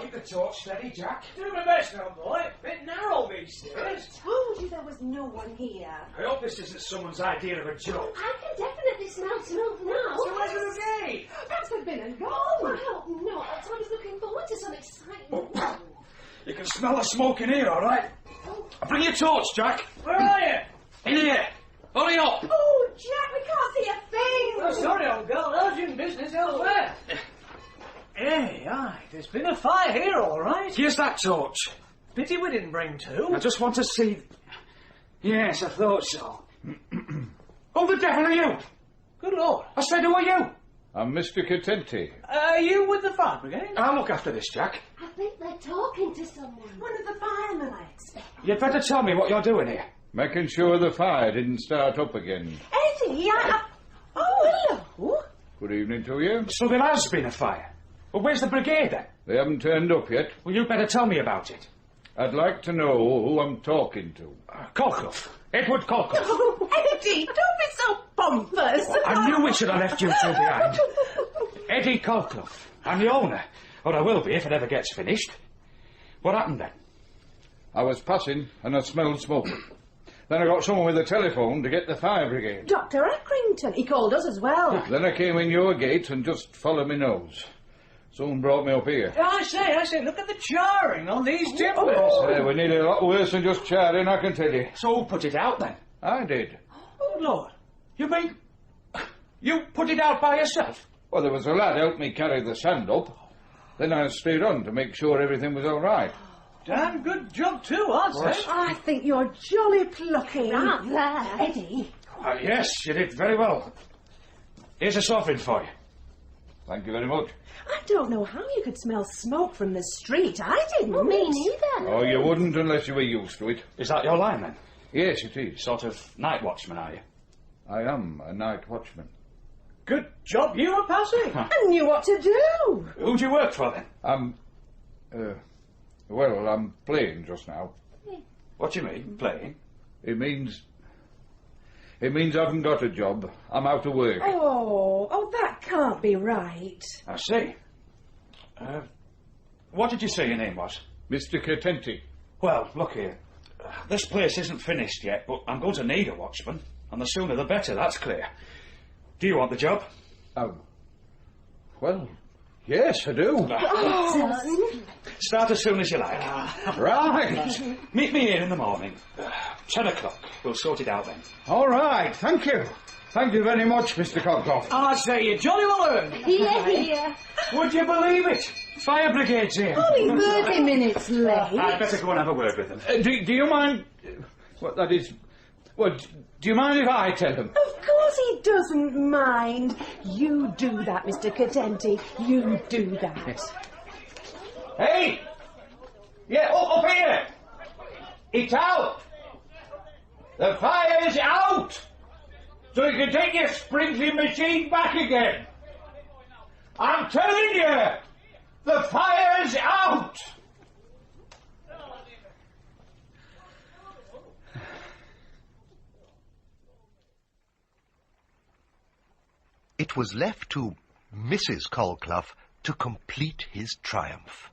Keep the torch steady, Jack. Do my best, old boy. Bit narrow these stairs. I told you there was no one here. I hope this isn't someone's idea of a joke. I can definitely smell smoke now. So where's the gate? Perhaps they've been and gone. I hope not. I was looking forward to some excitement. Oh. You can smell the smoke in here, all right? Bring your torch, Jack. Where are you? In here. Hurry up. Oh, Jack, we can't see a thing. Oh, sorry, old girl. Urgent business elsewhere. Hey, aye. There's been a fire here, all right. Here's that torch. Pity we didn't bring two. I just want to see... Yes, I thought so. Who the devil are you? Good Lord. I said, who are you? I'm Mr. Contenti. Are you with the fire brigade? I'll look after this, Jack. I think they're talking to someone. One of the firemen, I expect. You'd better tell me what you're doing here. Making sure the fire didn't start up again. Eddie, Oh, hello. Good evening to you. So there has been a fire. Well, where's the brigade, then? They haven't turned up yet. Well, you'd better tell me about it. I'd like to know who I'm talking to. Colclough. Edward Colclough. Oh, Eddie, don't be so pompous. I knew we should have left you two behind. Eddie Colclough. I'm the owner. Or I will be if it ever gets finished. What happened then? I was passing and I smelled smoke. Then I got someone with a telephone to get the fire brigade. Dr. Accrington, he called us as well. Then I came in your gate and just followed me nose. Someone brought me up here. I say, look at the charring on these timbers. We needed a lot worse than just charring, I can tell you. So who put it out, then? I did. Oh, Lord. You mean... You put it out by yourself? Well, there was a lad helped me carry the sand up. Then I stayed on to make sure everything was all right. Damn good job, too, I'd say. I think you're jolly plucky, aren't there, Eddie? Yes, you did very well. Here's a sovereign for you. Thank you very much. I don't know how you could smell smoke from the street. I didn't. Well, me neither. Oh, you wouldn't unless you were used to it. Is that your line, then? Yes, it is. Sort of night watchman, are you? I am a night watchman. Good job you were passing. I knew what to do. Who do you work for, then? I'm playing just now. What do you mean, playing? It means I haven't got a job. I'm out of work. Oh, that can't be right. I see. What did you say your name was? Mr. Contenti. Well, look here. This place isn't finished yet, but I'm going to need a watchman. And the sooner the better, that's clear. Do you want the job? Well, yes, I do. Start as soon as you like. Right. Meet me here in the morning. 10 o'clock. We'll sort it out then. All right, thank you. Thank you very much, Mr. Colclough. I say, you jolly well earned. Here. Would you believe it? Fire brigade's here. Only 30 minutes late. I'd better go and have a word with them. Do you mind... do you mind if I tell them? Of course he doesn't mind. You do that, Mr. Contenti. You do that. Yes. Hey! Yeah, up here! It's out! The fire's out! So you can take your sprinkling machine back again. I'm telling you, the fire's out! It was left to Mrs. Colclough to complete his triumph.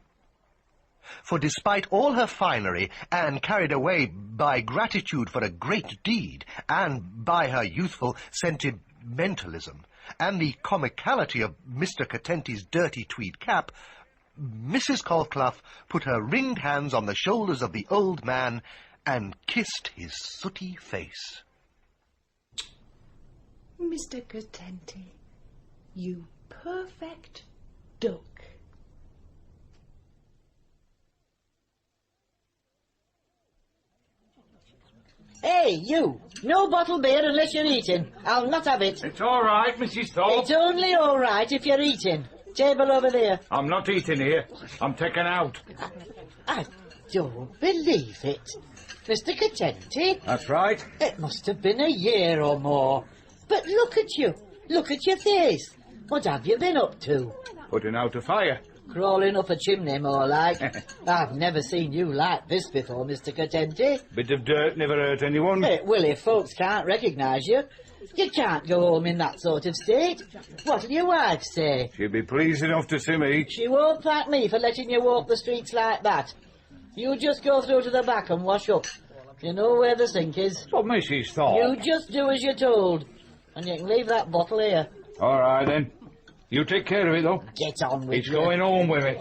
For despite all her finery, Anne, carried away by gratitude for a great deed, and by her youthful sentimentalism, and the comicality of Mr. Contenti's dirty tweed cap, Mrs. Colclough put her ringed hands on the shoulders of the old man and kissed his sooty face. Mr. Contenti, you perfect duck. Hey, you! No bottle beer unless you're eating. I'll not have it. It's all right, Mrs. Thorpe. It's only all right if you're eating. Table over there. I'm not eating here. I'm taken out. I don't believe it. Mr. Contenti? That's right. It must have been a year or more. But look at you. Look at your face. What have you been up to? Putting out a fire. Crawling up a chimney, more like. I've never seen you like this before, Mr. Contenti. Bit of dirt never hurt anyone. Well, if folks can't recognise you, you can't go home in that sort of state. What'll your wife say? She'll be pleased enough to see me. She won't thank me for letting you walk the streets like that. You just go through to the back and wash up. You know where the sink is. But Mrs. Thorpe... You just do as you're told. And you can leave that bottle here. All right, then. You take care of it, though. Get on with it. It's going home with me.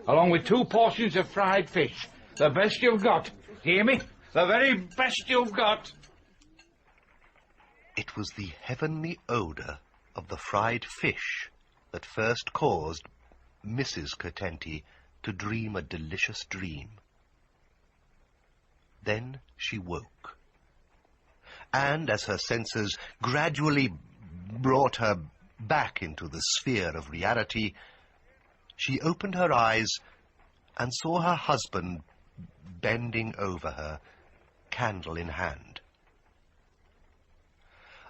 Along with 2 portions of fried fish. The best you've got. Hear me? The very best you've got. It was the heavenly odour of the fried fish that first caused Mrs. Contenti to dream a delicious dream. Then she woke. And as her senses gradually brought her back into the sphere of reality, she opened her eyes and saw her husband bending over her, candle in hand.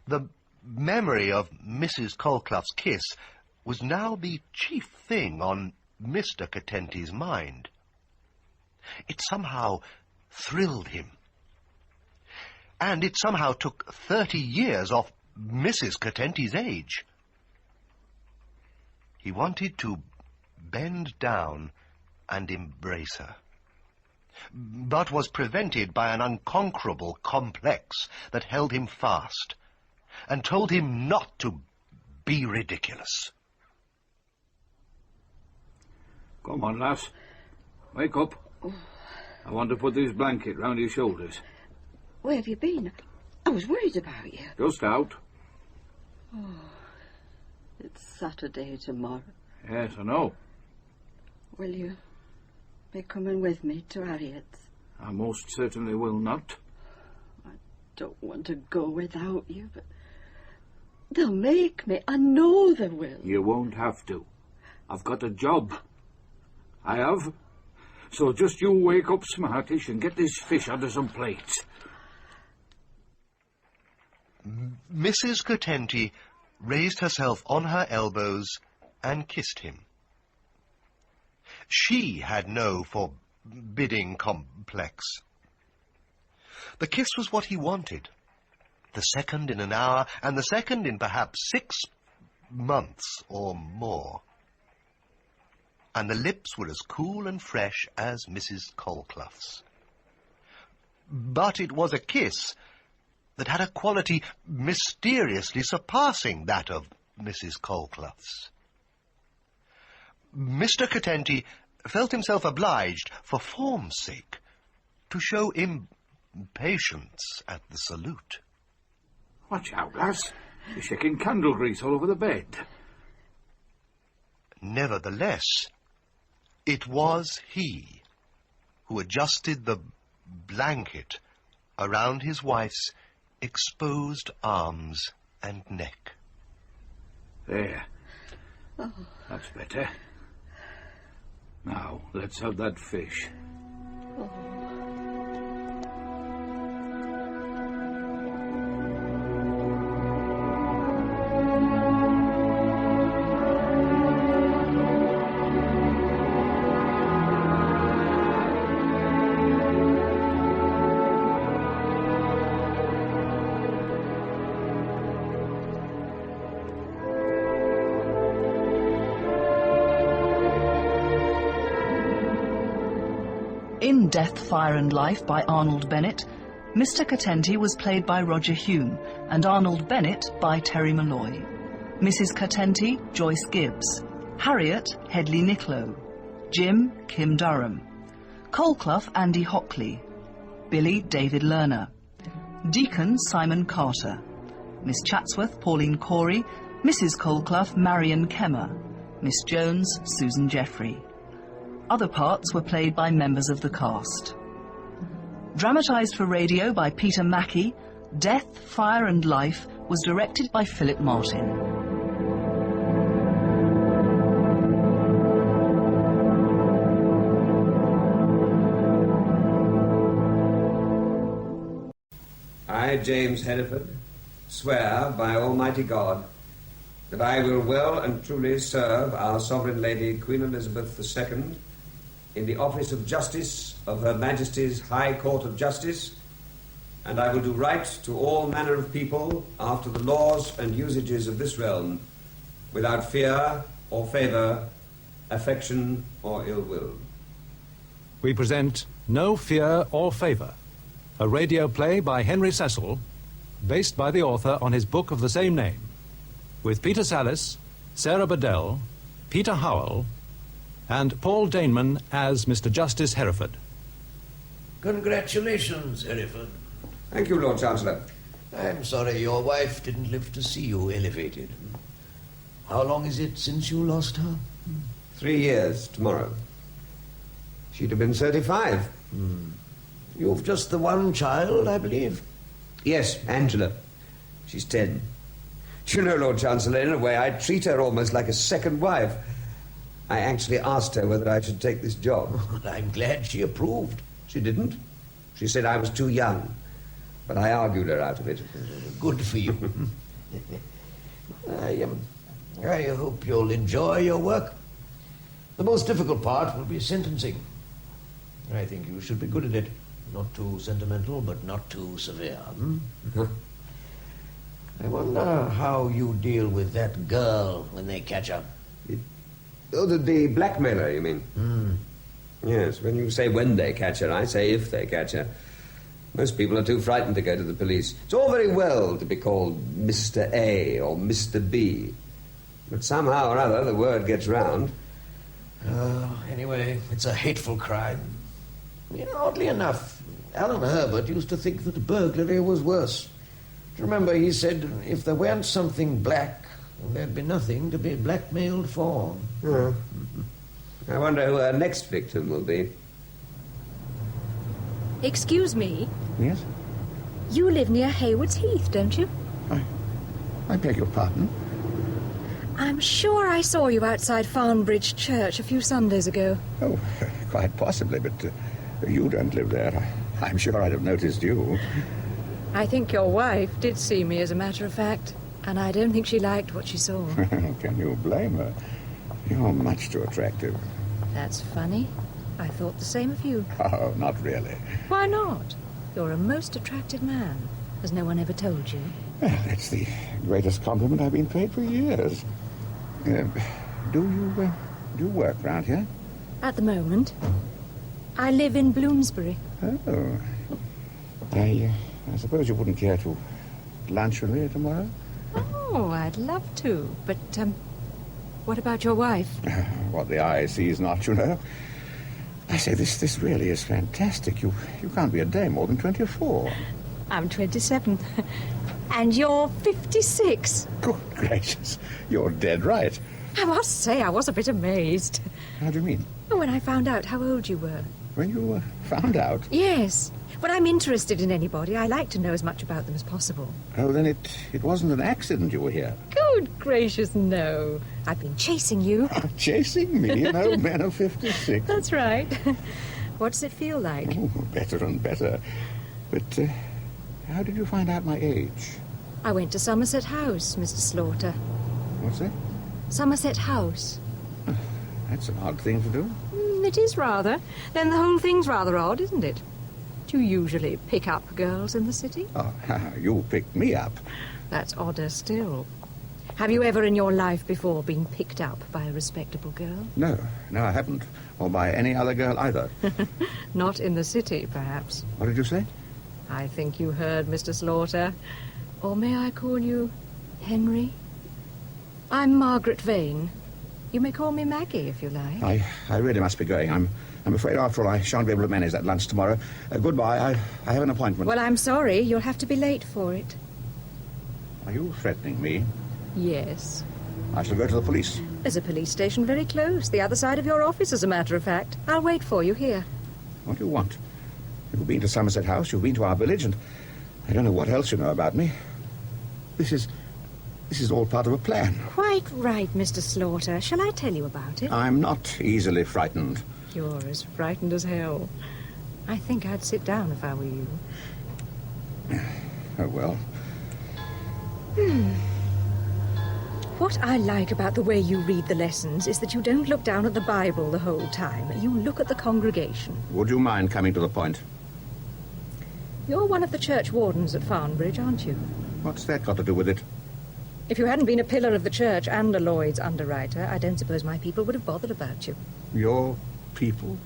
The memory of Mrs. Colclough's kiss was now the chief thing on Mr. Curtenty's mind. It somehow thrilled him. And it somehow took 30 years off Mrs. Curtenty's age. He wanted to bend down and embrace her, but was prevented by an unconquerable complex that held him fast and told him not to be ridiculous. Come on, lass. Wake up. I want to put this blanket round your shoulders. Where have you been? I was worried about you. Just out. Oh, it's Saturday tomorrow. Yes, I know. Will you be coming with me to Harriet's? I most certainly will not. I don't want to go without you, but they'll make me. I know they will. You won't have to. I've got a job. I have. So just you wake up smartish and get this fish under some plates. Mrs. Curtenty raised herself on her elbows and kissed him. She had no forbidding complex. The kiss was what he wanted. The second in an hour, and the second in perhaps 6 months or more. And the lips were as cool and fresh as Mrs. Colclough's. But it was a kiss that had a quality mysteriously surpassing that of Mrs. Colclough's. Mr. Curtenty felt himself obliged, for form's sake, to show impatience at the salute. Watch out, lass. You're shaking candle grease all over the bed. Nevertheless, it was he who adjusted the blanket around his wife's exposed arms and neck. There. Oh. That's better. Now, let's have that fish. Oh. In Death, Fire and Life by Arnold Bennett, Mr. Curtenty was played by Roger Hume and Arnold Bennett by Terry Malloy. Mrs. Curtenty, Joyce Gibbs. Harriet, Hedley Nichlow. Jim, Kim Durham. Colclough, Andy Hockley. Billy, David Lerner. Deacon, Simon Carter. Miss Chatsworth, Pauline Corey. Mrs. Colclough, Marion Kemmer. Miss Jones, Susan Jeffrey. Other parts were played by members of the cast. Dramatised for radio by Peter Mackie, Death, Fire and Life was directed by Philip Martin. I, James Hereford, swear by Almighty God that I will well and truly serve our Sovereign Lady Queen Elizabeth II in the office of Justice of Her Majesty's High Court of Justice, and I will do right to all manner of people after the laws and usages of this realm, without fear or favour, affection or ill will. We present No Fear or Favour, a radio play by Henry Cecil, based by the author on his book of the same name, with Peter Sallis, Sarah Bedell, Peter Howell, and Paul Daneman as Mr. Justice Hereford. Congratulations, Hereford. Thank you, Lord Chancellor. I'm sorry your wife didn't live to see you elevated. How long is it since you lost her? 3 years tomorrow. She'd have been 35. You've just the one child, I believe. Yes, Angela. She's 10. Do you know, Lord Chancellor, in a way, I treat her almost like a second wife. I actually asked her whether I should take this job. I'm glad she approved. She didn't. She said I was too young. But I argued her out of it. Good for you. I hope you'll enjoy your work. The most difficult part will be sentencing. I think you should be good at it. Not too sentimental, but not too severe. I wonder how you deal with that girl when they catch her. The blackmailer, you mean? Yes, when you say when they catch her, I say if they catch her. Most people are too frightened to go to the police. It's all very well to be called Mr. A or Mr. B. But somehow or other the word gets round. Anyway, it's a hateful crime. Oddly enough, Alan Herbert used to think that burglary was worse. Do you remember he said if there weren't something black, there'd be nothing to be blackmailed for. I wonder who our next victim will be. Excuse me? Yes? You live near Haywards Heath, don't you? I beg your pardon? I'm sure I saw you outside Farnbridge Church a few Sundays ago. Oh, quite possibly, but you don't live there. I'm sure I'd have noticed you. I think your wife did see me, as a matter of fact, and I don't think she liked what she saw. Can you blame her? You're much too attractive. That's funny. I thought the same of you. Oh, not really. Why not? You're a most attractive man. Has no one ever told you? Well, that's the greatest compliment I've been paid for years. Do you work round here? At the moment. I live in Bloomsbury. Oh. I suppose you wouldn't care to lunch with me tomorrow? Oh, I'd love to. But, what about your wife? What the eye sees not, you know. I say, this really is fantastic. You can't be a day more than 24. I'm 27. And you're 56. Good gracious. You're dead right. I must say, I was a bit amazed. How do you mean? When I found out how old you were. When you found out? Yes. When I'm interested in anybody, I like to know as much about them as possible. Oh, then it wasn't an accident you were here. Good gracious, no. I've been chasing you. Chasing me, an old man of 56. That's right. What does it feel like? Oh, better and better. But how did you find out my age? I went to Somerset House, Mr. Slaughter. What's that? Somerset House. That's an odd thing to do. It is rather. Then the whole thing's rather odd, isn't it? Do you usually pick up girls in the city? Oh, you picked me up. That's odder still. Have you ever in your life before been picked up by a respectable girl? No, I haven't. Or by any other girl either. Not in the city, perhaps. What did you say? I think you heard, Mr. Slaughter. Or may I call you Henry? I'm Margaret Vane. You may call me Maggie, if you like. I really must be going. I'm afraid, after all, I shan't be able to manage that lunch tomorrow. Goodbye. I have an appointment. Well, I'm sorry. You'll have to be late for it. Are you threatening me? Yes. I shall go to the police. There's a police station very close. The other side of your office, as a matter of fact. I'll wait for you here. What do you want? You've been to Somerset House, you've been to our village, and I don't know what else you know about me. This is all part of a plan. Quite right, Mr. Slaughter. Shall I tell you about it? I'm not easily frightened. You're as frightened as hell. I think I'd sit down if I were you. Oh, well. What I like about the way you read the lessons is that you don't look down at the Bible the whole time. You look at the congregation. Would you mind coming to the point? You're one of the church wardens at Farnbridge, aren't you? What's that got to do with it? If you hadn't been a pillar of the church and a Lloyd's underwriter, I don't suppose my people would have bothered about you. Your people?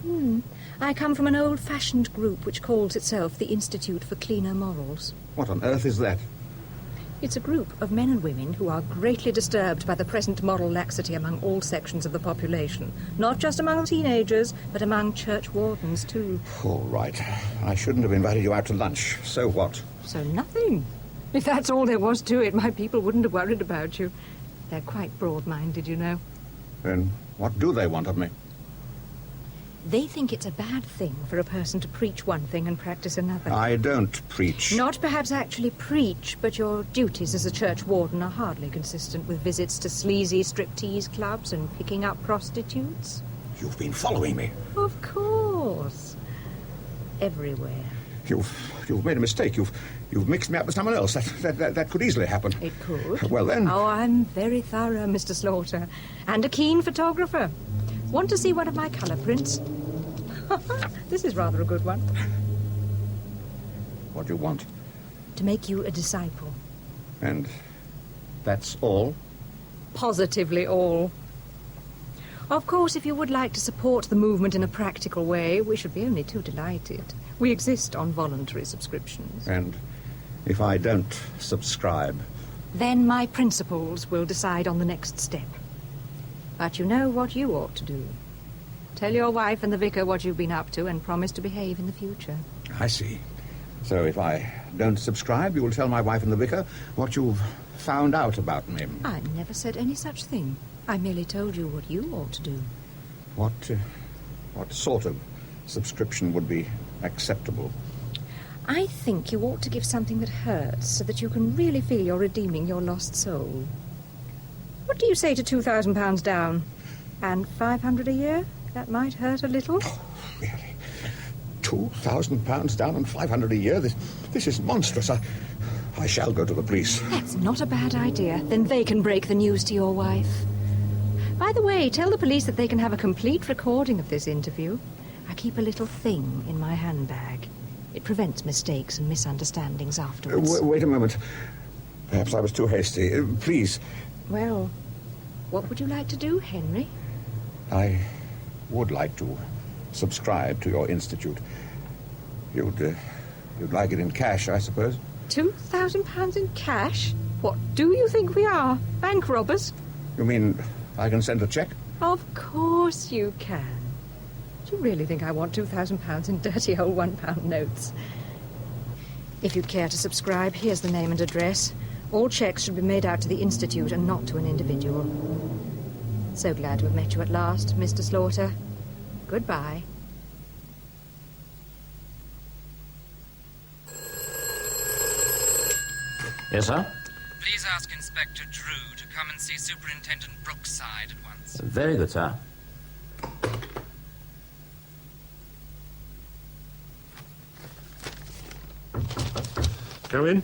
I come from an old-fashioned group which calls itself the Institute for Cleaner Morals. What on earth is that? It's a group of men and women who are greatly disturbed by the present moral laxity among all sections of the population. Not just among teenagers, but among church wardens, too. All right. I shouldn't have invited you out to lunch. So what? So nothing. If that's all there was to it, my people wouldn't have worried about you. They're quite broad-minded, you know. Then what do they want of me? They think it's a bad thing for a person to preach one thing and practice another. I don't preach. Not perhaps actually preach, but your duties as a church warden are hardly consistent with visits to sleazy striptease clubs and picking up prostitutes. You've been following me. Of course. Everywhere. You've made a mistake. You've mixed me up with someone else. That could easily happen. It could. Well, then... Oh, I'm very thorough, Mr. Slaughter. And a keen photographer. Want to see one of my colour prints? This is rather a good one. What do you want? To make you a disciple. And that's all? Positively all. Of course, if you would like to support the movement in a practical way, we should be only too delighted. We exist on voluntary subscriptions. And if I don't subscribe? Then my principals will decide on the next step. But you know what you ought to do. Tell your wife and the vicar what you've been up to and promise to behave in the future. I see. So if I don't subscribe, you will tell my wife and the vicar what you've found out about me. I never said any such thing. I merely told you what you ought to do. What sort of subscription would be acceptable? I think you ought to give something that hurts so that you can really feel you're redeeming your lost soul. What do you say to £2,000 down? And £500 a year? That might hurt a little. Oh, really? £2,000 down and £500 a year? This is monstrous. I shall go to the police. That's not a bad idea. Then they can break the news to your wife. By the way, tell the police that they can have a complete recording of this interview. I keep a little thing in my handbag. It prevents mistakes and misunderstandings afterwards. Wait a moment. Perhaps I was too hasty. Please. Well, what would you like to do, Henry? I would like to subscribe to your institute. You'd like it in cash, I suppose? £2,000 in cash? What do you think we are? Bank robbers? You mean I can send a cheque? Of course you can. Do you really think I want £2,000 in dirty old £1 notes? If you'd care to subscribe, here's the name and address. All cheques should be made out to the Institute and not to an individual. So glad to have met you at last, Mr. Slaughter. Goodbye. Yes, sir? Please ask Inspector Drew to come and see Superintendent Brookside at once. Very good, sir. Come in.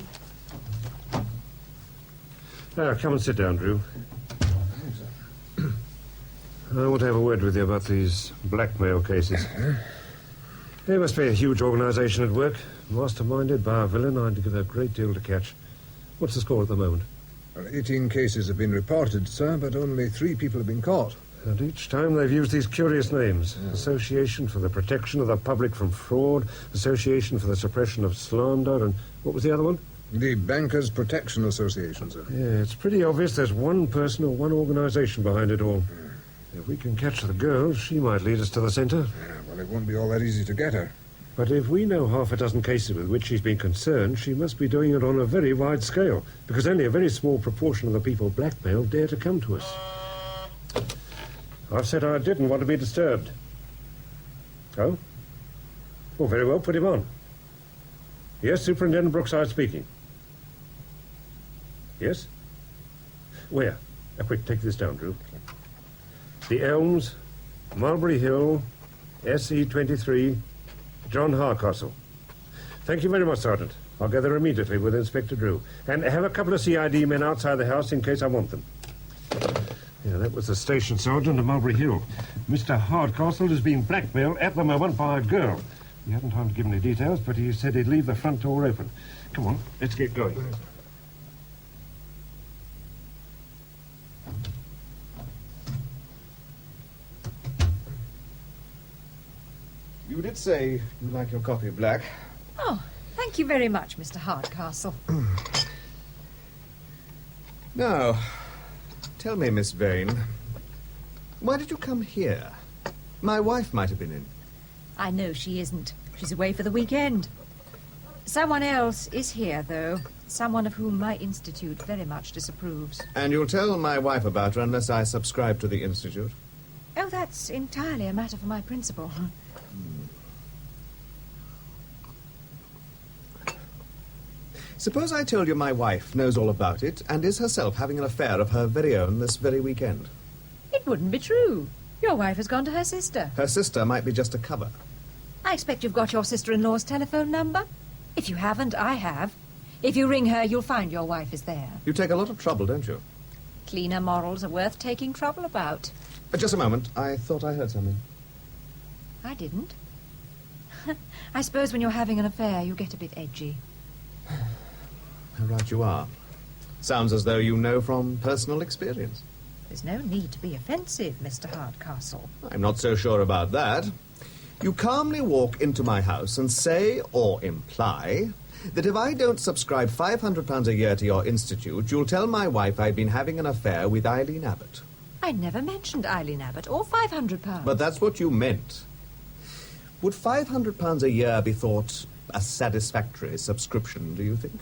Come and sit down, Drew. I want to have a word with you about these blackmail cases. There must be a huge organisation at work, masterminded by a villain I'd give a great deal to catch. What's the score at the moment? Well, 18 cases have been reported, sir, but only 3 people have been caught. And each time they've used these curious names. Yeah. Association for the Protection of the Public from Fraud, Association for the Suppression of Slander, and what was the other one? The Bankers Protection Association, sir. Yeah, it's pretty obvious there's one person or one organisation behind it all. If we can catch the girl, she might lead us to the centre. Yeah, well, it won't be all that easy to get her. But if we know half a dozen cases with which she's been concerned, she must be doing it on a very wide scale, because only a very small proportion of the people blackmailed dare to come to us. I've said I didn't want to be disturbed. Oh? Oh, very well, put him on. Yes, Superintendent Brookside speaking. Yes? Where? Quick, take this down, Drew. The Elms, Mulberry Hill, SE23, John Hardcastle. Thank you very much, Sergeant. I'll go there immediately with Inspector Drew. And have a couple of CID men outside the house in case I want them. Yeah, that was the station sergeant of Mulberry Hill. Mr. Hardcastle is being blackmailed at the moment by a girl. He hadn't time to give any details, but he said he'd leave the front door open. Come on, let's get going. You did say you like your coffee black. Oh, thank you very much, Mr. Hardcastle. Now, tell me, Miss Vane, why did you come here? My wife might have been in. I know she isn't. She's away for the weekend. Someone else is here, though. Someone of whom my institute very much disapproves. And you'll tell my wife about her unless I subscribe to the institute? Oh, Oh, that's entirely a matter for my principal. Suppose I told you my wife knows all about it and is herself having an affair of her very own this very weekend. It wouldn't be true. Your wife has gone to her sister. Her sister might be just a cover. I expect you've got your sister-in-law's telephone number. If you haven't, I have. If you ring her, you'll find your wife is there. You take a lot of trouble, don't you? Cleaner morals are worth taking trouble about. Just a moment. I thought I heard something. I didn't. I suppose when you're having an affair, you get a bit edgy. How right you are. Sounds as though you know from personal experience. There's no need to be offensive, Mr. Hardcastle. I'm not so sure about that. You calmly walk into my house and say, or imply, that if I don't subscribe £500 a year to your institute, you'll tell my wife I've been having an affair with Eileen Abbott. I never mentioned Eileen Abbott or £500. But that's what you meant. Would £500 a year be thought a satisfactory subscription, do you think?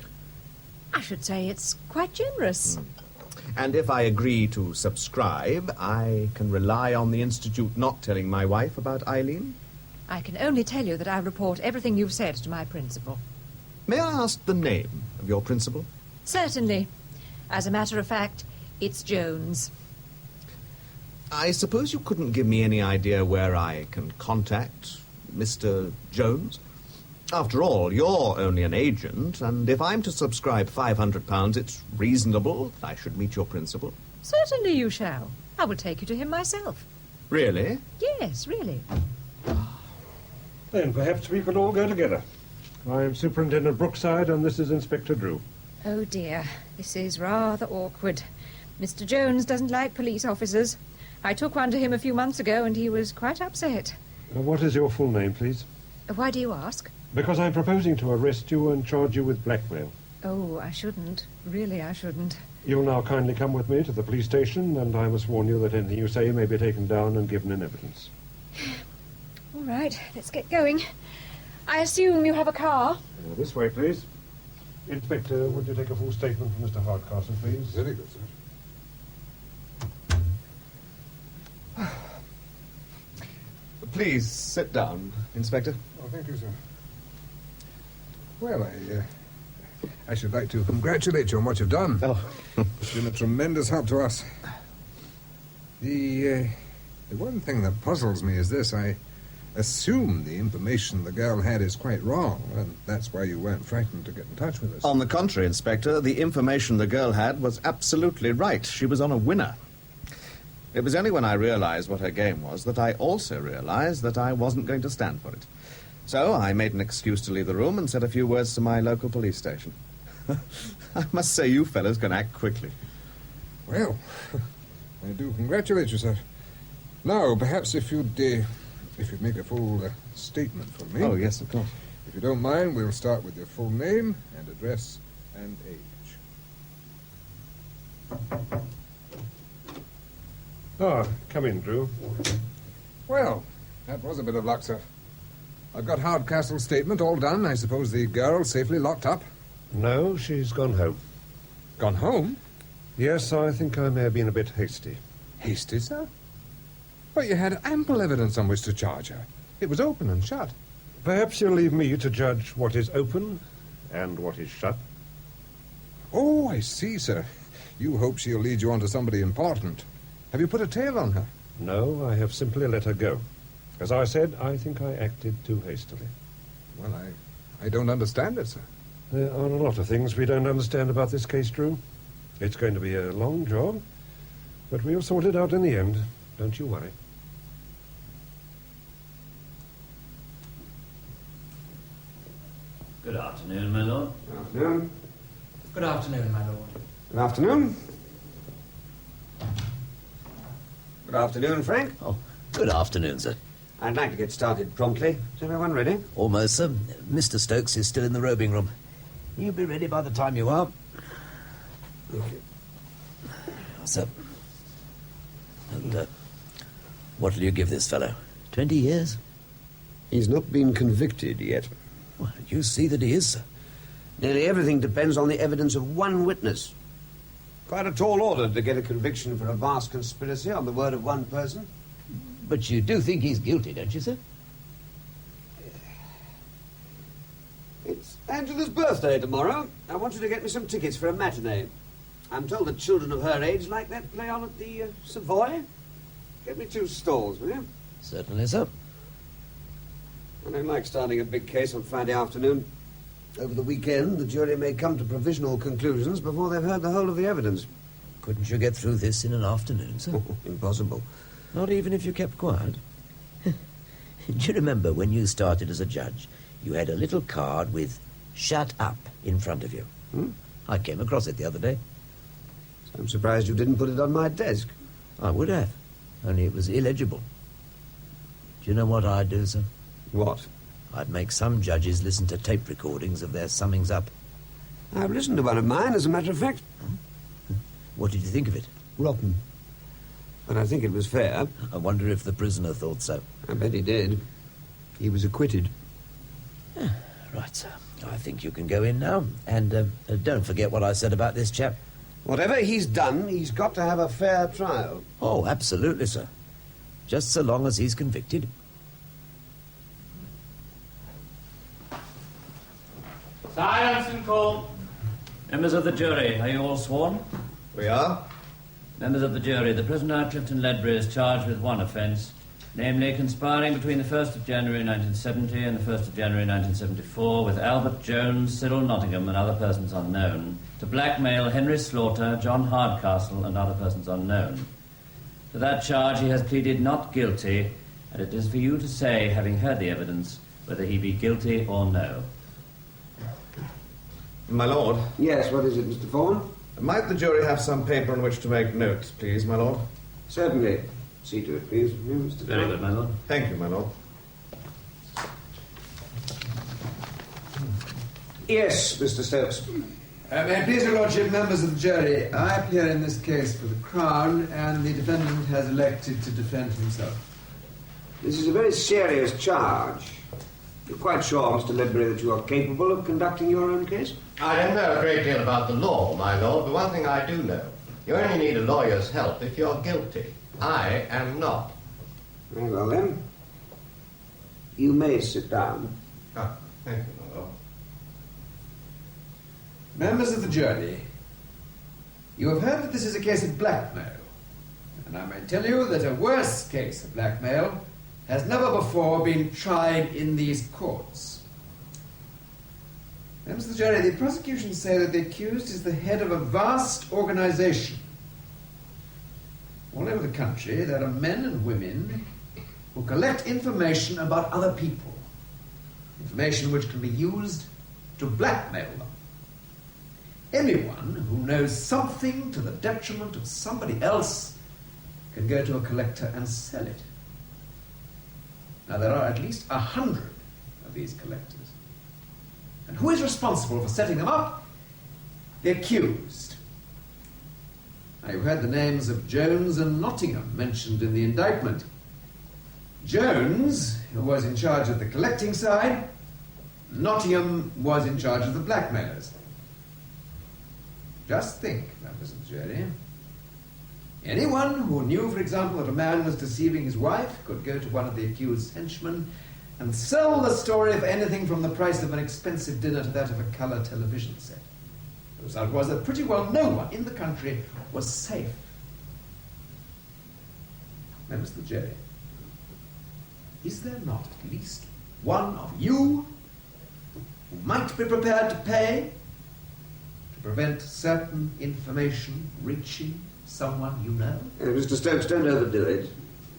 I should say it's quite generous. And if I agree to subscribe, I can rely on the institute not telling my wife about Eileen? I can only tell you that I report everything you've said to my principal. May I ask the name of your principal? Certainly. As a matter of fact, it's Jones. I suppose you couldn't give me any idea where I can contact Mr. Jones? After all, you're only an agent, and if I'm to subscribe £500, it's reasonable that I should meet your principal. Certainly you shall. I will take you to him myself. Really? Yes, really. Then perhaps we could all go together. I am Superintendent Brookside, and this is Inspector Drew. Oh, dear. This is rather awkward. Mr. Jones doesn't like police officers. I took one to him a few months ago, and he was quite upset. What is your full name, please? Why do you ask? Because I'm proposing to arrest you and charge you with blackmail. Oh, I shouldn't. Really, I shouldn't. You'll now kindly come with me to the police station, and I must warn you that anything you say may be taken down and given in evidence. All right, let's get going. I assume you have a car? This way, please. Inspector, would you take a full statement from Mr. Hardcastle, please? Very good, sir. Please sit down, Inspector. Oh, thank you, sir. Well, I should like to congratulate you on what you've done. Oh. It's been a tremendous help to us. The one thing that puzzles me is this. I assume the information the girl had is quite wrong, and that's why you weren't frightened to get in touch with us. On the contrary, Inspector, the information the girl had was absolutely right. She was on a winner. It was only when I realized what her game was that I also realized that I wasn't going to stand for it. So I made an excuse to leave the room and said a few words to my local police station. I must say you fellows can act quickly. Well, I do congratulate you, sir. Now, perhaps if you'd make a full statement for me. Oh, yes, of course. If you don't mind, we'll start with your full name and address and age. Come in, Drew. Well, that was a bit of luck, sir. I've got Hardcastle's statement all done. I suppose the girl's safely locked up? No, she's gone home. Gone home? Yes, I think I may have been a bit hasty. Hasty, sir? But you had ample evidence on which to charge her. It was open and shut. Perhaps you'll leave me to judge what is open and what is shut. Oh, I see, sir. You hope she'll lead you on to somebody important. Have you put a tail on her? No, I have simply let her go. As I said, I think I acted too hastily. Well, I don't understand it, sir. There are a lot of things we don't understand about this case, Drew. It's going to be a long job, but we'll sort it out in the end. Don't you worry. Good afternoon, my lord. Good afternoon. Good afternoon, my lord. Good afternoon. Good afternoon, Frank. Oh, good afternoon, sir. I'd like to get started promptly. Is everyone ready? Almost, sir. Mr. Stokes is still in the robing room. He'll be ready by the time you are. Thank you. Sir. And, what'll you give this fellow? 20 years? He's not been convicted yet. Well, you see that he is, sir. Nearly everything depends on the evidence of one witness. Quite a tall order to get a conviction for a vast conspiracy on the word of one person. But you do think he's guilty, don't you, sir? It's Angela's birthday tomorrow. I want you to get me some tickets for a matinee. I'm told that children of her age like that play on at the Savoy. Get me 2 stalls, will you? Certainly, sir. I don't like starting a big case on Friday afternoon. Over the weekend, the jury may come to provisional conclusions before they've heard the whole of the evidence. Couldn't you get through this in an afternoon, sir? Impossible. Not even if you kept quiet? Do you remember when you started as a judge, you had a little card with "Shut up" in front of you? I came across it the other day. So I'm surprised you didn't put it on my desk. I would have, only it was illegible. Do you know what I'd do, sir? What? I'd make some judges listen to tape recordings of their summings up. I've listened to one of mine, as a matter of fact. What did you think of it? Rotten. But I think it was fair. I wonder if the prisoner thought so. I bet he did. He was acquitted. Right, sir. I think you can go in now. And don't forget what I said about this chap. Whatever he's done, he's got to have a fair trial. Oh, absolutely, sir. Just so long as he's convicted. Silence and call. Members of the jury, are you all sworn? We are. Members of the jury, the prisoner Clifton Ledbury is charged with one offence, namely conspiring between the 1st of January 1970 and the 1st of January 1974 with Albert Jones, Cyril Nottingham and other persons unknown to blackmail Henry Slaughter, John Hardcastle and other persons unknown. To that charge he has pleaded not guilty, and it is for you to say, having heard the evidence, whether he be guilty or no. My lord. Yes, what is it, Mr. Foreman? Might the jury have some paper on which to make notes, please, my lord? Certainly. See to it, please. Mr. Very good, my lord. Thank you, my lord. Yes, Mr. Stokes. May it please your lordship, members of the jury, I appear in this case for the Crown, and the defendant has elected to defend himself. This is a very serious charge. You're quite sure, Mr. Ledbury, that you are capable of conducting your own case? I don't know a great deal about the law, my lord, but one thing I do know. You only need a lawyer's help if you're guilty. I am not. Very well, then. You may sit down. Ah, thank you, my lord. Members of the jury, you have heard that this is a case of blackmail, and I may tell you that a worse case of blackmail has never before been tried in these courts. Members of the jury, the prosecution say that the accused is the head of a vast organization. All over the country, there are men and women who collect information about other people, information which can be used to blackmail them. Anyone who knows something to the detriment of somebody else can go to a collector and sell it. Now, there are at least 100 of these collectors. And who is responsible for setting them up? The accused. Now, you've heard the names of Jones and Nottingham mentioned in the indictment. Jones, who was in charge of the collecting side, Nottingham was in charge of the blackmailers. Just think, members of the jury. Anyone who knew, for example, that a man was deceiving his wife could go to one of the accused's henchmen and sell the story for anything from the price of an expensive dinner to that of a colour television set. The result was that pretty well no one in the country was safe. Members of the jury, is there not at least one of you who might be prepared to pay to prevent certain information reaching someone you know? Mr. Stokes, don't overdo it.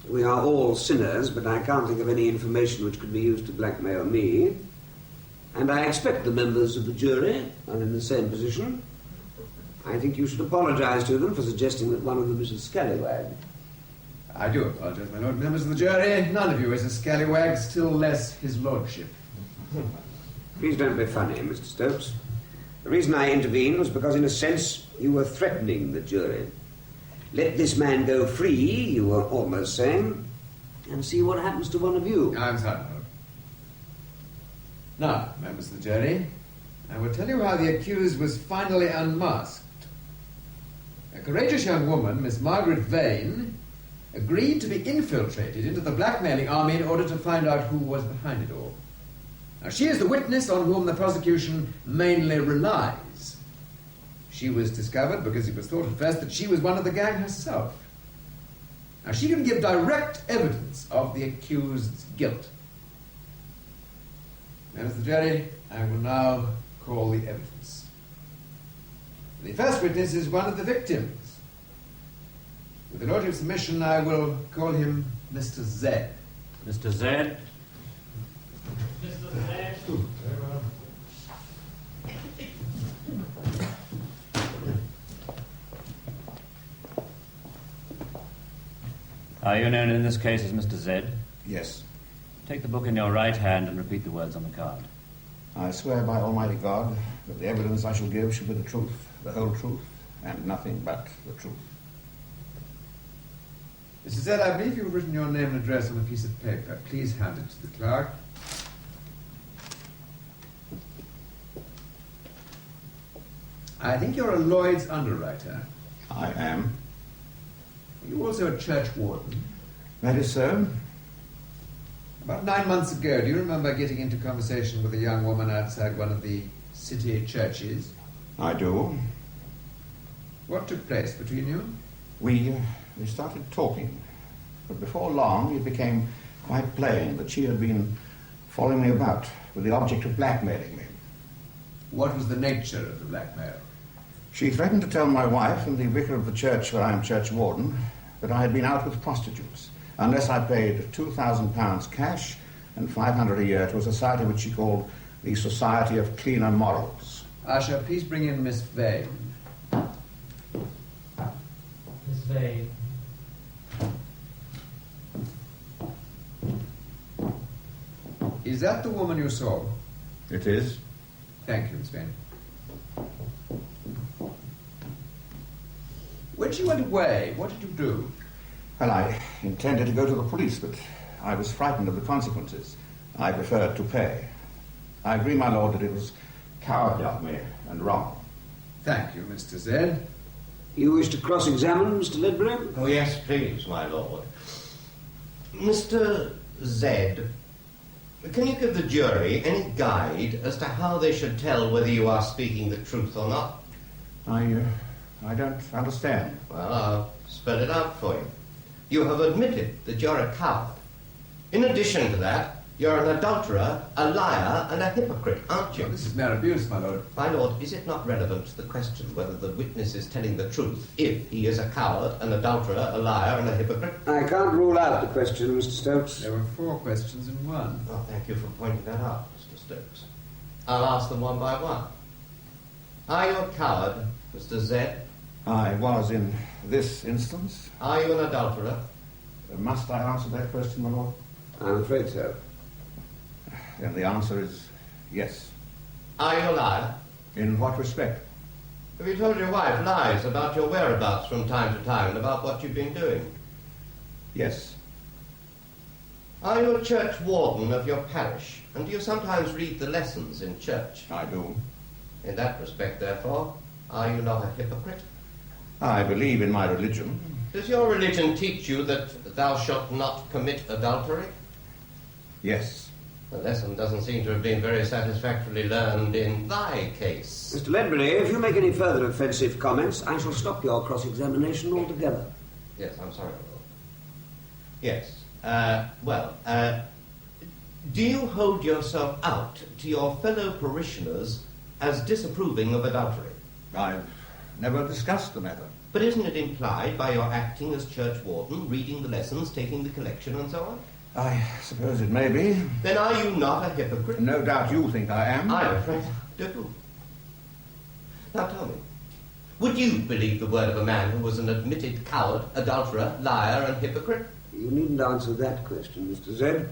We are all sinners, but I can't think of any information which could be used to blackmail me. And I expect the members of the jury are in the same position. I think you should apologise to them for suggesting that one of them is a scallywag. I do apologise, my lord. Members of the jury, none of you is a scallywag, still less his lordship. Please don't be funny, Mr. Stokes. The reason I intervened was because, in a sense, you were threatening the jury. Let this man go free, you were almost saying, and see what happens to one of you. I'm sorry, my lord. Now, members of the jury, I will tell you how the accused was finally unmasked. A courageous young woman, Miss Margaret Vane, agreed to be infiltrated into the blackmailing army in order to find out who was behind it all. Now, she is the witness on whom the prosecution mainly relies. She was discovered because it was thought at first that she was one of the gang herself. Now, she can give direct evidence of the accused's guilt. Members of the jury, I will now call the evidence. The first witness is one of the victims. With the lordship's permission, I will call him Mr. Z. Mr. Z. Mr. Z. Are you known in this case as Mr. Z? Yes. Take the book in your right hand and repeat the words on the card. I swear by Almighty God that the evidence I shall give shall be the truth, the whole truth, and nothing but the truth. Mr. Z, I believe you've written your name and address on a piece of paper. Please hand it to the clerk. I think you're a Lloyd's underwriter. I am. Are you also a church warden? That is so. About 9 months ago, do you remember getting into conversation with a young woman outside one of the city churches? I do. What took place between you? We started talking, but before long it became quite plain that she had been following me about with the object of blackmailing me. What was the nature of the blackmail? She threatened to tell my wife and the vicar of the church where I am church warden that I had been out with prostitutes, unless I paid £2,000 cash and $500 a year to a society which she called the Society of Cleaner Morals. Usher, please bring in Miss Vane. Miss Vane. Is that the woman you saw? It is. Thank you, Miss Vane. When she went away, what did you do? Well, I intended to go to the police, but I was frightened of the consequences. I preferred to pay. I agree, my lord, that it was cowardly of me and wrong. Thank you, Mr. Z. You wish to cross-examine, Mr. Ledbury? Oh, yes, please, my lord. Mr. Z, can you give the jury any guide as to how they should tell whether you are speaking the truth or not? I don't understand. Well, I'll spell it out for you. You have admitted that you're a coward. In addition to that, you're an adulterer, a liar, and a hypocrite, aren't you? Well, this is mere abuse, my lord. My lord, is it not relevant to the question whether the witness is telling the truth if he is a coward, an adulterer, a liar, and a hypocrite? I can't rule out the question, Mr. Stokes. There were 4 questions in one. Oh, thank you for pointing that out, Mr. Stokes. I'll ask them one by one. Are you a coward, Mr. Z? I was in this instance. Are you an adulterer? Must I answer that question, my lord? I'm afraid so. Then the answer is yes. Are you a liar? In what respect? Have you told your wife lies about your whereabouts from time to time and about what you've been doing? Yes. Are you a church warden of your parish? And do you sometimes read the lessons in church? I do. In that respect, therefore, are you not a hypocrite? I believe in my religion. Does your religion teach you that thou shalt not commit adultery? Yes. The lesson doesn't seem to have been very satisfactorily learned in thy case. Mr. Ledbury, if you make any further offensive comments, I shall stop your cross-examination altogether. Yes, I'm sorry, Lord. Yes. Do you hold yourself out to your fellow parishioners as disapproving of adultery? I've never discussed the matter. But isn't it implied by your acting as church warden, reading the lessons, taking the collection, and so on? I suppose it may be. Then are you not a hypocrite? No doubt you think I am. I'm afraid I do. Now tell me, would you believe the word of a man who was an admitted coward, adulterer, liar, and hypocrite? You needn't answer that question, Mr. Z.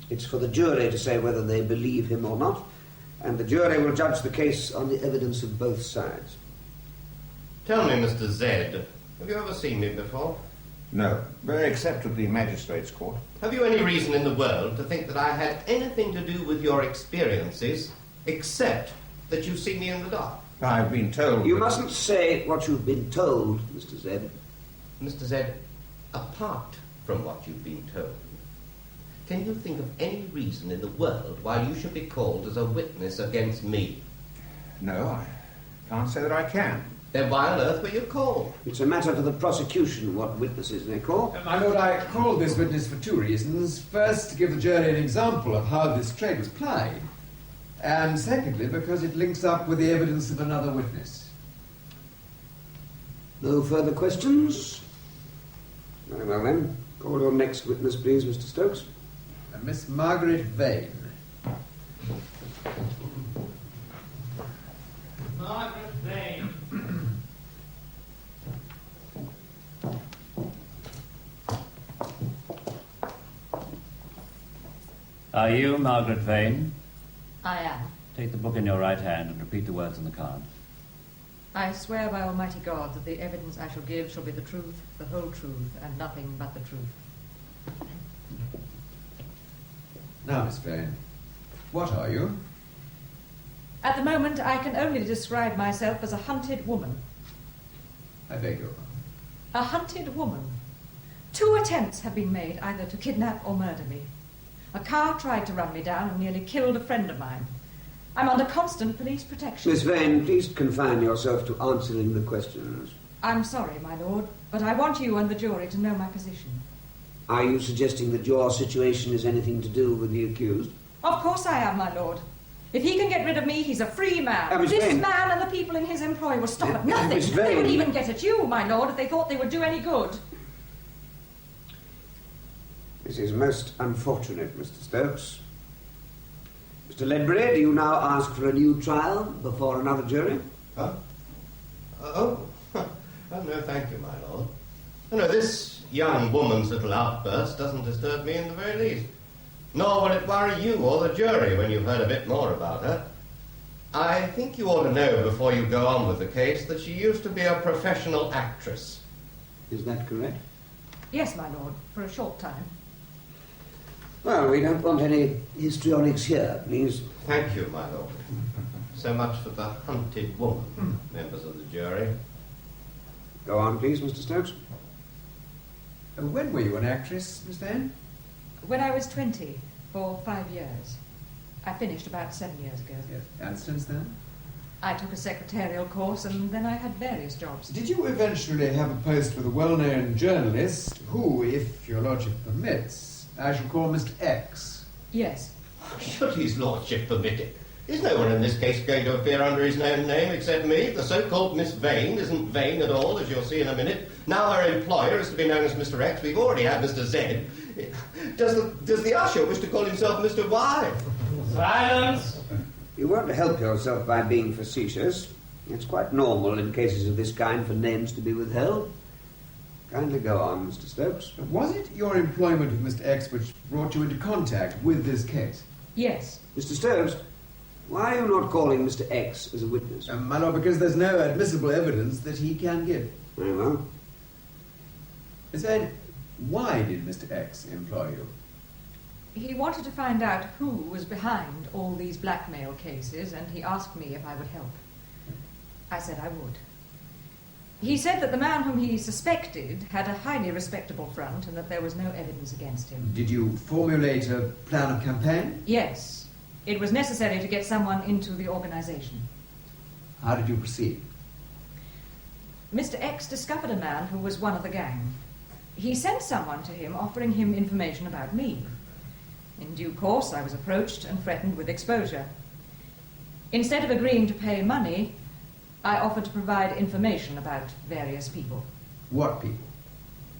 It's for the jury to say whether they believe him or not, and the jury will judge the case on the evidence of both sides. Tell me, Mr. Z, have you ever seen me before? No, except at the magistrate's court. Have you any reason in the world to think that I had anything to do with your experiences, except that you see me in the dark? I've been told... You mustn't say what you've been told, Mr. Z. Mr. Z, apart from what you've been told, can you think of any reason in the world why you should be called as a witness against me? No, I can't say that I can. Then why on earth were you called? It's a matter for the prosecution what witnesses they call. My lord, I called this witness for two reasons. First, to give the jury an example of how this trade was plied. And secondly, because it links up with the evidence of another witness. No further questions? Very well then. Call your next witness, please, Mr. Stokes. Miss Margaret Vane. Margaret Vane. Are you Margaret Vane? I am. Take the book in your right hand and repeat the words on the card. I swear by Almighty God that the evidence I shall give shall be the truth, the whole truth, and nothing but the truth. Now, Miss Vane, what are you? At the moment, I can only describe myself as a hunted woman. I beg your pardon. A hunted woman. 2 attempts have been made either to kidnap or murder me. A car tried to run me down and nearly killed a friend of mine. I'm under constant police protection. Miss Vane, please confine yourself to answering the questions. I'm sorry, my lord, but I want you and the jury to know my position. Are you suggesting that your situation has anything to do with the accused? Of course I am, my lord. If he can get rid of me, he's a free man. Miss This Vane. man and the people in his employ will stop at nothing. Miss They would Vane. even get at you, my lord, if they thought they would do any good. This is most unfortunate, Mr. Stokes. Mr. Ledbury, do you now ask for a new trial before another jury? Huh? Oh, no, thank you, my lord. No, this young woman's little outburst doesn't disturb me in the very least. Nor will it worry you or the jury when you've heard a bit more about her. I think you ought to know before you go on with the case that she used to be a professional actress. Is that correct? Yes, my lord, for a short time. Well, we don't want any histrionics here, please. Thank you, my lord. So much for the hunted woman, members of the jury. Go on, please, Mr. Stokes. When were you an actress, Miss Vane? When I was 20, for 5 years. I finished about 7 years ago. Yes. And since then? I took a secretarial course and then I had various jobs. Did you eventually have a post with a well-known journalist who, if your lordship permits, I shall call Mr. X? Yes. Should his lordship permit it? Is no one in this case going to appear under his own name except me? The so-called Miss Vane isn't vain at all, as you'll see in a minute. Now her employer is to be known as Mr. X. We've already had Mr. Z. Does the usher wish to call himself Mr. Y? Silence! You won't help yourself by being facetious. It's quite normal in cases of this kind for names to be withheld. Kindly go on, Mr. Stokes. Was it your employment with Mr. X which brought you into contact with this case? Yes. Mr. Stokes, why are you not calling Mr. X as a witness? My lord, because there's no admissible evidence that he can give. Very well. Miss Vane, why did Mr. X employ you? He wanted to find out who was behind all these blackmail cases, and he asked me if I would help. I said I would. He said that the man whom he suspected had a highly respectable front and that there was no evidence against him. Did you formulate a plan of campaign? Yes. It was necessary to get someone into the organization. How did you proceed? Mr. X discovered a man who was one of the gang. He sent someone to him offering him information about me. In due course, I was approached and threatened with exposure. Instead of agreeing to pay money, I offered to provide information about various people. What people?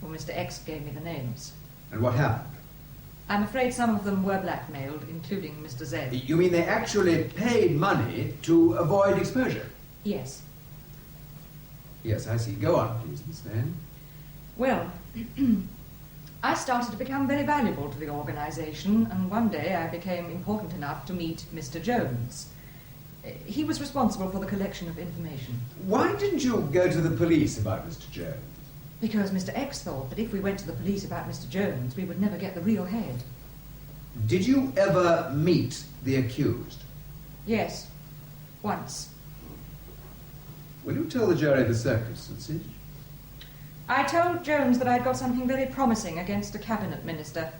Well, Mr. X gave me the names. And what happened? I'm afraid some of them were blackmailed, including Mr. Z. You mean they actually paid money to avoid exposure? Yes. Yes, I see. Go on, please, Miss Vane. Well, I started to become very valuable to the organization, and one day I became important enough to meet Mr. Jones. He was responsible for the collection of information. Why didn't you go to the police about Mr. Jones? Because Mr. X thought that if we went to the police about Mr. Jones, we would never get the real head. Did you ever meet the accused? Yes, once. Will you tell the jury the circumstances? I told Jones that I'd got something very promising against a cabinet minister.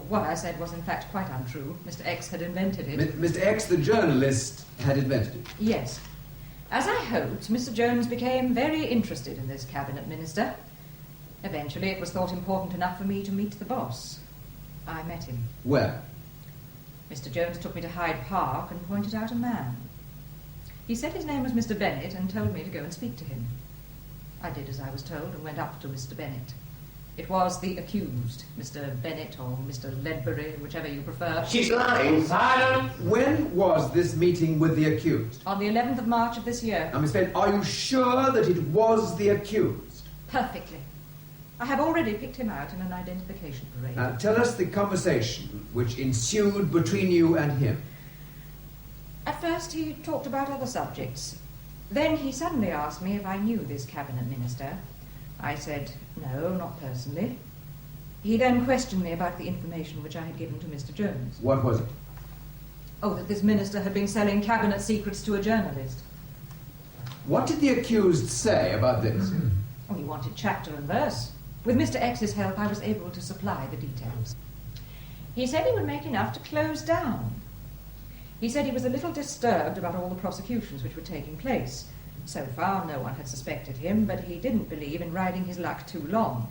What I said was in fact quite untrue. Mr. X had invented it. Mr. X, the journalist, had invented it. Yes. As I hoped, Mr. Jones became very interested in this cabinet minister. Eventually it was thought important enough for me to meet the boss. I met him. Where? Mr. Jones took me to Hyde Park and pointed out a man. He said his name was Mr. Bennett and told me to go and speak to him. I did as I was told and went up to Mr. Bennett. It was the accused, Mr. Bennett or Mr. Ledbury, whichever you prefer. She's lying. Silence! When was this meeting with the accused? On the 11th of March of this year. Now, Miss Bennett, are you sure that it was the accused? Perfectly. I have already picked him out in an identification parade. Now, tell us the conversation which ensued between you and him. At first he talked about other subjects. Then he suddenly asked me if I knew this cabinet minister. I said, no, not personally. He then questioned me about the information which I had given to Mr. Jones. What was it? Oh, that this minister had been selling cabinet secrets to a journalist. What did the accused say about this? Oh, he wanted chapter and verse. With Mr. X's help, I was able to supply the details. He said he would make enough to close down. He said he was a little disturbed about all the prosecutions which were taking place. So far, no one had suspected him, but he didn't believe in riding his luck too long.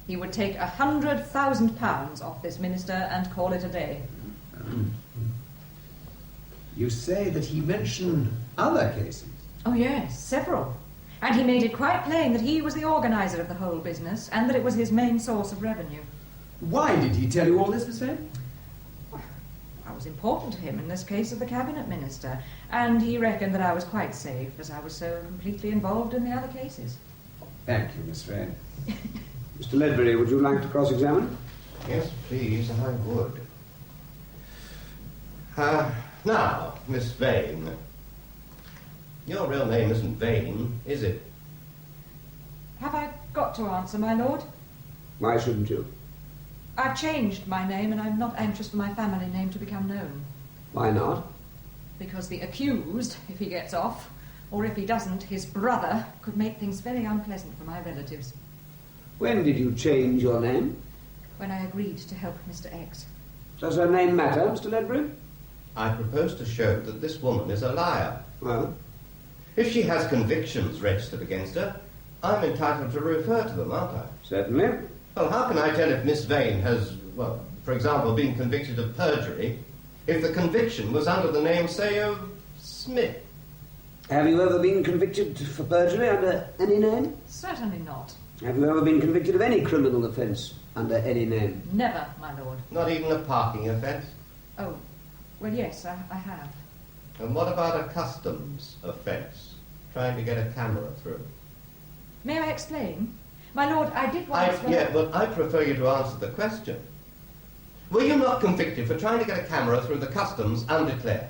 He would take £100,000 off this minister and call it a day. You say that he mentioned other cases? Oh, yes, several. And he made it quite plain that he was the organizer of the whole business and that it was his main source of revenue. Why did he tell you all this, Miss Vane? I was important to him in this case of the cabinet minister, and he reckoned that I was quite safe as I was so completely involved in the other cases. Thank you, Miss Vane. Mr. Ledbury, would you like to cross-examine? Yes, please, I would. Now, Miss Vane. Your real name isn't Vane, is it? Have I got to answer, my lord? Why shouldn't you? I've changed my name, and I'm not anxious for my family name to become known. Why not? Because the accused, if he gets off, or if he doesn't, his brother, could make things very unpleasant for my relatives. When did you change your name? When I agreed to help Mr. X. Does her name matter, Mr. Ledbury? I propose to show that this woman is a liar. Well? If she has convictions registered against her, I'm entitled to refer to them, aren't I? Certainly. Well, how can I tell if Miss Vane has, well, for example, been convicted of perjury if the conviction was under the name, say, of Smith? Have you ever been convicted for perjury under any name? Certainly not. Have you ever been convicted of any criminal offence under any name? Never, my lord. Not even a parking offence? Oh, well, yes, I have. And what about a customs offence? Trying to get a camera through? May I explain? My lord, I did once... Yeah, but I prefer you to answer the question. Were you not convicted for trying to get a camera through the customs undeclared?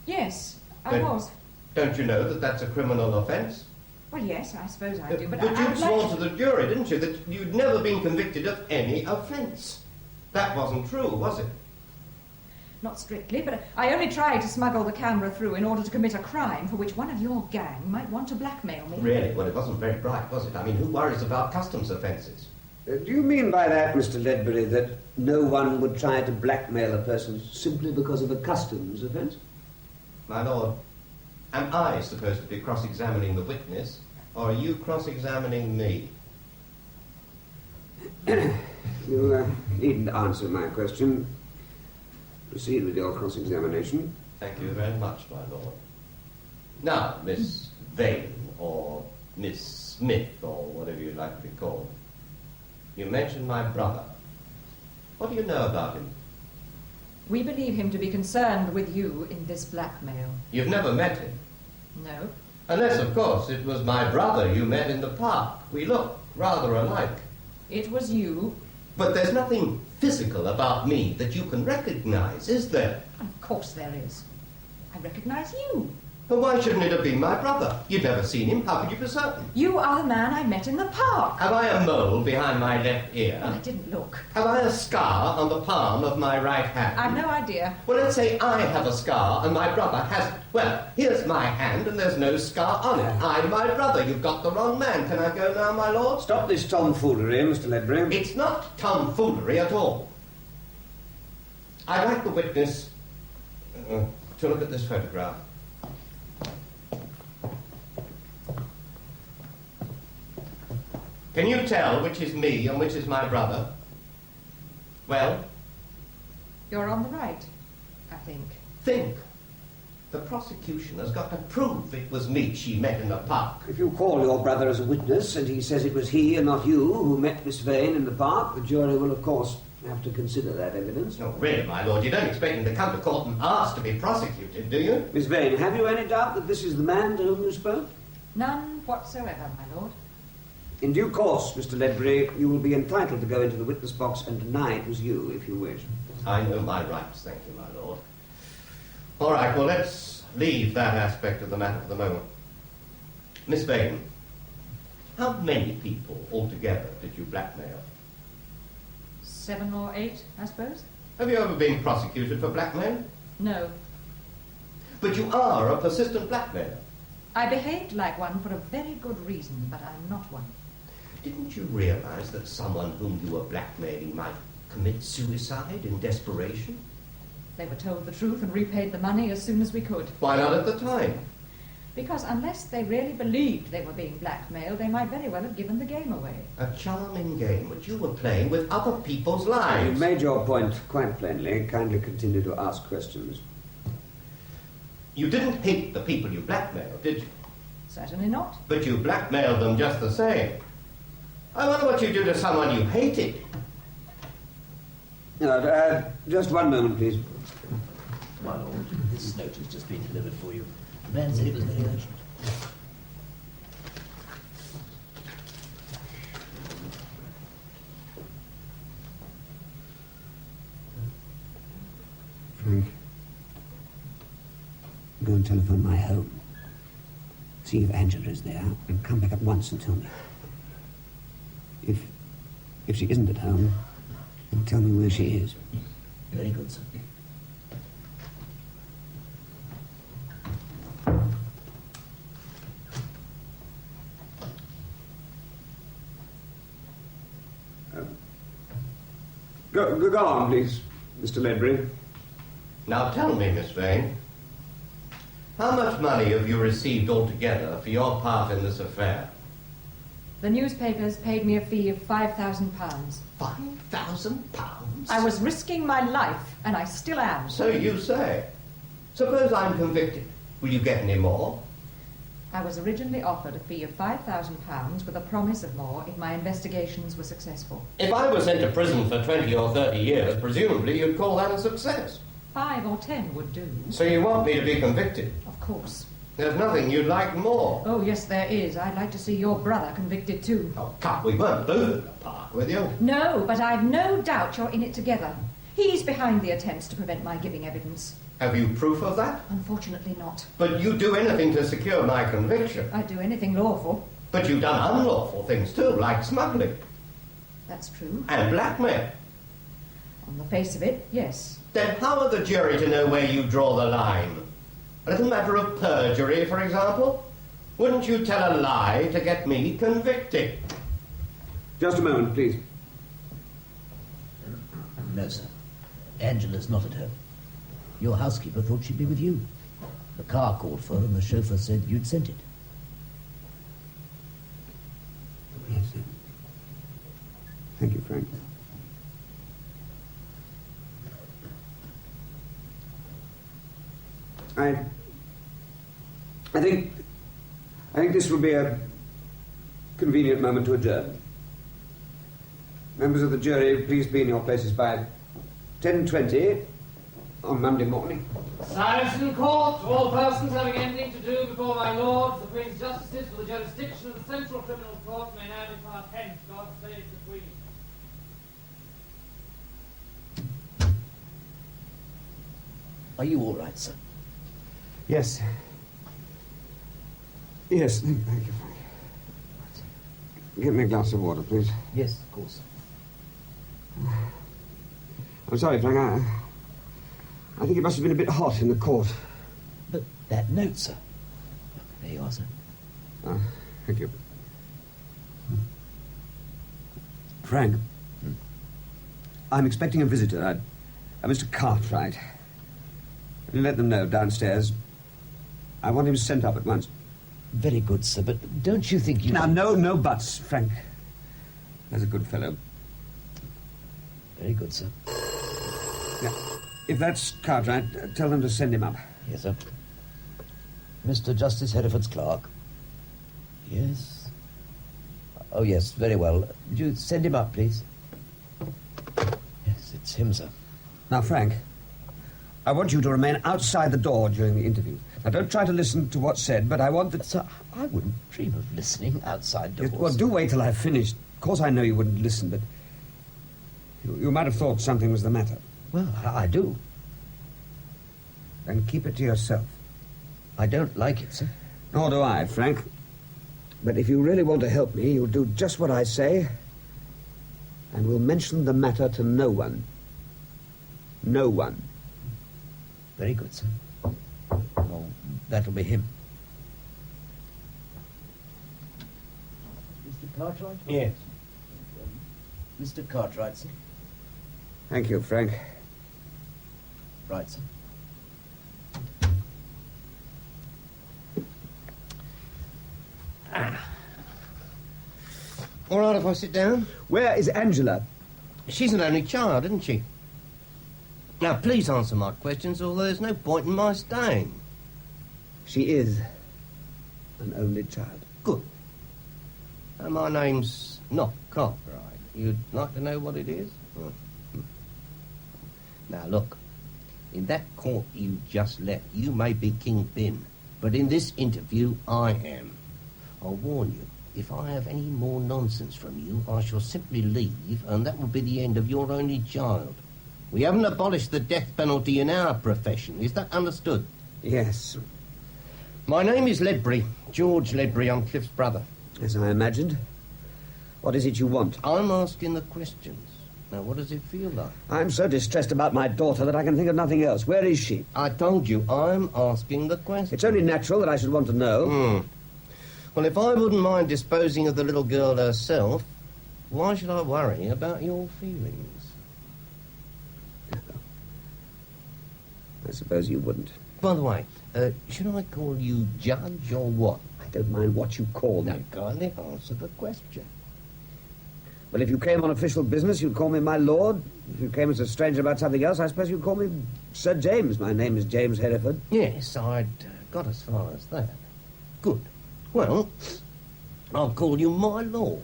Yes, I was. Don't you know that that's a criminal offence? Well, yes, I suppose I do, but But I you'd sworn to the jury, didn't you, that you'd never been convicted of any offence? That wasn't true, was it? Not strictly, but I only tried to smuggle the camera through in order to commit a crime for which one of your gang might want to blackmail me. Really? Well, it wasn't very bright, was it? I mean, who worries about customs offences? Do you mean by that, Mr. Ledbury, that no one would try to blackmail a person simply because of a customs offence? My lord, am I supposed to be cross-examining the witness, or are you cross-examining me? You needn't answer my question. Proceed with your cross-examination. Thank you very much, my lord. Now, Miss Vane, or Miss Smith, or whatever you'd like to be called, you mentioned my brother. What do you know about him? We believe him to be concerned with you in this blackmail. You've never met him? No. Unless, of course, it was my brother you met in the park. We look rather alike. It was you. But there's nothing physical about me that you can recognize, is there? Of course there is. I recognize you. But why shouldn't it have been my brother? You'd never seen him. How could you be certain? You are the man I met in the park. Have I a mole behind my left ear? Well, I didn't look. Have I a scar on the palm of my right hand? I've no idea. Well, let's say I have a scar and my brother hasn't. Well, here's my hand and there's no scar on it. I'm my brother. You've got the wrong man. Can I go now, my lord? Stop this tomfoolery, Mr. Ledbury. It's not tomfoolery at all. I'd like the witness to look at this photograph. Can you tell which is me and which is my brother? Well? You're on the right, I think. Think. The prosecution has got to prove it was me she met in the park. If you call your brother as a witness and he says it was he and not you who met Miss Vane in the park, the jury will, of course, have to consider that evidence. No, really, my lord, you don't expect him to come to court and ask to be prosecuted, do you? Miss Vane, have you any doubt that this is the man to whom you spoke? None whatsoever, my lord. In due course, Mr. Ledbury, you will be entitled to go into the witness box and deny it was you, if you wish. I know my rights, thank you, my lord. All right, well, let's leave that aspect of the matter for the moment. Miss Vane, how many people altogether did you blackmail? 7 or 8, I suppose. Have you ever been prosecuted for blackmail? No. But you are a persistent blackmailer. I behaved like one for a very good reason, but I'm not one. Didn't you realize that someone whom you were blackmailing might commit suicide in desperation? They were told the truth and repaid the money as soon as we could. Why not at the time? Because unless they really believed they were being blackmailed, they might very well have given the game away. A charming game which you were playing with other people's lives. You've made your point quite plainly. Kindly continue to ask questions. You didn't hate the people you blackmailed, did you? Certainly not. But you blackmailed them just the same. I wonder what you do to someone you hated. No, just one moment, please. My lord, this note has just been delivered for you. The man said it was very urgent. Frank, go and telephone my home. See if Angela is there, and come back at once and tell me. If she isn't at home, then tell me where she is. Very good, sir. Go on, please, Mr. Ledbury. Now tell me, Miss Vane, how much money have you received altogether for your part in this affair? The newspapers paid me a fee of £5,000. £5,000? I was risking my life, and I still am. So you say. Suppose I'm convicted. Will you get any more? I was originally offered a fee of £5,000 with a promise of more if my investigations were successful. If I were sent to prison for 20 or 30 years, presumably you'd call that a success. 5 or 10 would do. So you want me to be convicted? Of course. There's nothing you'd like more. Oh, yes, there is. I'd like to see your brother convicted too. Oh, cut, we weren't both in the park with you. No, but I've no doubt you're in it together. He's behind the attempts to prevent my giving evidence. Have you proof of that? Unfortunately not. But you'd do anything to secure my conviction. I'd do anything lawful. But you've done unlawful things too, like smuggling. That's true. And blackmail. On the face of it, yes. Then how are the jury to know where you draw the line? A little matter of perjury, for example? Wouldn't you tell a lie to get me convicted? Just a moment, please. No, sir. Angela's not at home. Your housekeeper thought she'd be with you. The car called for her and the chauffeur said you'd sent it. Yes, sir. Thank you, Frank. I think this will be a convenient moment to adjourn. Members of the jury, please be in your places by 10:20 on Monday morning. Silence in court. All persons having anything to do before my lords, the Queen's justices, for the jurisdiction of the Central Criminal Court, may now depart hence. God save the Queen. Are you all right, sir? Yes. Yes, thank you, Frank. Get me a glass of water, please. Yes, of course. I'm sorry, Frank. I think it must have been a bit hot in the court. But that note, sir. Look, there you are, sir. Thank you. Frank, I'm expecting a visitor, a Mr. Cartwright. Will you let them know downstairs? I want him sent up at once. Very good, sir, but don't you think you... Now, no buts, Frank. There's a good fellow. Very good, sir. Now, if that's Cartwright, tell them to send him up. Yes, sir. Mr. Justice Hereford's clerk. Yes. Oh, yes, very well. Would you send him up, please? Yes, it's him, sir. Now, Frank, I want you to remain outside the door during the interview. Now, don't try to listen to what's said, but I want that... Sir, I wouldn't dream of listening outside doors. Yes, well, do wait till I've finished. Of course I know you wouldn't listen, but... You might have thought something was the matter. Well, I do. Then keep it to yourself. I don't like it, sir. Nor do I, Frank. But if you really want to help me, you'll do just what I say, and will mention the matter to no one. No one. Very good, sir. Oh, that'll be him. Mr. Cartwright? Yes. Mr. Cartwright, sir. Thank you, Frank. Right, sir. All right if I sit down? Where is Angela? She's an only child, isn't she? Now, please answer my questions, although there's no point in my staying. She is an only child. Good. And my name's not Cartwright. You'd like to know what it is? Now, look. In that court you just left, you may be kingpin, but in this interview, I am. I'll warn you, if I have any more nonsense from you, I shall simply leave, and that will be the end of your only child. We haven't abolished the death penalty in our profession. Is that understood? Yes. My name is Ledbury, George Ledbury. I'm Cliff's brother. As I imagined. What is it you want? I'm asking the questions. Now, what does it feel like? I'm so distressed about my daughter that I can think of nothing else. Where is she? I told you, I'm asking the questions. It's only natural that I should want to know. Well, if I wouldn't mind disposing of the little girl herself, why should I worry about your feelings? I suppose you wouldn't. By the way, should I call you Judge or what? I don't mind what you call me. Now, kindly answer the question. Well, if you came on official business, you'd call me my lord. If you came as a stranger about something else, I suppose you'd call me Sir James. My name is James Hereford. Yes, I'd got as far as that. Good. Well, I'll call you my lord.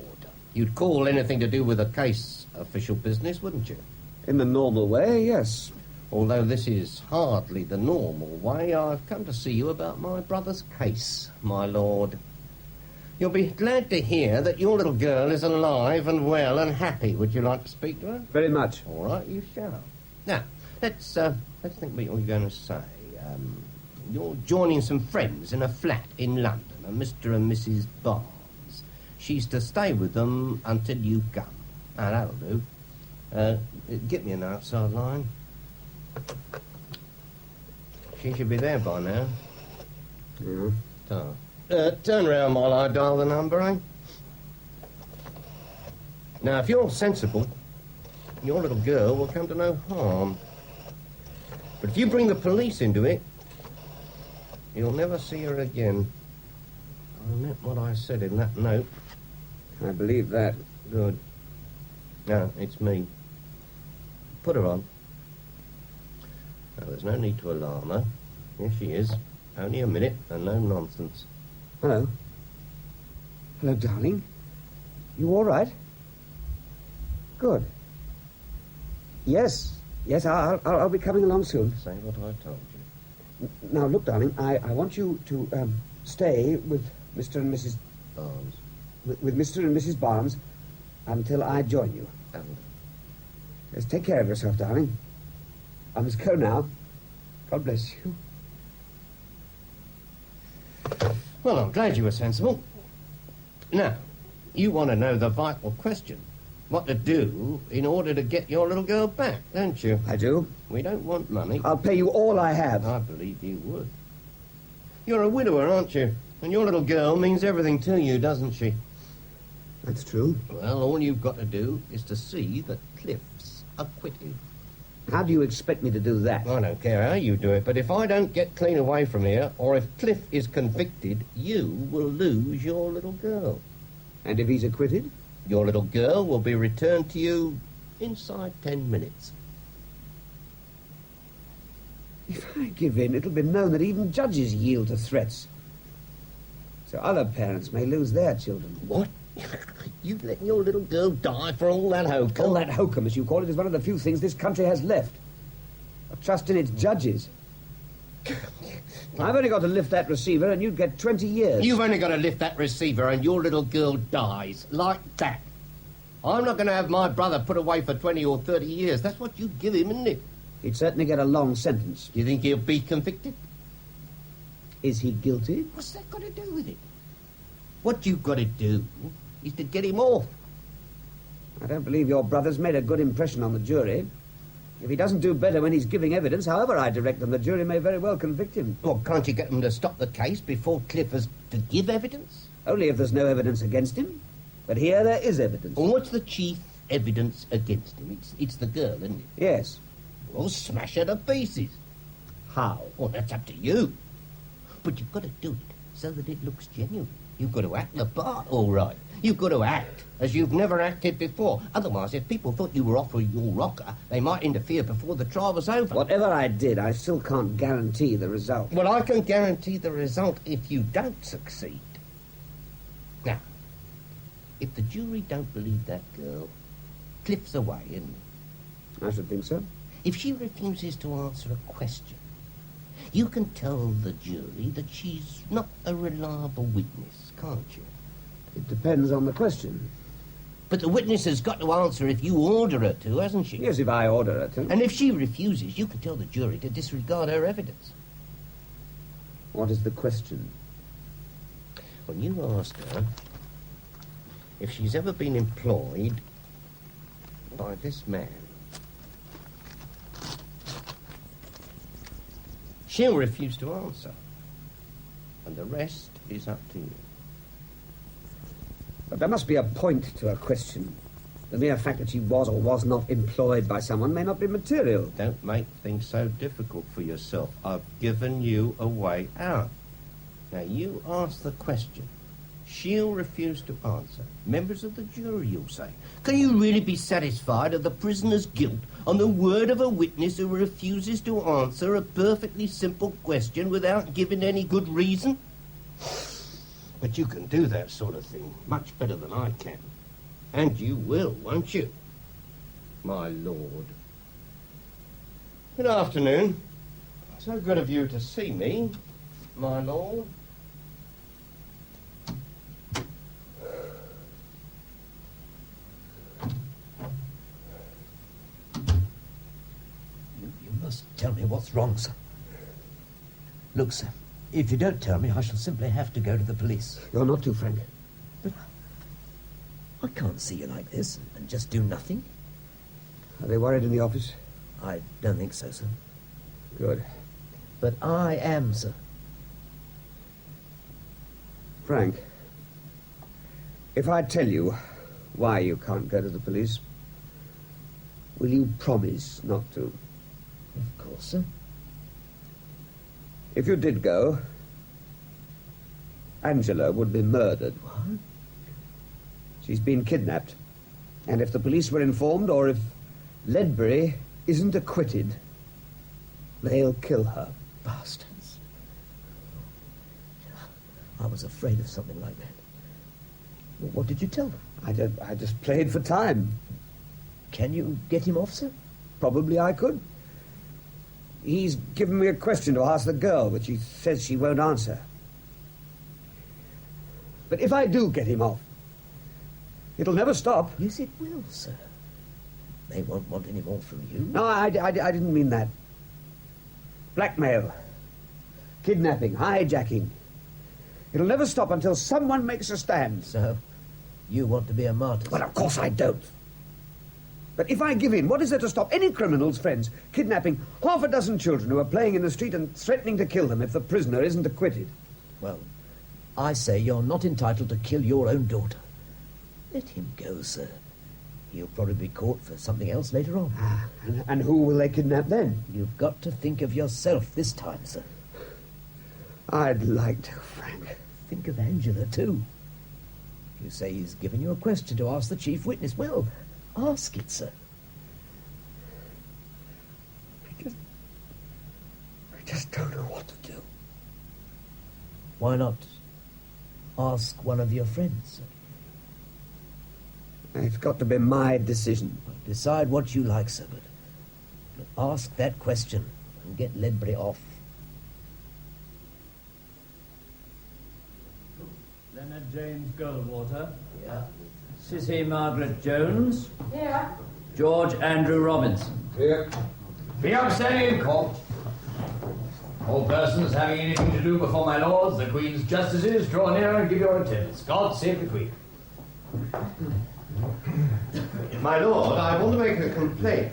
You'd call anything to do with a case official business, wouldn't you? In the normal way, yes. Although this is hardly the normal way, I've come to see you about my brother's case, my lord. You'll be glad to hear that your little girl is alive and well and happy. Would you like to speak to her? Very much. All right, you shall. Now, let's think what you're going to say. You're joining some friends in a flat in London, a Mr. and Mrs. Barnes. She's to stay with them until you come. Now, that'll do. Get me an outside line. She should be there by now. Yeah. Turn round while I dial the number, eh? Now, if you're sensible, your little girl will come to no harm. But if you bring the police into it, you'll never see her again. I meant what I said in that note. I believe that. Good. Now, it's me. Put her on. Now, there's no need to alarm her. Here she is. Only a minute and no nonsense. Hello. Hello, darling. You all right? Good. Yes. Yes, I'll be coming along soon. Say what I told you. Now, look, darling, I want you to stay with Mr. and Mrs. Barnes. With Mr. and Mrs. Barnes until I join you. Yes, take care of yourself, darling. I must go now. God bless you. Well, I'm glad you were sensible. Now, you want to know the vital question. What to do in order to get your little girl back, don't you? I do. We don't want money. I'll pay you all I have. I believe you would. You're a widower, aren't you? And your little girl means everything to you, doesn't she? That's true. Well, all you've got to do is to see that Cliff's acquitted. How do you expect me to do that? I don't care how you do it, but if I don't get clean away from here, or if Cliff is convicted, you will lose your little girl. And if he's acquitted? Your little girl will be returned to you inside 10 minutes. If I give in, it'll be known that even judges yield to threats. So other parents may lose their children. What? You let your little girl die for all that hokum? All that hokum, as you call it, is one of the few things this country has left. A trust in its judges. I've only got to lift that receiver and you'd get 20 years. You've only got to lift that receiver and your little girl dies. Like that. I'm not going to have my brother put away for 20 or 30 years. That's what you'd give him, isn't it? He'd certainly get a long sentence. Do you think he'll be convicted? Is he guilty? What's that got to do with it? What you've got to do is to get him off. I don't believe your brother's made a good impression on the jury. If he doesn't do better when he's giving evidence, however I direct them, the jury may very well convict him. Well, can't you get them to stop the case before Cliff has to give evidence? Only if there's no evidence against him. But here there is evidence. Well, what's the chief evidence against him? It's the girl, isn't it? Yes. Well, smash her to pieces. How? Well, that's up to you. But you've got to do it so that it looks genuine. You've got to act the part, all right. You've got to act as you've never acted before. Otherwise, if people thought you were off with your rocker, they might interfere before the trial was over. Whatever I did, I still can't guarantee the result. Well, I can guarantee the result if you don't succeed. Now, if the jury don't believe that girl, Cliff's away, isn't he? I should think so. If she refuses to answer a question, you can tell the jury that she's not a reliable witness, can't you? It depends on the question. But the witness has got to answer if you order her to, hasn't she? Yes, if I order her to. And if she refuses, you can tell the jury to disregard her evidence. What is the question? When you ask her if she's ever been employed by this man, she'll refuse to answer. And the rest is up to you. But there must be a point to a question. The mere fact that she was or was not employed by someone may not be material. Don't make things so difficult for yourself. I've given you a way out. Now, you ask the question. She'll refuse to answer. Members of the jury, you'll say. Can you really be satisfied of the prisoner's guilt on the word of a witness who refuses to answer a perfectly simple question without giving any good reason? But you can do that sort of thing much better than I can. And you will, won't you, my lord? Good afternoon. So good of you to see me, my lord. You must tell me what's wrong, sir. Look, sir, if you don't tell me, I shall simply have to go to the police. You're not too frank. But I can't see you like this and just do nothing. Are they worried in the office? I don't think so, sir. Good. But I am, sir. Frank, if I tell you why you can't go to the police, will you promise not to? Of course, sir. If you did go, Angela would be murdered. What? She's been kidnapped. And if the police were informed, or if Ledbury isn't acquitted, they'll kill her. Bastards. I was afraid of something like that. Well, what did you tell them? I just played for time. Can you get him off, sir? Probably I could. He's given me a question to ask the girl, which he says she won't answer. But if I do get him off, it'll never stop. Yes, it will, sir. They won't want any more from you. No, I didn't mean that. Blackmail, kidnapping, hijacking. It'll never stop until someone makes a stand. So, you want to be a martyr? Well, of course I don't. But if I give in, what is there to stop any criminal's friends kidnapping half a dozen children who are playing in the street and threatening to kill them if the prisoner isn't acquitted? Well, I say you're not entitled to kill your own daughter. Let him go, sir. He'll probably be caught for something else later on. And who will they kidnap then? You've got to think of yourself this time, sir. I'd like to, Frank. Think of Angela, too. You say he's given you a question to ask the chief witness. Well, ask it, sir. I just don't know what to do. Why not ask one of your friends, sir? It's got to be my decision. Decide what you like, sir, but ask that question and get Ledbury off. Leonard James Goldwater. Yeah. Sissy Margaret Jones. Here. George Andrew Robinson. Here. Be upstanding in court. All persons having anything to do before my lords, the Queen's justices, draw near and give your attendance. God save the Queen. My lord, I want to make a complaint.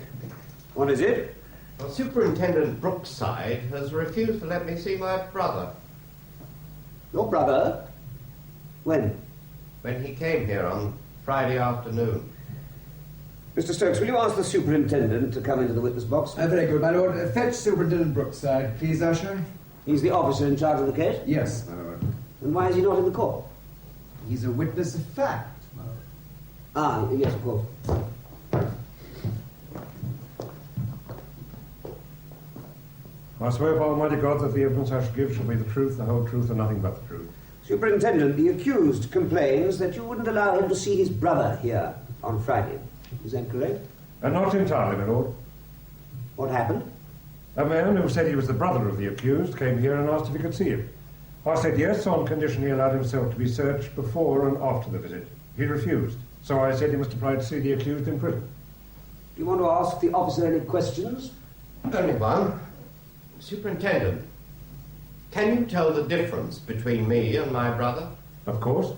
What is it? Well, Superintendent Brookside has refused to let me see my brother. Your brother? When? When he came here on Friday afternoon. Mr. Stokes, will you ask the superintendent to come into the witness box? Very good, my lord. Fetch Superintendent Brookside, please, Usher. He's the officer in charge of the case? Yes, my lord. And why is he not in the court? He's a witness of fact, my lord. Ah, yes, of course. I swear by Almighty God that the evidence I shall give shall be the truth, the whole truth, and nothing but the truth. Superintendent, the accused complains that you wouldn't allow him to see his brother here on Friday. Is that correct? Not entirely, my lord. What happened? A man who said he was the brother of the accused came here and asked if he could see him. I said yes, on condition he allowed himself to be searched before and after the visit. He refused, so I said he must apply to see the accused in prison. Do you want to ask the officer any questions? Only one. Superintendent, can you tell the difference between me and my brother? Of course.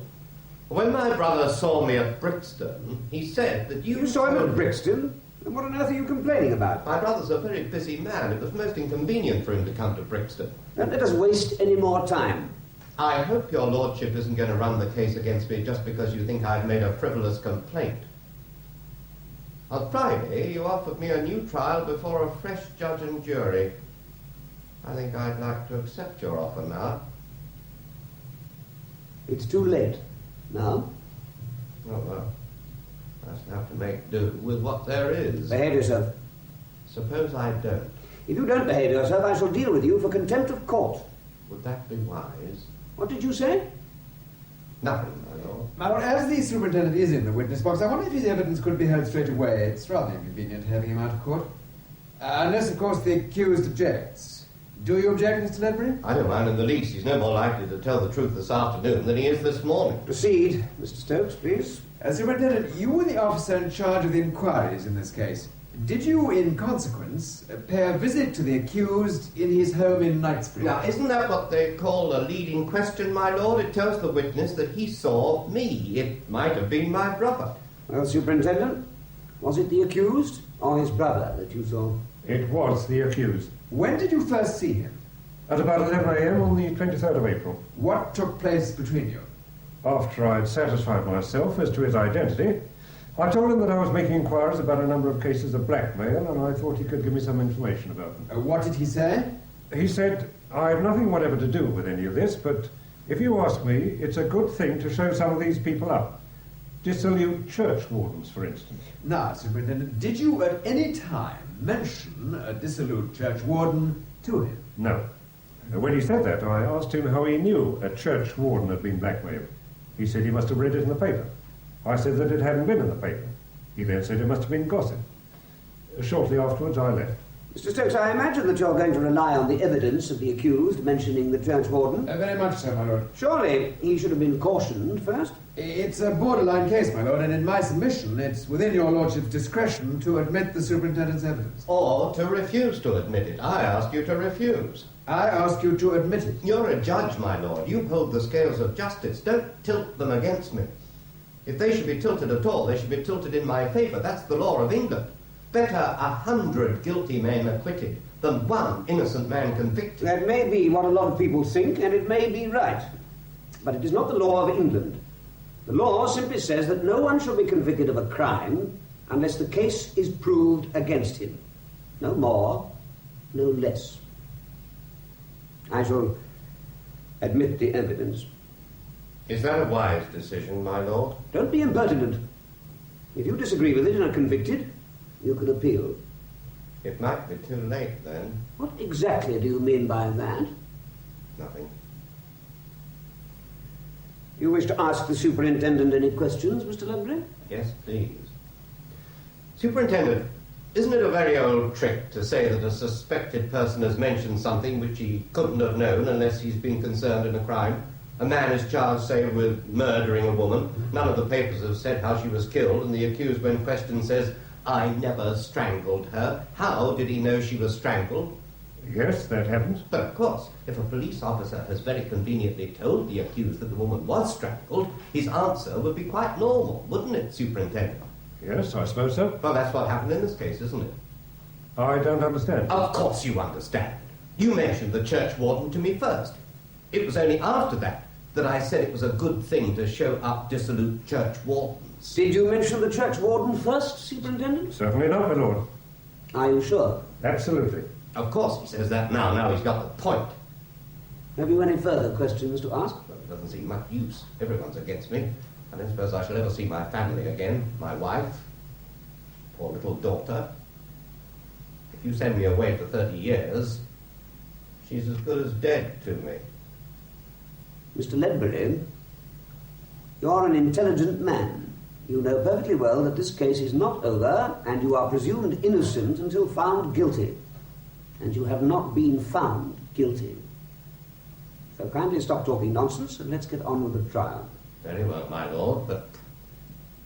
When my brother saw me at Brixton, he said that you... You saw him at Brixton? And what on earth are you complaining about? My brother's a very busy man. It was most inconvenient for him to come to Brixton. Don't let us waste any more time. I hope your lordship isn't going to run the case against me just because you think I've made a frivolous complaint. On Friday, you offered me a new trial before a fresh judge and jury. I think I'd like to accept your offer now. It's too late. Now? Oh, well, I shall have to make do with what there is. Behave yourself. Suppose I don't. If you don't behave yourself, I shall deal with you for contempt of court. Would that be wise? What did you say? Nothing, my lord. My lord, as the superintendent is in the witness box, I wonder if his evidence could be heard straight away. It's rather inconvenient having him out of court. Unless, of course, the accused objects. Do you object, Mr. Ledbury? I don't mind in the least. He's no more likely to tell the truth this afternoon than he is this morning. Proceed, Mr. Stokes, please. Superintendent, you were the officer in charge of the inquiries in this case. Did you, in consequence, pay a visit to the accused in his home in Knightsbridge? Now, isn't that what they call a leading question, my lord? It tells the witness that he saw me. It might have been my brother. Well, Superintendent, was it the accused or his brother that you saw? It was the accused. When did you first see him? At about 11 a.m. on the 23rd of April. What took place between you? After I'd satisfied myself as to his identity, I told him that I was making inquiries about a number of cases of blackmail, and I thought he could give me some information about them. What did he say? He said, I have nothing whatever to do with any of this, but if you ask me, it's a good thing to show some of these people up. Dissolute church wardens, for instance. Now, Superintendent, did you at any time mention a dissolute church warden to him? No. When he said that, I asked him how he knew a church warden had been blackmailed. He said he must have read it in the paper. I said that it hadn't been in the paper. He then said it must have been gossip. Shortly afterwards, I left. Mr. Stokes, I imagine that you're going to rely on the evidence of the accused mentioning the churchwarden. Very much so, my lord. Surely he should have been cautioned first. It's a borderline case, my lord, and in my submission, it's within your lordship's discretion to admit the superintendent's evidence. Or to refuse to admit it. I ask you to refuse. I ask you to admit it. You're a judge, my lord. You hold the scales of justice. Don't tilt them against me. If they should be tilted at all, they should be tilted in my favour. That's the law of England. Better 100 guilty men acquitted than one innocent man convicted. That may be what a lot of people think, and it may be right. But it is not the law of England. The law simply says that no one shall be convicted of a crime unless the case is proved against him. No more, no less. I shall admit the evidence. Is that a wise decision, my lord? Don't be impertinent. If you disagree with it and are convicted, you can appeal. It might be too late, then. What exactly do you mean by that? Nothing. You wish to ask the superintendent any questions, Mr. Ledbury? Yes, please. Superintendent, isn't it a very old trick to say that a suspected person has mentioned something which he couldn't have known unless he's been concerned in a crime? A man is charged, say, with murdering a woman. None of the papers have said how she was killed, and the accused, when questioned, says, "I never strangled her." How did he know she was strangled? Yes, that happens. But of course, if a police officer has very conveniently told the accused that the woman was strangled, his answer would be quite normal, wouldn't it, Superintendent? Yes, I suppose so. Well, that's what happened in this case, isn't it? I don't understand. Of course you understand. You mentioned the churchwarden to me first. It was only after that I said it was a good thing to show up dissolute churchwardens. Did you mention the churchwarden first, Superintendent? Certainly not, my lord. Are you sure? Absolutely. Of course he says that now. Now he's got the point. Have you any further questions to ask? Well, it doesn't seem much use. Everyone's against me. I don't suppose I shall ever see my family again. My wife. Poor little daughter. If you send me away for 30 years, she's as good as dead to me. Mr. Ledbury, you're an intelligent man. You know perfectly well that this case is not over, and you are presumed innocent until found guilty. And you have not been found guilty. So kindly stop talking nonsense and let's get on with the trial. Very well, my lord, but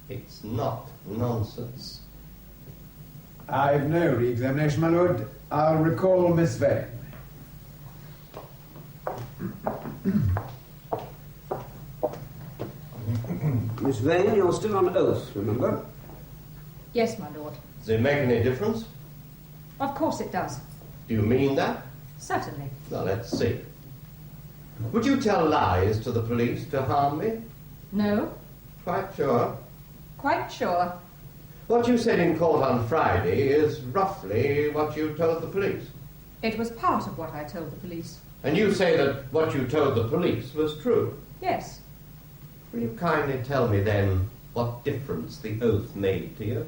it's not nonsense. I've no re-examination, my lord. I'll recall Miss Vane. Miss Vane, you're still on oath, remember? Yes, my lord. Does it make any difference? Of course it does. Do you mean that? Certainly. Well, let's see. Would you tell lies to the police to harm me? No. Quite sure? Quite sure. What you said in court on Friday is roughly what you told the police. It was part of what I told the police. And you say that what you told the police was true. Yes. Will you kindly tell me then what difference the oath made to you?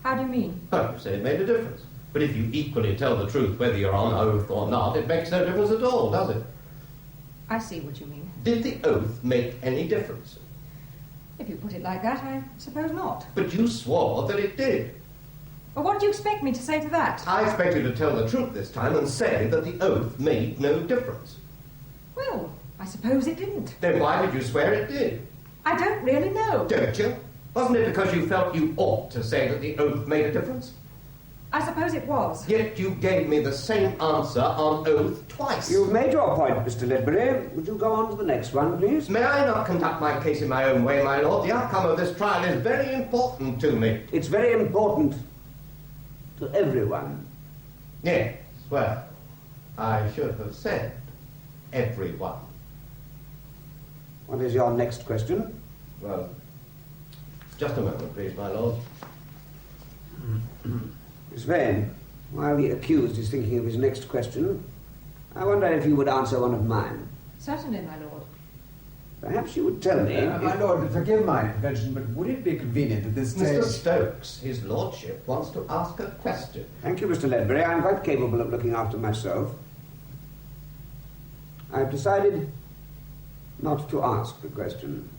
How do you mean? Oh, you say it made a difference. But if you equally tell the truth whether you're on oath or not, it makes no difference at all, does it? I see what you mean. Did the oath make any difference? If you put it like that, I suppose not. But you swore that it did. Well, what do you expect me to say to that? I expect you to tell the truth this time and say that the oath made no difference. Well, I suppose it didn't. Then why did you swear it did? I don't really know. Don't you? Wasn't it because you felt you ought to say that the oath made a difference? I suppose it was. Yet you gave me the same answer on oath twice. You've made your point, Mr. Ledbury. Would you go on to the next one, please? May I not conduct my case in my own way, my lord? The outcome of this trial is very important to me. It's very important to everyone. Yes, well, I should have said everyone. What is your next question? Well, just a moment, please, my lord. Miss Vane, while the accused is thinking of his next question, I wonder if you would answer one of mine. Certainly, my lord. Perhaps you would tell me... My lord, forgive my intervention, but would it be convenient at this stage... Mr. Stokes, his lordship wants to ask a question. Thank you, Mr. Ledbury. I'm quite capable of looking after myself. I've decided not to ask the question.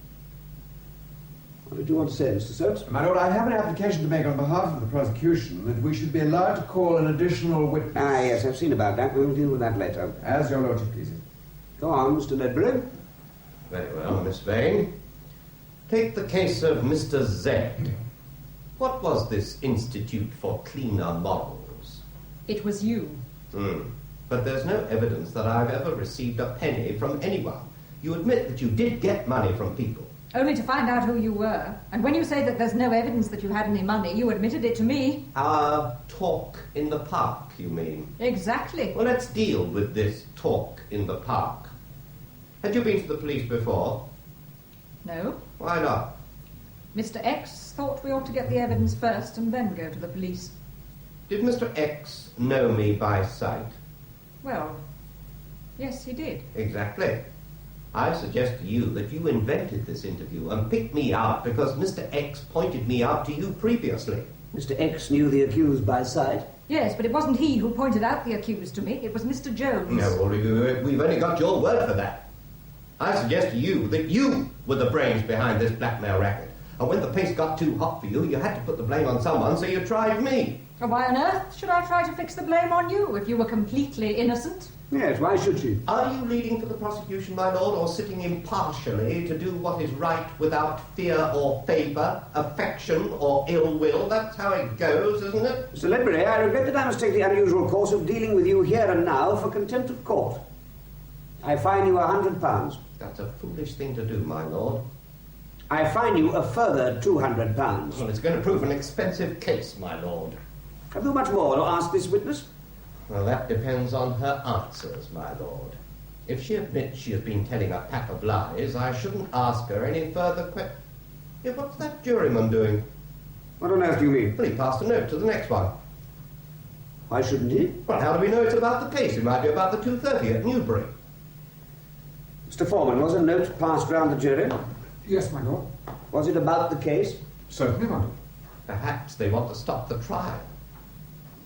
What did you want to say, Mr. Stokes? My lord, I have an application to make on behalf of the prosecution that we should be allowed to call an additional witness. Ah, yes, I've seen about that. We'll deal with that later. As your lordship pleases. Go on, Mr. Ledbury. Very well, Miss Vane. Take the case of Mr. Z. What was this Institute for Cleaner Morals? It was you. But there's no evidence that I've ever received a penny from anyone. You admit that you did get money from people. Only to find out who you were. And when you say that there's no evidence that you had any money, you admitted it to me. Our talk in the park, you mean? Exactly. Well, let's deal with this talk in the park. Had you been to the police before? No. Why not? Mr. X thought we ought to get the evidence first and then go to the police. Did Mr. X know me by sight? Well, yes, he did. Exactly. I suggest to you that you invented this interview and picked me out because Mr. X pointed me out to you previously. Mr. X knew the accused by sight? Yes, but it wasn't he who pointed out the accused to me. It was Mr. Jones. No, well, we've only got your word for that. I suggest to you that you were the brains behind this blackmail racket. And when the pace got too hot for you, you had to put the blame on someone, so you tried me. Oh, why on earth should I try to fix the blame on you if you were completely innocent? Yes, why should she? Are you leading for the prosecution, my lord, or sitting impartially to do what is right without fear or favour, affection or ill will? That's how it goes, isn't it? Mr. Ledbury, I regret that I must take the unusual course of dealing with you here and now for contempt of court. I fine you £100. That's a foolish thing to do, my lord. I fine you a further £200. Well, it's going to prove an expensive case, my lord. Have you much more to ask this witness? Well, that depends on her answers, my lord. If she admits she has been telling a pack of lies, I shouldn't ask her any further questions. Yeah, what's that juryman doing? What on earth do you mean? Well, he passed a note to the next one. Why shouldn't he? Well, how do we know it's about the case? It might be about the 2:30 at Newbury. Mr. Foreman, was a note passed round the jury? Yes, my lord. Was it about the case? Certainly, my lord. Perhaps they want to stop the trial.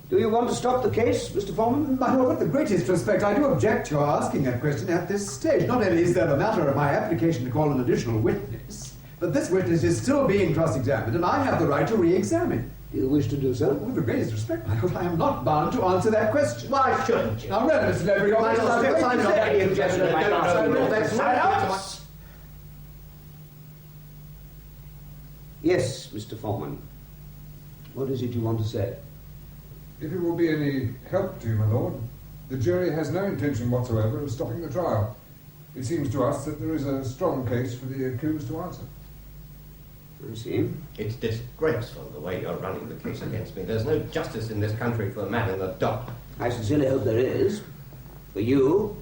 Do you want to stop the case, Mr. Foreman? My lord, with the greatest respect, I do object to your asking that question at this stage. Not only is there the matter of my application to call an additional witness, but this witness is still being cross-examined, and I have the right to re-examine. Do you wish to do so? With the greatest respect, my lord, I am not bound to answer that question. Why shouldn't you? Now, really, Mr. Ledbury, I'm not any objection to my silence. Yes, Mr. Foreman. What is it you want to say? If it will be any help to you, my lord, the jury has no intention whatsoever of stopping the trial. It seems to us that there is a strong case for the accused to answer. I see. It's disgraceful the way you're running the case against me. There's no justice in this country for a man in the dock. I sincerely hope there is. For you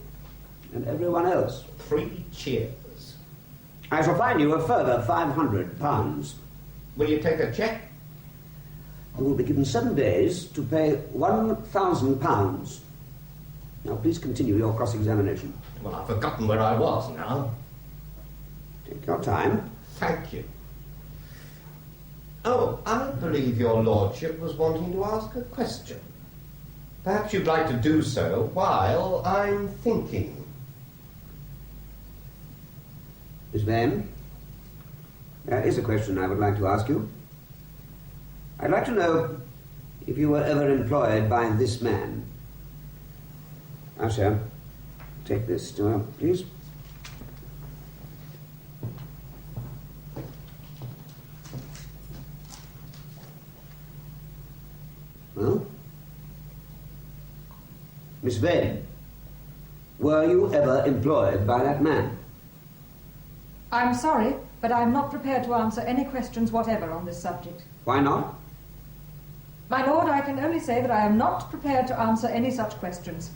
and everyone else. 3 cheers. I shall fine you a further £500. Will you take a cheque? You will be given 7 days to pay £1,000. Now, please continue your cross-examination. Well, I've forgotten where I was now. Take your time. Thank you. Oh, I believe your lordship was wanting to ask a question. Perhaps you'd like to do so while I'm thinking. Miss Vane, there is a question I would like to ask you. I'd like to know if you were ever employed by this man. Usher, take this to her, please. Well? Miss Vane, were you ever employed by that man? I'm sorry, but I'm not prepared to answer any questions whatever on this subject. Why not? My lord, I can only say that I am not prepared to answer any such questions.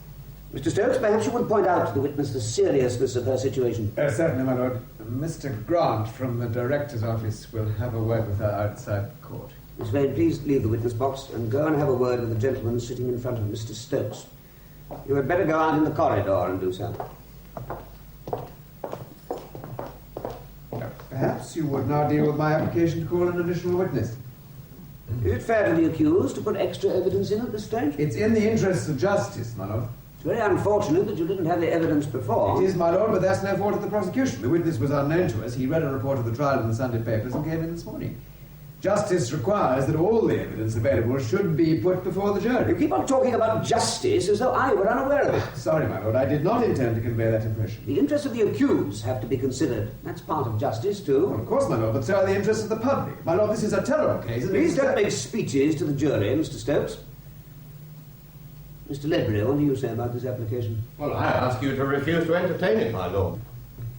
Mr. Stokes, perhaps you would point out to the witness the seriousness of her situation. Certainly, my lord. Mr. Grant from the director's office will have a word with her outside court. Miss Vane, please leave the witness box and go and have a word with the gentleman sitting in front of Mr. Stokes. You had better go out in the corridor and do so. Perhaps you would now deal with my application to call an additional witness. Is it fair to the accused to put extra evidence in at this stage? It's in the interests of justice, my lord. It's very unfortunate that you didn't have the evidence before. It is, my lord, but that's no fault of the prosecution. The witness was unknown to us. He read a report of the trial in the Sunday papers and came in this morning. Justice requires that all the evidence available should be put before the jury. You keep on talking about justice as though I were unaware of it. Sorry, my lord, I did not intend to convey that impression. The interests of the accused have to be considered. That's part of justice, too. Well, of course, my lord, but so are the interests of the public. My lord, this is a terrible case. Please don't make speeches to the jury, Mr. Stokes. Mr. Ledbury, what do you say about this application? Well, I ask you to refuse to entertain it, my lord.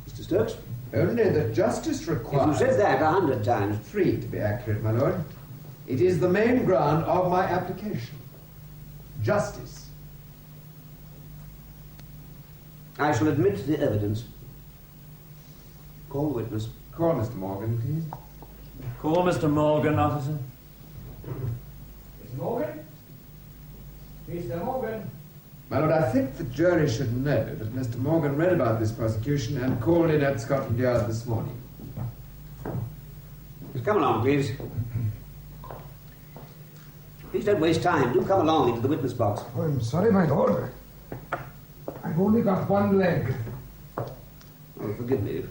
Mr. Stokes? Only that justice requires... If you said that 100 times. 3, to be accurate, my lord. It is the main ground of my application. Justice. I shall admit the evidence. Call the witness. Call Mr. Morgan, please. Call Mr. Morgan, officer. Mr. Morgan? Mr. Morgan? My lord, I think the jury should know that Mr. Morgan read about this prosecution and called in at Scotland Yard this morning. Just come along, please. Please don't waste time. Do come along into the witness box. Oh, I'm sorry, my lord. I've only got one leg. Oh, forgive me.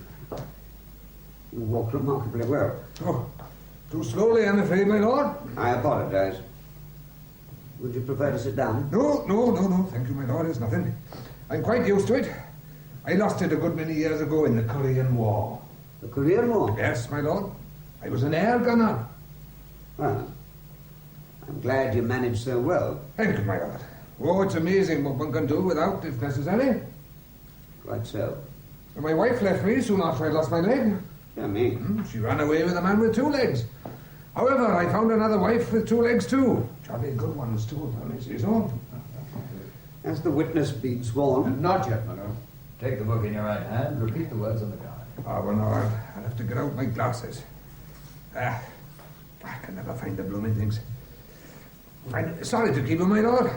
You walk remarkably well. Oh, too slowly, I'm afraid, my lord. I apologize. Would you prefer to sit down? No. Thank you, my lord. It's nothing. I'm quite used to it. I lost it a good many years ago in the Korean War. The Korean War? Yes, my lord. I was an air gunner. Well, I'm glad you managed so well. Thank you, my lord. Oh, it's amazing what one can do without, if necessary. Quite so. And my wife left me soon after I lost my leg. Yeah, me. She ran away with a man with 2 legs. However, I found another wife with 2 legs too. Jolly good ones too, if I may say so. Has the witness been sworn? Not yet, my lord. Take the book in your right hand. Repeat the words on the card. Well, no, I'll have to get out my glasses. I can never find the blooming things. I'm sorry to keep them, my lord.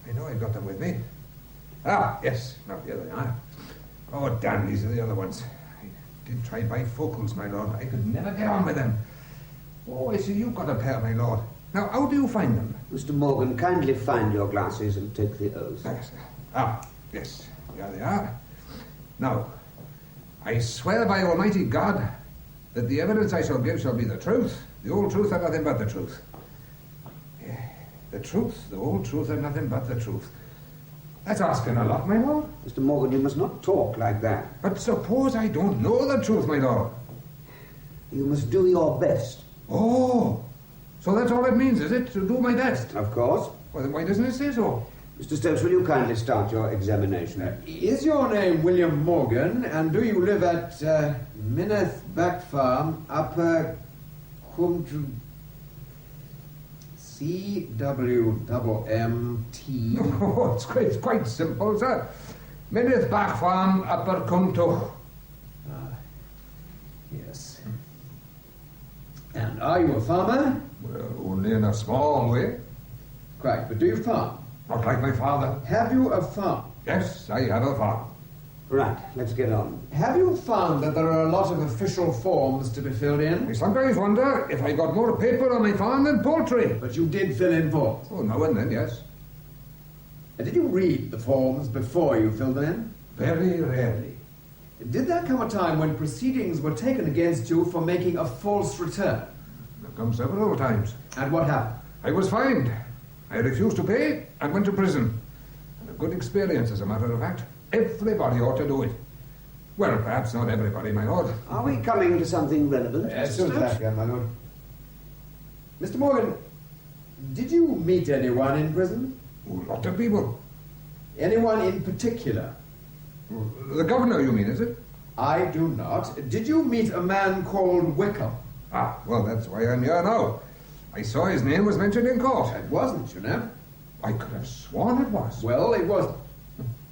I know I've got them with me. Yes. Now, here they are. Oh, damn, these are the other ones. I did try bifocals, my lord. I could never get on with them. Oh, I see you've got a pair, my lord. Now, how do you find them? Mr. Morgan, kindly find your glasses and take the oath. Yes. Yes. Here they are. Now, I swear by Almighty God that the evidence I shall give shall be the truth, the whole truth, and nothing but the truth. The truth, the whole truth, and nothing but the truth. That's asking a lot, my lord. Mr. Morgan, you must not talk like that. But suppose I don't know the truth, my lord. You must do your best. Oh, so that's all it means, is it? To do my best? Of course. Well, then why doesn't it say so? Mr. Stokes, will you kindly start your examination? Is your name William Morgan, and do you live at Minneth Back Farm, Upper Cwmtr... C-W-M-M-T... Oh, it's quite simple, sir. Minneth Back Farm, Upper Cwmtr... Yes. And are you a farmer? Well, only in a small way. Quite, but do you farm? Not like my father. Have you a farm? Yes, I have a farm. Right, let's get on. Have you found that there are a lot of official forms to be filled in? I sometimes wonder if I got more paper on my farm than poultry. But you did fill in forms? Oh, now and then, yes. And did you read the forms before you filled them in? Very rarely. Did there come a time when proceedings were taken against you for making a false return? There come several times. And what happened? I was fined. I refused to pay and went to prison. And a good experience, as a matter of fact. Everybody ought to do it. Well, perhaps not everybody, my lord. Are we coming to something relevant? As soon as that can, my lord. Mr. Morgan, did you meet anyone in prison? Oh, a lot of people. Anyone in particular? The governor, you mean, is it? I do not. Did you meet a man called Wickham? Well, that's why I'm here now. I saw his name was mentioned in court. It wasn't, you know. I could have sworn it was. Well, it wasn't.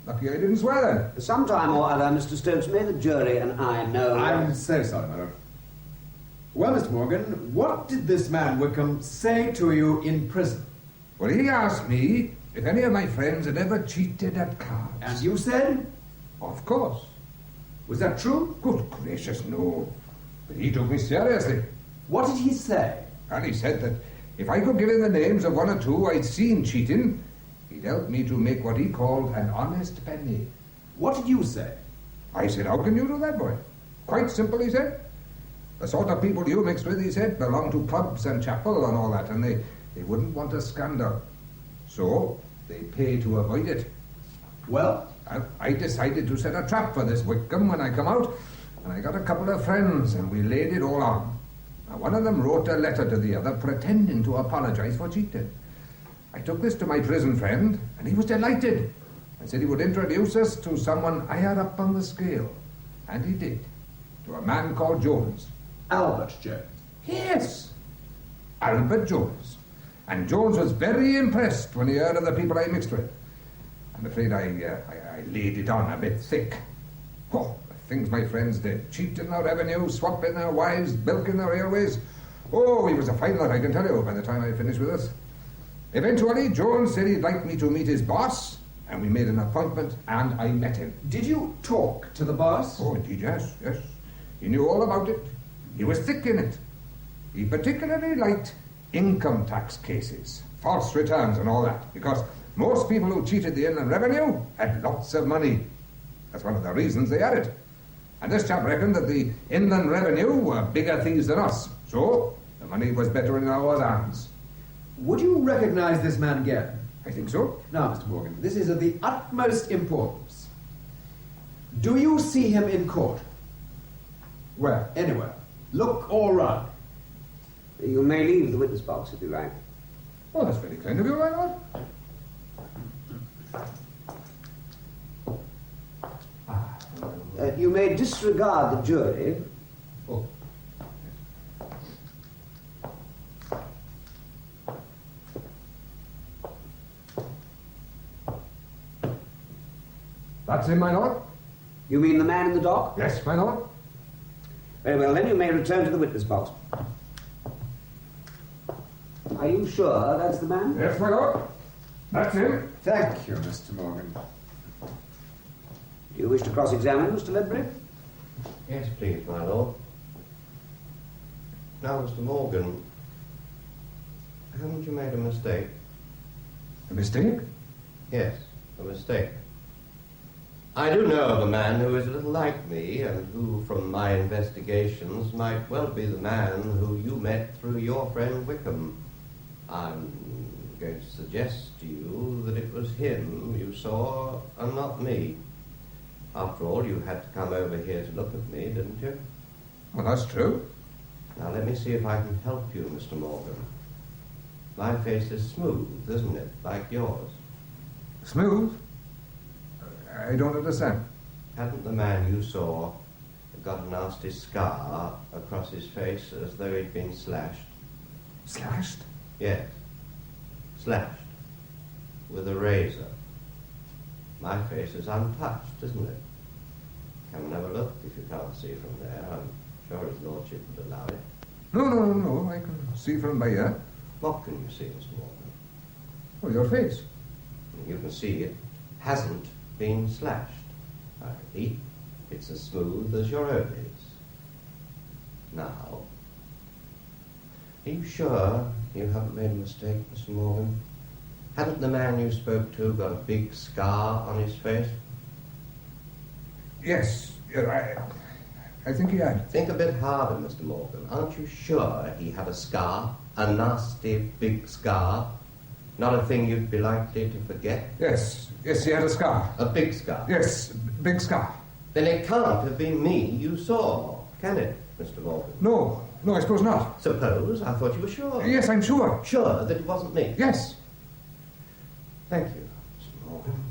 Lucky I didn't swear then. Sometime or other, Mr. Stokes, may the jury and I know... I'm so sorry, my lord. Well, Mr. Morgan, what did this man Wickham say to you in prison? Well, he asked me if any of my friends had ever cheated at cards. And you said? Of course. Was that true? Good gracious, no. But he took me seriously. What did he say? And he said that if I could give him the names of one or two I'd seen cheating, he'd He'd help me to make what he called an honest penny. What did you say? I said, how can you do that, boy? Quite simple, he said. The sort of people you mixed with, he said, belong to clubs and chapel and all that, and they wouldn't want a scandal. So, they pay to avoid it. Well? I decided to set a trap for this Wickham when I come out, and I got a couple of friends, and we laid it all on. Now, one of them wrote a letter to the other pretending to apologize for cheating. I took this to my prison friend, and he was delighted. I said he would introduce us to someone higher up on the scale. And he did. To a man called Jones. Albert Jones? Yes. Albert Jones. And Jones was very impressed when he heard of the people I mixed with. I'm afraid I laid it on a bit thick. Oh, the things my friends did. Cheating their revenue, swapping their wives, bilking their railways. Oh, he was a fine lot, I can tell you, by the time I finished with us. Eventually, Jones said he'd like me to meet his boss, and we made an appointment, and I met him. Did you talk to the boss? Oh, indeed, yes. He knew all about it. He was thick in it. He particularly liked income tax cases, false returns and all that, because most people who cheated the Inland Revenue had lots of money. That's one of the reasons they had it. And this chap reckoned that the Inland Revenue were bigger thieves than us, so the money was better in our hands. Would you recognize this man again? I think so. Now, Mr. Morgan, this is of the utmost importance. Do you see him in court? Where? Anywhere. Look all round. You may leave the witness box if you like. Oh, that's very kind of you, my lord. You may disregard the jury. Oh. That's him, my lord. You mean the man in the dock? Yes, my lord. Very well, then you may return to the witness box. Are you sure that's the man? Yes, my lord. That's him. Thank you, Mr. Morgan. Do you wish to cross-examine Mr. Ledbury? Yes, please, my lord. Now, Mr. Morgan, haven't you made a mistake? A mistake? Yes, a mistake. I do know of a man who is a little like me, and who, from my investigations, might well be the man who you met through your friend Wickham. I'm going to suggest to you that it was him you saw, and not me. After all, you had to come over here to look at me, didn't you? Well, that's true. Now, let me see if I can help you, Mr. Morgan. My face is smooth, isn't it, like yours? Smooth? I don't understand. Hadn't the man you saw got a nasty scar across his face as though he'd been slashed? Slashed? Yes. Slashed. With a razor. My face is untouched, isn't it? Come and have a look if you can't see from there. I'm sure his lordship would allow it. No. I can see from by here. What can you see, Mr. Morgan? Oh, your face. You can see it hasn't been slashed. I repeat, it's as smooth as your own is. Now, are you sure you haven't made a mistake, Mr. Morgan? Hadn't the man you spoke to got a big scar on his face? Yes, I think he had. Think a bit harder, Mr. Morgan. Aren't you sure he had a scar? A nasty big scar? Not a thing you'd be likely to forget? Yes, he had a scar. A big scar? Yes, big scar. Then it can't have been me you saw, can it, Mr. Morgan? No, I suppose not. Suppose? I thought you were sure. Yes, I'm sure. Sure that it wasn't me? Yes. Thank you, Mr. Morgan.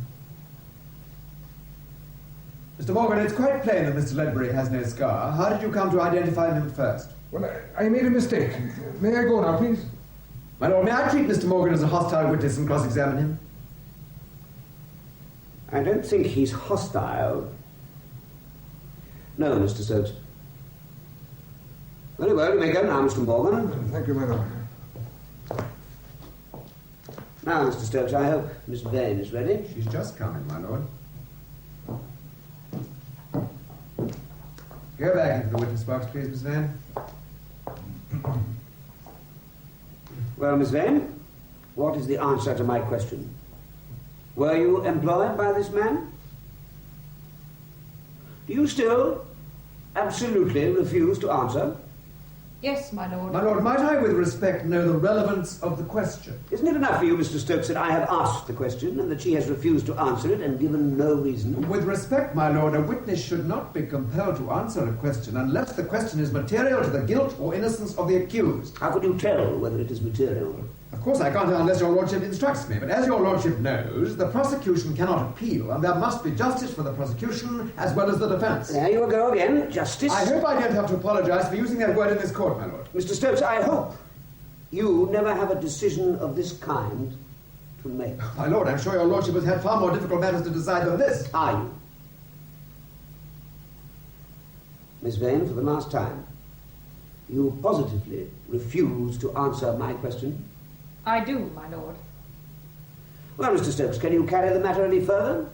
Mr. Morgan, it's quite plain that Mr. Ledbury has no scar. How did you come to identify him at first? Well, I made a mistake. May I go now, please? My lord, may I treat Mr. Morgan as a hostile witness and cross-examine him? I don't think he's hostile. No, Mr. Stokes. Very well, you may go now, Mr. Morgan. Thank you, my lord. Now, Mr. Stokes, I hope Miss Vane is ready. She's just coming, my lord. Go back into the witness box, please, Miss Vane. Well, Miss Vane, what is the answer to my question? Were you employed by this man? Do you still absolutely refuse to answer? Yes, my lord. My lord, might I with respect know the relevance of the question? Isn't it enough for you, Mr. Stokes, that I have asked the question and that she has refused to answer it and given no reason? With respect, my lord, a witness should not be compelled to answer a question unless the question is material to the guilt or innocence of the accused. How could you tell whether it is material? Of course I can't unless your lordship instructs me, but as your lordship knows, the prosecution cannot appeal, and there must be justice for the prosecution as well as the defence. There you go again, justice. I hope I don't have to apologise for using that word in this court, my lord. Mr. Stokes, I hope you never have a decision of this kind to make. My lord, I'm sure your lordship has had far more difficult matters to decide than this. Are you? Miss Vane, for the last time, you positively refuse to answer my question? I do, my lord. Well, Mr. Stokes, can you carry the matter any further?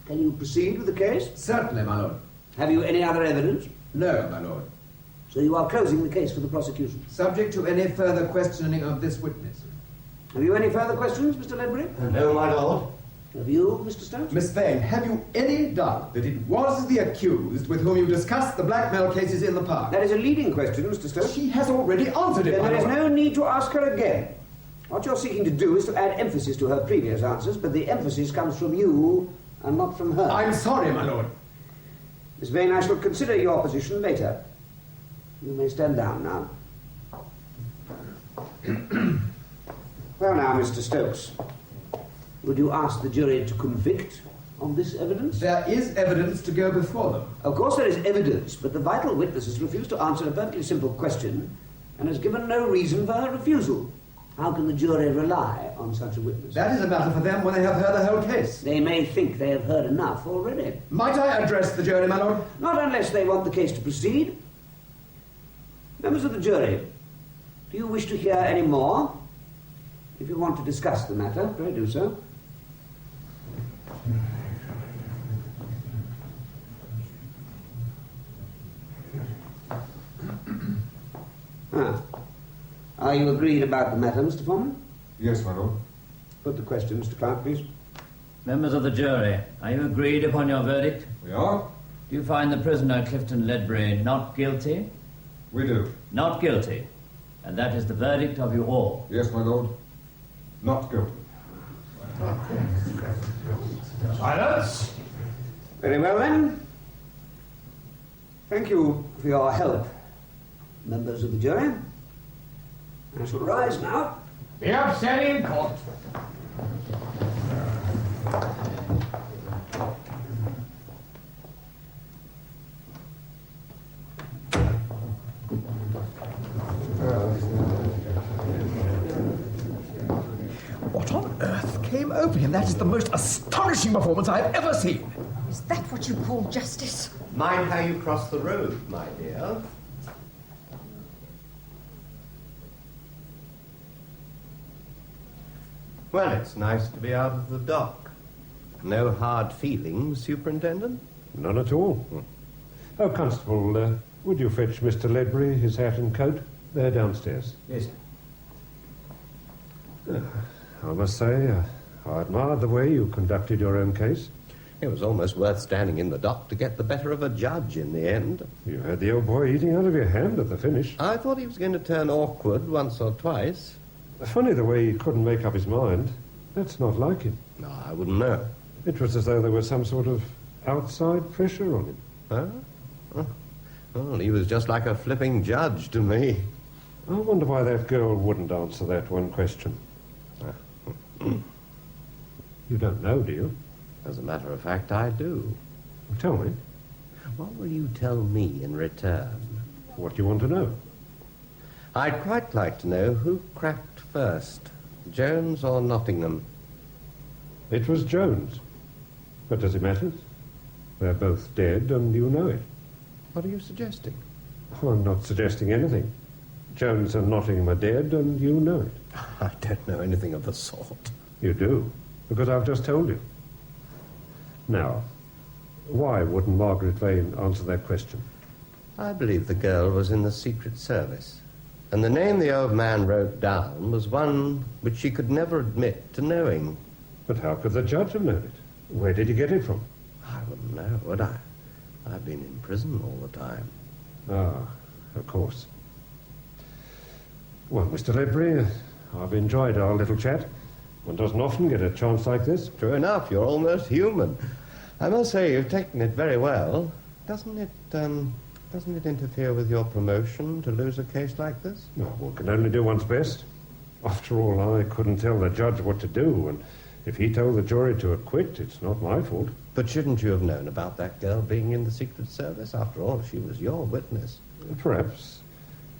Can you proceed with the case? Certainly, my lord. Have you any other evidence? No, my lord. So you are closing the case for the prosecution? Subject to any further questioning of this witness. Have you any further questions, Mr. Ledbury? No, my lord. Have you, Mr. Stokes? Miss Vane, have you any doubt that it was the accused with whom you discussed the blackmail cases in the park? That is a leading question, Mr. Stokes. She has already answered it, Then my there is lord. no need to ask her again. What you're seeking to do is to add emphasis to her previous answers, but the emphasis comes from you and not from her. I'm sorry, my lord. Miss Vane, I shall consider your position later. You may stand down now. Well now, Mr. Stokes, would you ask the jury to convict on this evidence? There is evidence to go before them. Of course there is evidence, but the vital witness has refused to answer a perfectly simple question and has given no reason for her refusal. How can the jury rely on such a witness? That is a matter for them when they have heard the whole case. They may think they have heard enough already. Might I address the jury, my lord? Not unless they want the case to proceed. Members of the jury, do you wish to hear any more? If you want to discuss the matter, pray do so. Are you agreed about the matter, Mr. Foreman? Yes, my lord. Put the question, Mr. Clark, please. Members of the jury, are you agreed upon your verdict? We are. Do you find the prisoner Clifton Ledbury not guilty? We do. Not guilty. And that is the verdict of you all? Yes, my lord. Not guilty. Silence! Very well, then. Thank you for your help, members of the jury. I shall rise now. Be upset in court. What on earth came over him? That is the most astonishing performance I have ever seen. Is that what you call justice? Mind how you cross the road, my dear. Well, it's nice to be out of the dock. No hard feelings, Superintendent? None at all. Oh, Constable, would you fetch Mr. Ledbury his hat and coat? They're downstairs. Yes, sir. I must say, I admired the way you conducted your own case. It was almost worth standing in the dock to get the better of a judge in the end. You had the old boy eating out of your hand at the finish. I thought he was going to turn awkward once or twice. Funny the way he couldn't make up his mind. That's not like him. No, I wouldn't know. It was as though there was some sort of outside pressure on him. Huh? Oh. Well, he was just like a flipping judge to me. I wonder why that girl wouldn't answer that one question. You don't know, do you? As a matter of fact, I do. Well, tell me. What will you tell me in return? What do you want to know? I'd quite like to know who cracked first, Jones or Nottingham. It was Jones. But does it matter? They're both dead and you know it. What are you suggesting? Oh, I'm not suggesting anything. Jones and Nottingham are dead and you know it. I don't know anything of the sort. You do, because I've just told you. Now, why wouldn't Margaret Vane answer that question? I believe the girl was in the Secret Service, and the name the old man wrote down was one which she could never admit to knowing. But how could the judge have known it? Where did you get it from? I wouldn't know, would I? I've been in prison all the time. Ah, of course. Well, Mr. Ledbury, I've enjoyed our little chat. One doesn't often get a chance like this. True enough, you're almost human. I must say you've taken it very well. Doesn't it interfere with your promotion to lose a case like this? No, one can only do one's best. After all, I couldn't tell the judge what to do, and if he told the jury to acquit, it's not my fault. But shouldn't you have known about that girl being in the Secret Service? After all, she was your witness. Perhaps.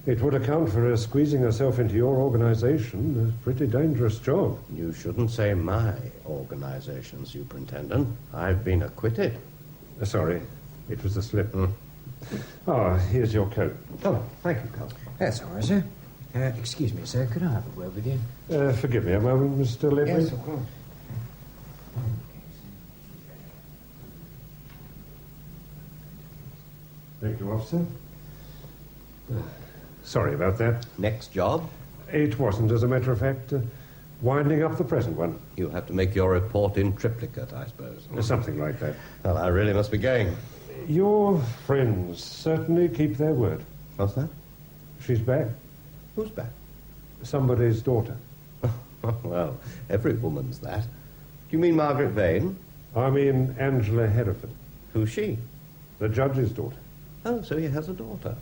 It would account for her squeezing herself into your organisation. A pretty dangerous job. You shouldn't say my organisation, Superintendent. I've been acquitted. Sorry, it was a slip. Ah, here's your coat. Oh, thank you, Carl. That's all right, sir. Excuse me, sir. Could I have a word with you? Forgive me a moment, Mr. Ledbury. Yes, of course. Thank you, officer. Sorry about that. Next job? It wasn't, as a matter of fact, winding up the present one. You have to make your report in triplicate, I suppose. Something like that. Well, I really must be going. Your friends certainly keep their word. What's that? She's back. Who's back? Somebody's daughter. Well, every woman's that. Do you mean Margaret Vane? I mean Angela Hereford. Who's she? The judge's daughter. Oh, so he has a daughter.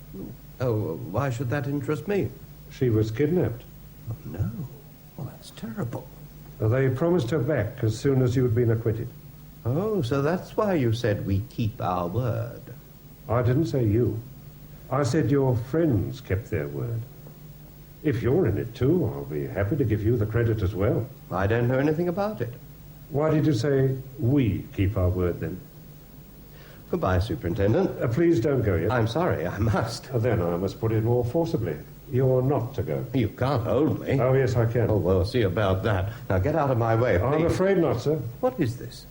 Oh, why should that interest me? She was kidnapped. Oh, no. Well, that's terrible. They promised her back as soon as you had been acquitted. Oh, so that's why you said we keep our word. I didn't say you. I said your friends kept their word. If you're in it too, I'll be happy to give you the credit as well. I don't know anything about it. Why did you say we keep our word then? Goodbye, Superintendent. Please don't go yet. I'm sorry, I must. Then I must put it more forcibly. You're not to go. You can't hold me. Oh, yes, I can. Oh, well, see about that. Now, get out of my way, please. I'm afraid not, sir. What is this?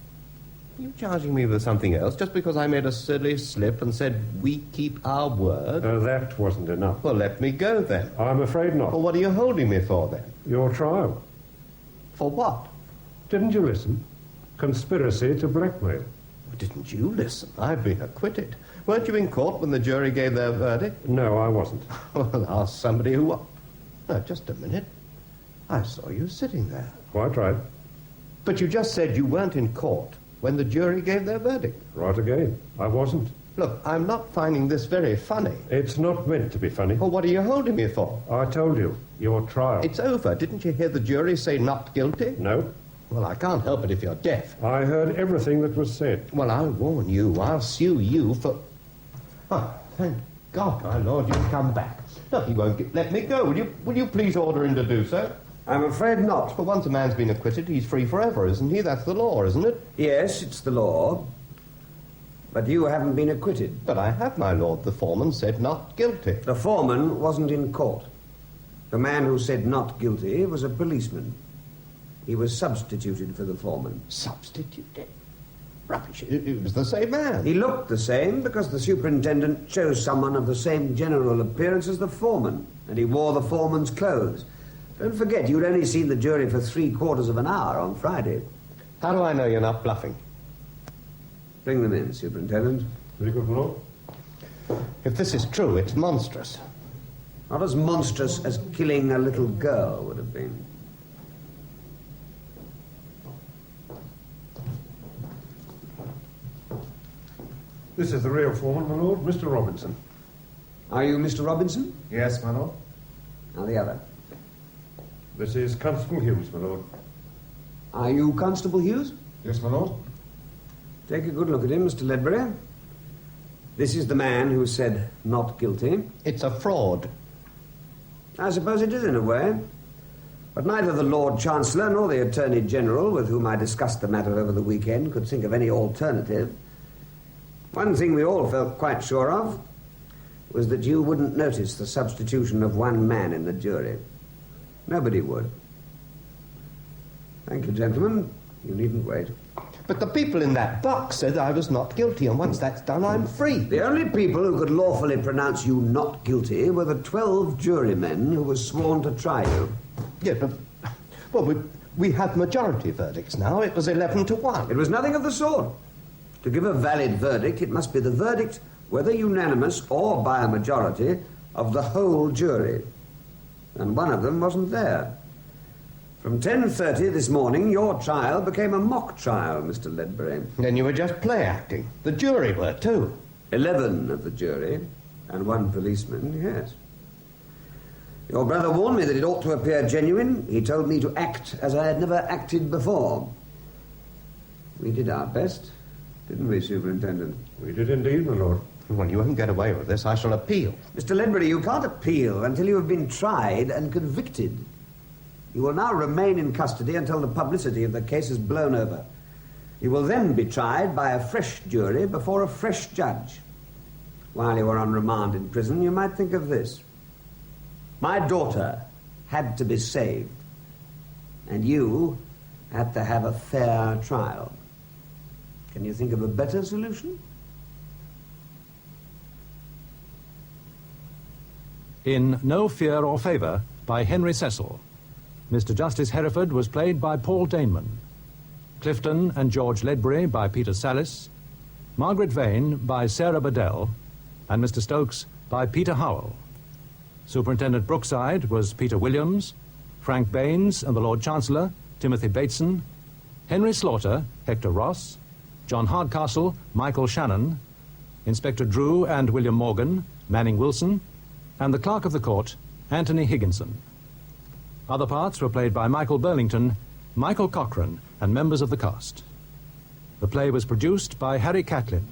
Are you charging me with something else just because I made a silly slip and said we keep our word? That wasn't enough. Well, let me go then. I'm afraid not. Well, what are you holding me for then? Your trial. For what? Didn't you listen? Conspiracy to blackmail. Didn't you listen? I've been acquitted. Weren't you in court when the jury gave their verdict? No, I wasn't. Well, ask somebody who... No, just a minute. I saw you sitting there. Quite right. But you just said you weren't in court when the jury gave their verdict. Right again. I wasn't. Look, I'm not finding this very funny. It's not meant to be funny. Well, what are you holding me for? I told you. Your trial. It's over. Didn't you hear the jury say not guilty? No. Well, I can't help it if you're deaf. I heard everything that was said. Well, I'll warn you. I'll sue you for... Oh, thank God, my lord, you've come back. No, he won't let me go. Will you please order him to do so? I'm afraid not. Well, once a man's been acquitted, he's free forever, isn't he? That's the law, isn't it? Yes, it's the law. But you haven't been acquitted. But I have, my lord. The foreman said not guilty. The foreman wasn't in court. The man who said not guilty was a policeman. He was substituted for the foreman. Substituted? Rubbish. It was the same man. He looked the same because the superintendent chose someone of the same general appearance as the foreman, and he wore the foreman's clothes. Don't forget, you'd only seen the jury for 3/4 of an hour on Friday. How do I know you're not bluffing? Bring them in, Superintendent. Very good, my lord. If this is true, it's monstrous. Not as monstrous as killing a little girl would have been. This is the real foreman, my lord, Mr. Robinson. Are you Mr. Robinson? Yes, my lord. Now the other. This is Constable Hughes, my lord. Are you Constable Hughes? Yes, my lord. Take a good look at him, Mr. Ledbury. This is the man who said not guilty. It's a fraud. I suppose it is in a way. But neither the Lord Chancellor nor the Attorney General, with whom I discussed the matter over the weekend, could think of any alternative. One thing we all felt quite sure of was that you wouldn't notice the substitution of one man in the jury. Nobody would. Thank you, gentlemen. You needn't wait. But the people in that box said I was not guilty, and once that's done, I'm free. The only people who could lawfully pronounce you not guilty were the 12 jurymen who were sworn to try you. Yeah, but... Well, We have majority verdicts now. It was 11-1. It was nothing of the sort. To give a valid verdict, it must be the verdict, whether unanimous or by a majority, of the whole jury. And one of them wasn't there. From 10:30 this morning, your trial became a mock trial, Mr. Ledbury. Then you were just play acting. The jury were, too. 11 of the jury, and 1 policeman, yes. Your brother warned me that it ought to appear genuine. He told me to act as I had never acted before. We did our best, didn't we, Superintendent? We did indeed, my lord. Well, you won't get away with this. I shall appeal. Mr. Ledbury, you can't appeal until you have been tried and convicted. You will now remain in custody until the publicity of the case is blown over. You will then be tried by a fresh jury before a fresh judge. While you are on remand in prison, you might think of this. My daughter had to be saved, and you had to have a fair trial. Can you think of a better solution? In No Fear or Favour by Henry Cecil, Mr. Justice Hereford was played by Paul Daneman, Clifton and George Ledbury by Peter Sallis, Margaret Vane by Sarah Bedell, and Mr. Stokes by Peter Howell. Superintendent Brookside was Peter Williams, Frank Baines and the Lord Chancellor, Timothy Bateson, Henry Slaughter, Hector Ross, John Hardcastle, Michael Shannon, Inspector Drew and William Morgan, Manning Wilson, and the Clerk of the Court, Anthony Higginson. Other parts were played by Michael Burlington, Michael Cochrane, and members of the cast. The play was produced by Harry Catlin.